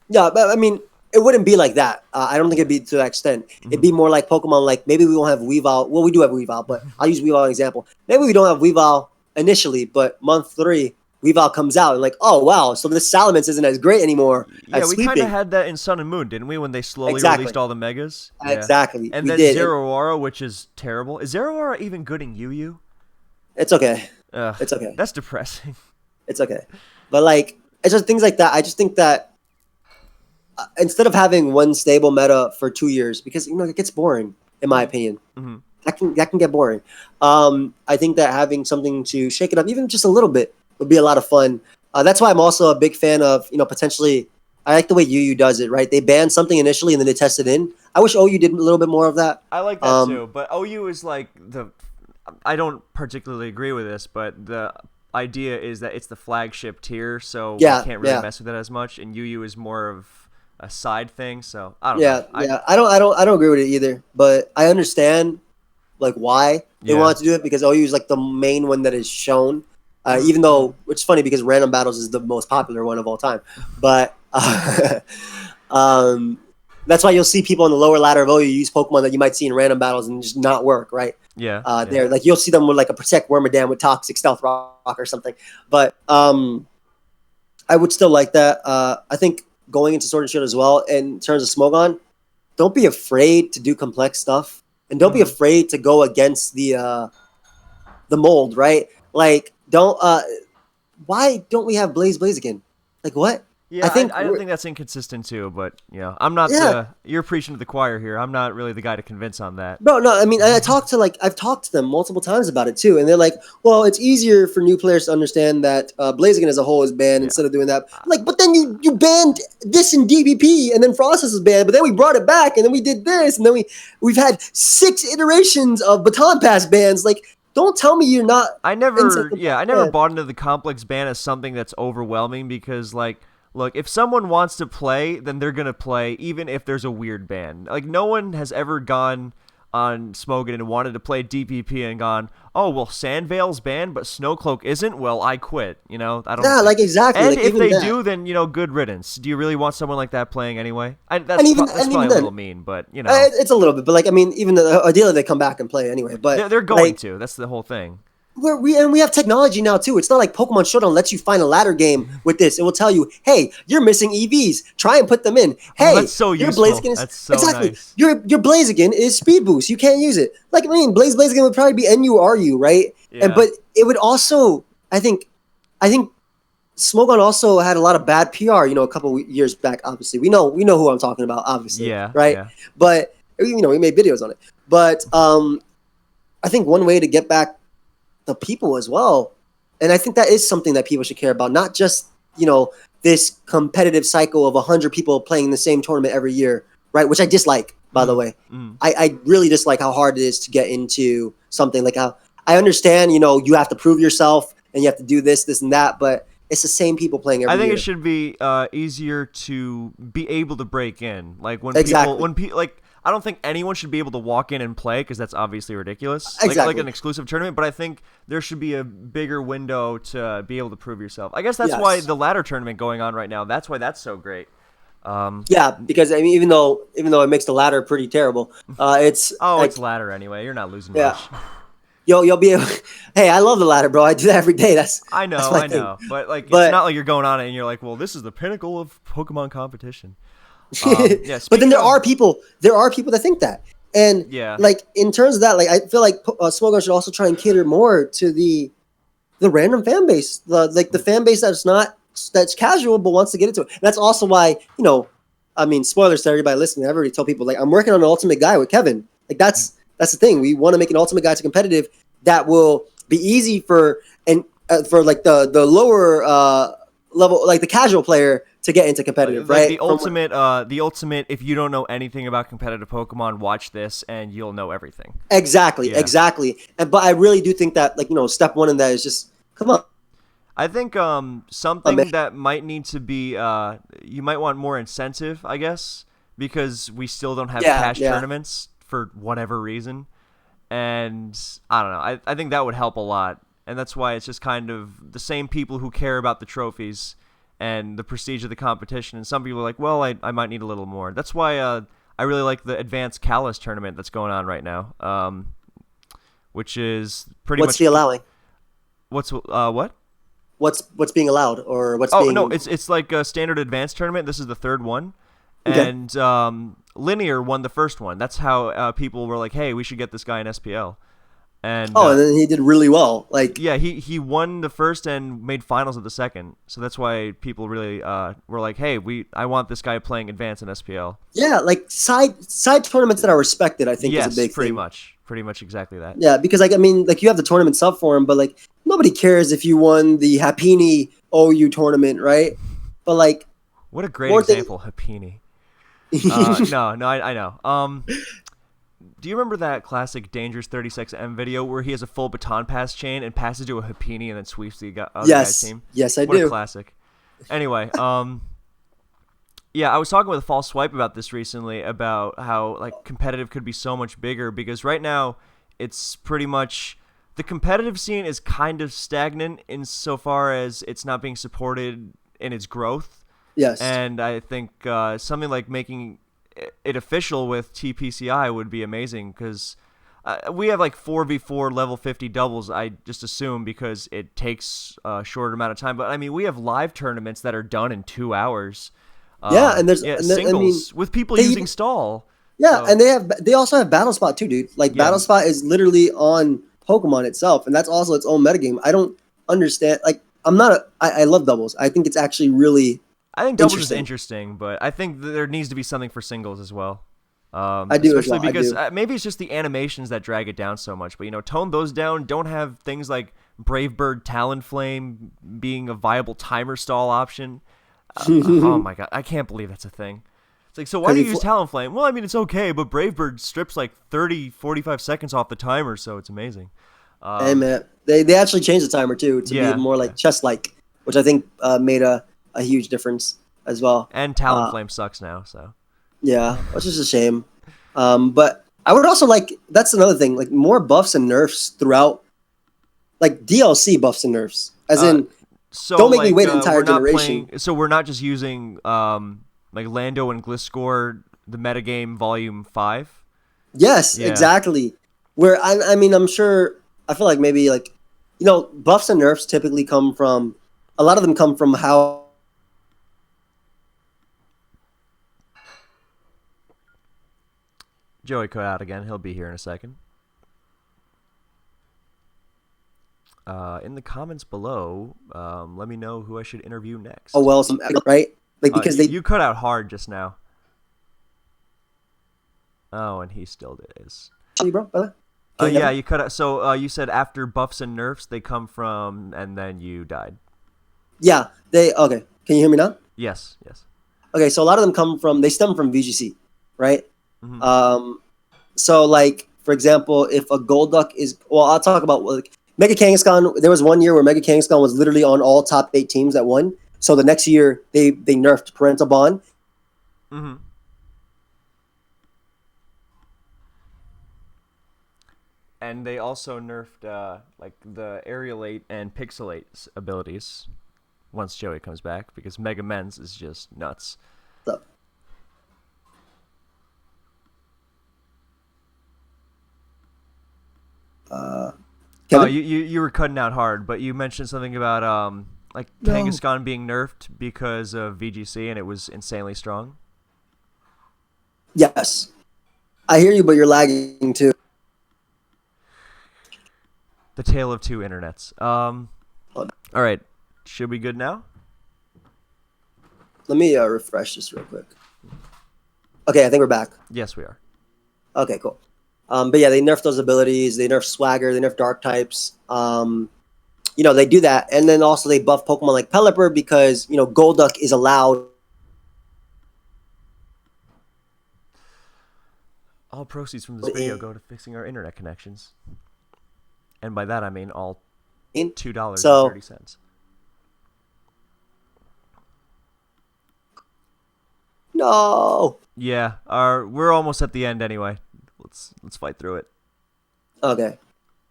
but I mean, it wouldn't be like that. I don't think it'd be to that extent. It'd be more like Pokemon, like maybe we won't have Weavile. Well, we do have Weavile, but I'll use Weavile as an example. Maybe we don't have Weavile initially, but month 3, Weavile comes out and like, oh wow, so this Salamence isn't as great anymore. Yeah, we kind of had that in Sun and Moon, didn't we? When they slowly released all the megas. Yeah. Exactly. And then Zeraora, which is terrible. Is Zeraora even good in UU? It's okay. It's okay. That's depressing. It's okay, but like it's just things like that. I just think that instead of having one stable meta for 2 years, because it gets boring, in my opinion. That can get boring. I think that having something to shake it up, even just a little bit, would be a lot of fun. That's why I'm also a big fan of, potentially, I like the way UU does it, right? They ban something initially and then they test it in. I wish OU did a little bit more of that. I like that too, but OU is like I don't particularly agree with this, but the idea is that it's the flagship tier, so we can't really mess with it as much, and UU is more of a side thing, so I don't know. I don't agree with it either, but I understand like why they want to do it, because OU is like the main one that is shown. Even though it's funny because Random Battles is the most popular one of all time, but That's why you'll see people on the lower ladder of OU use Pokemon that you might see in random battles and just not work, right? Yeah. There, like you'll see them with like a Protect Wormadam with Toxic Stealth Rock or something. But I would still like that. I think going into Sword and Shield as well, in terms of Smogon, don't be afraid to do complex stuff, and don't be afraid to go against the mold, right? Like, don't. Why don't we have Blaze again? Like, what? Yeah, I don't think that's inconsistent too, but I'm not you're preaching to the choir here. I'm not really the guy to convince on that. No. I mean, I've talked to them multiple times about it too, and they're like, "Well, it's easier for new players to understand that Blaziken as a whole is banned instead of doing that." I'm like, but then you banned this in DPP, and then Frostus was banned, but then we brought it back, and then we did this, and then we've had 6 iterations of Baton Pass bans. Like, don't tell me you're not. I never bought into the complex ban as something that's overwhelming because look, if someone wants to play, then they're going to play, even if there's a weird ban. Like, no one has ever gone on Smogon and wanted to play DPP and gone, oh, well, Sandvale's banned, but Snowcloak isn't? Well, I quit. I don't. Yeah, like, exactly. And like, if they do, then, good riddance. Do you really want someone like that playing anyway? That's probably a little mean, but, It's a little bit, but, like, I mean, even ideally they come back and play anyway. But they're going to. That's the whole thing. We have technology now too. It's not like Pokemon Showdown lets you find a ladder game with this. It will tell you, hey, you're missing EVs. Try and put them in. Hey, that's so your useful. Blaziken is that's so exactly nice. Your Blaziken is Speed Boost. You can't use it. Like, I mean, Blaziken would probably be NURU, right? Yeah. But it would also, I think Smogon also had a lot of bad PR. A couple years back. Obviously, we know who I'm talking about. Obviously, right? Yeah. But we made videos on it. But I think one way to get back the people as well, and I think that is something that people should care about, not just this competitive cycle of 100 people playing the same tournament every year, right? Which I dislike, by the way. I really dislike how hard it is to get into something. Like, how I understand you have to prove yourself and you have to do this and that, but it's the same people playing every year. I think it should be easier to be able to break in, like when people like. I don't think anyone should be able to walk in and play because that's obviously ridiculous. Exactly. Like an exclusive tournament, but I think there should be a bigger window to be able to prove yourself. I guess that's why the ladder tournament going on right now, that's why that's so great. Yeah, because I mean, even though it makes the ladder pretty terrible, it's it's ladder anyway. You're not losing much. You'll be able. Hey, I love the ladder, bro. I do that every day. I know, but it's not like you're going on it and you're like, well, this is the pinnacle of Pokemon competition. But then there are people that think that, and like in terms of that, like I feel like Smogon should also try and cater more to the random fan base, the fan base that's casual but wants to get into it. And that's also why I mean, spoilers to everybody listening. I've already told people, like, I'm working on an Ultimate Guide with Kevin. Like, that's the thing. We want to make an Ultimate Guide to competitive that will be easy for like the lower level, like the casual player, to get into competitive, right? The ultimate. If you don't know anything about competitive Pokemon, watch this and you'll know everything. Exactly. But I really do think that, like, step one in that is just come on. I think something that might need to be you might want more incentive, I guess, because we still don't have cash tournaments for whatever reason, and I don't know. I think that would help a lot, and that's why it's just kind of the same people who care about the trophies and the prestige of the competition, and some people are like, well, I might need a little more. That's why I really like the Advanced Kalos tournament that's going on right now, which is pretty much... What's the allowing? What? What's being allowed, or what's being... Oh, no, it's like a standard advanced tournament. This is the third one. Okay. And Linear won the first one. That's how people were like, hey, we should get this guy in SPL. And and then he did really well. Like, yeah, he won the first and made finals of the second. So that's why people really were like, hey, I want this guy playing advanced in SPL. Yeah, like side tournaments that are respected, I think, is a big thing. Pretty much exactly that. Yeah, because, like, I mean, like, you have the tournament sub for him, but, like, nobody cares if you won the Happini OU tournament, right? But, like, what a great example, Happini. No, I know. Do you remember that classic Dangerous 36M video where he has a full baton pass chain and passes to a Happini and then sweeps the other guy's team? Yes, I do. What a classic. Anyway, yeah, I was talking with a False Swipe about this recently, about how, like, competitive could be so much bigger, because right now it's pretty much the competitive scene is kind of stagnant insofar as it's not being supported in its growth. Yes. And I think something like making it official with TPCI would be amazing because we have like 4v4 level 50 doubles, I just assume, because it takes a shorter amount of time. But I mean, we have live tournaments that are done in 2 hours. Yeah, and there's Yeah, and there, I mean singles with people they using even stall. yeah, So and they also have Battle Spot too, dude. Like yeah, Battle Spot is literally on Pokemon itself, and that's also its own metagame. I don't understand. Like I'm not. I love doubles. I think it's actually really I think doubles is interesting. interesting, but I think there needs to be something for singles as well. I do as Especially well. I because do. maybe it's just the animations that drag it down so much. But tone those down. Don't have things like Brave Bird Talonflame being a viable timer stall option. Oh my god, I can't believe that's a thing. It's like, so why Because do you use Talonflame? Well, I mean, it's okay, but Brave Bird strips like 30, 45 seconds off the timer, so it's amazing. hey man, they actually changed the timer too to be Yeah, more yeah. like chess like, which I think made a huge difference as well. And Uh, Talonflame sucks now, so. yeah, which is a shame. But I would also like that's another thing, like more buffs and nerfs throughout, like DLC buffs and nerfs, as Uh, in so don't make me like wait an entire we're not generation. playing. So we're not just using like Lando and Gliscor, the metagame volume 5. Yes, Yeah. exactly. Where I mean, I'm sure. I feel like maybe like, buffs and nerfs typically come from. A lot of them come from how. Joey cut out again. He'll be here in a second. In the comments below, let me know who I should interview Oh next. well, right? Like because You, they. you cut out hard just now. Oh, and he still is. Bro, brother? Can you hear Yeah, me? you cut out. So you said after buffs and nerfs, they come from, and then you died. Yeah, they. Okay, can you hear me now? Yes, yes. Okay, so a lot of them they stem from VGC, right? Hmm. Um, so like for example, if a Golduck is, well, I'll talk about like Mega Kangaskhan. There was one year where Mega Kangaskhan was literally on all top 8 teams that won. So the next year they nerfed Parental Bond. Hmm. And they also nerfed like the aerialate and pixelate abilities once Joey comes back because Mega Men's is just nuts. So, Oh, Kevin? you were cutting out hard, but you mentioned something about like No. Kangaskhan being nerfed because of VGC and it was insanely strong. Yes, I hear you, but you're lagging too. The tale of two internets. Hold on. All right, should be good now. Let me refresh this real quick. Okay, I think we're back. Yes, we are. Okay, cool. But yeah, they nerf those abilities. They nerf Swagger. They nerf Dark types. They do that, and then also they buff Pokemon like Pelipper because Golduck is allowed All proceeds from this video go to fixing our internet connections, and by that I mean all in. $2 and So 30 cents. no. Yeah, we're almost at the end anyway. Let's fight through it. Okay.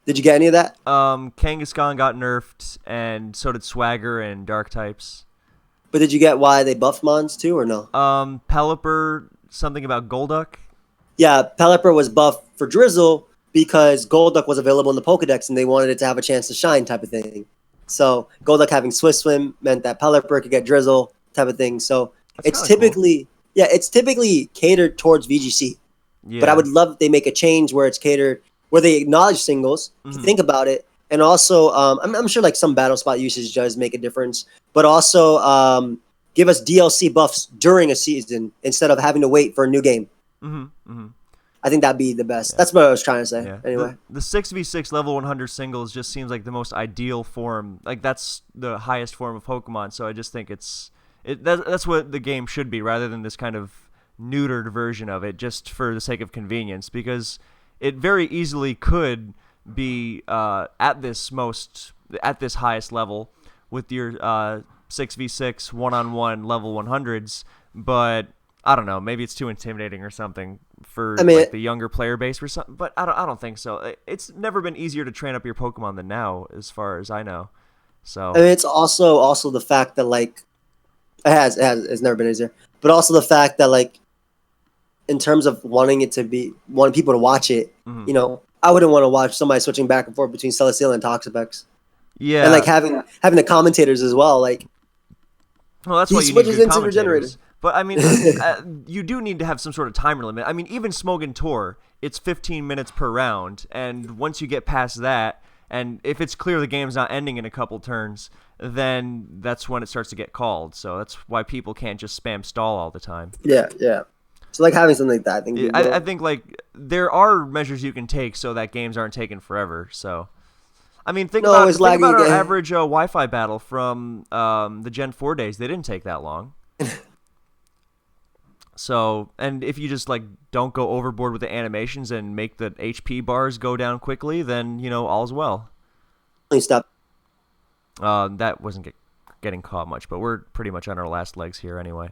Did you get any of that? Kangaskhan got nerfed, and so did Swagger and Dark types. But did you get why they buffed Mons too, or no? Pelipper, something about Golduck. Yeah, Pelipper was buffed for Drizzle because Golduck was available in the Pokedex, and they wanted it to have a chance to shine, type of thing. So Golduck having Swift Swim meant that Pelipper could get Drizzle, type of thing. So That's it's kinda cool. typically catered towards VGC. Yeah. But I would love if they make a change where it's catered, where they acknowledge singles, if you Mhm. think about it, and also I'm sure like some battle spot usage does make a difference, but also give us DLC buffs during a season instead of having to wait for a new game. Mm-hmm. Mm-hmm. I think that'd be the best. Yeah. That's what I was trying to say. Yeah. Anyway, The 6v6 level 100 singles just seems like the most ideal form. Like that's the highest form of Pokemon. So I just think that's what the game should be, rather than this kind of neutered version of it, just for the sake of convenience. Because it very easily could be at this highest level with your 6v6 one-on-one level 100s, but I don't know, maybe it's too intimidating or something for like the younger player base or something, but I don't think so. It's never been easier to train up your Pokemon than now, as far as I know. So I mean, it's also the fact that like It's never been easier. But also the fact that like, in terms of wanting people to watch it, Mhm. you know, I wouldn't want to watch somebody switching back and forth between Celesteela and Toxapex, and like Yeah. having the commentators as well. Like Well, that's he why you need switches good into regenerator. commentators. But I mean, you do need to have some sort of timer limit. I mean, even Smogon Tour, it's 15 minutes per round, and once you get past that, and if it's clear the game's not ending in a couple turns, then that's when it starts to get called. So that's why people can't just spam stall all the time. Yeah. So like having something like that, I think. Would be I good. think like there are measures you can take so that games aren't taken forever. So I mean, No, it's think about lagging our again. average Wi-Fi battle from the Gen 4 days. They didn't take that long. So, and if you just like don't go overboard with the animations and make the HP bars go down quickly, then all's well. Please stop. That wasn't getting caught much, but we're pretty much on our last legs here anyway.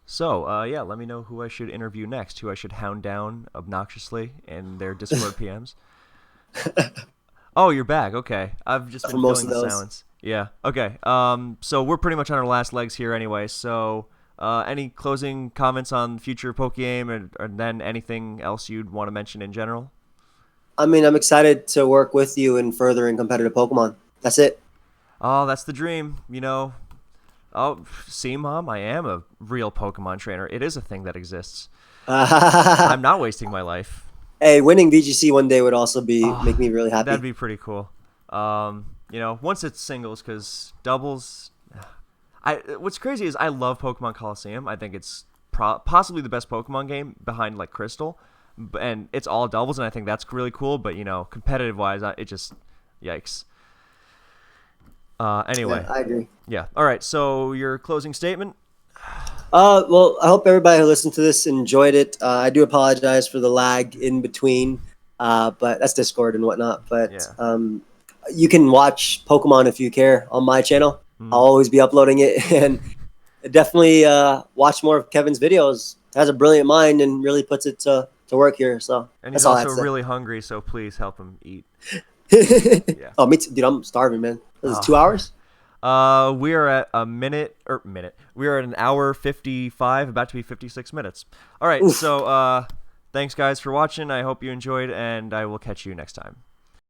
So, yeah, let me know who I should interview next, who I should hound down obnoxiously in their Discord PMs. Oh, you're back. Okay. I've just For been most filling of the those. silence. Yeah. Okay. So we're pretty much on our last legs here anyway. So, any closing comments on future pokeaim, or then anything else you'd want to mention in general? I mean, I'm excited to work with you in furthering competitive Pokemon. That's it. Oh, that's the dream. Oh, see, Mom, I am a real Pokemon trainer. It is a thing that exists. I'm not wasting my life. Hey, winning VGC one day would also be Oh, make me really that'd happy. be pretty cool. Once it's singles, because doubles. What's crazy is I love Pokemon Coliseum. I think it's possibly the best Pokemon game behind like Crystal, and it's all doubles, and I think that's really cool. But competitive wise, it just yikes. Yeah, Anyway, I agree. yeah. All right. So your closing statement. Well, I hope everybody who listened to this enjoyed it. I do apologize for the lag in between, but that's Discord and whatnot. But Yeah. you can watch Pokemon if you care on my channel. I'll Mhm. always be uploading it, and definitely watch more of Kevin's videos. Has a brilliant mind and really puts it to work here. So And he's that's all I also have to really hungry, so please help him eat. say. Yeah. Oh, me too, dude. I'm starving, man. This is Oh. 2 hours. We are at a minute. We are at an hour 55, about to be 56 minutes. All right, Oof. so thanks guys for watching. I hope you enjoyed, and I will catch you next time.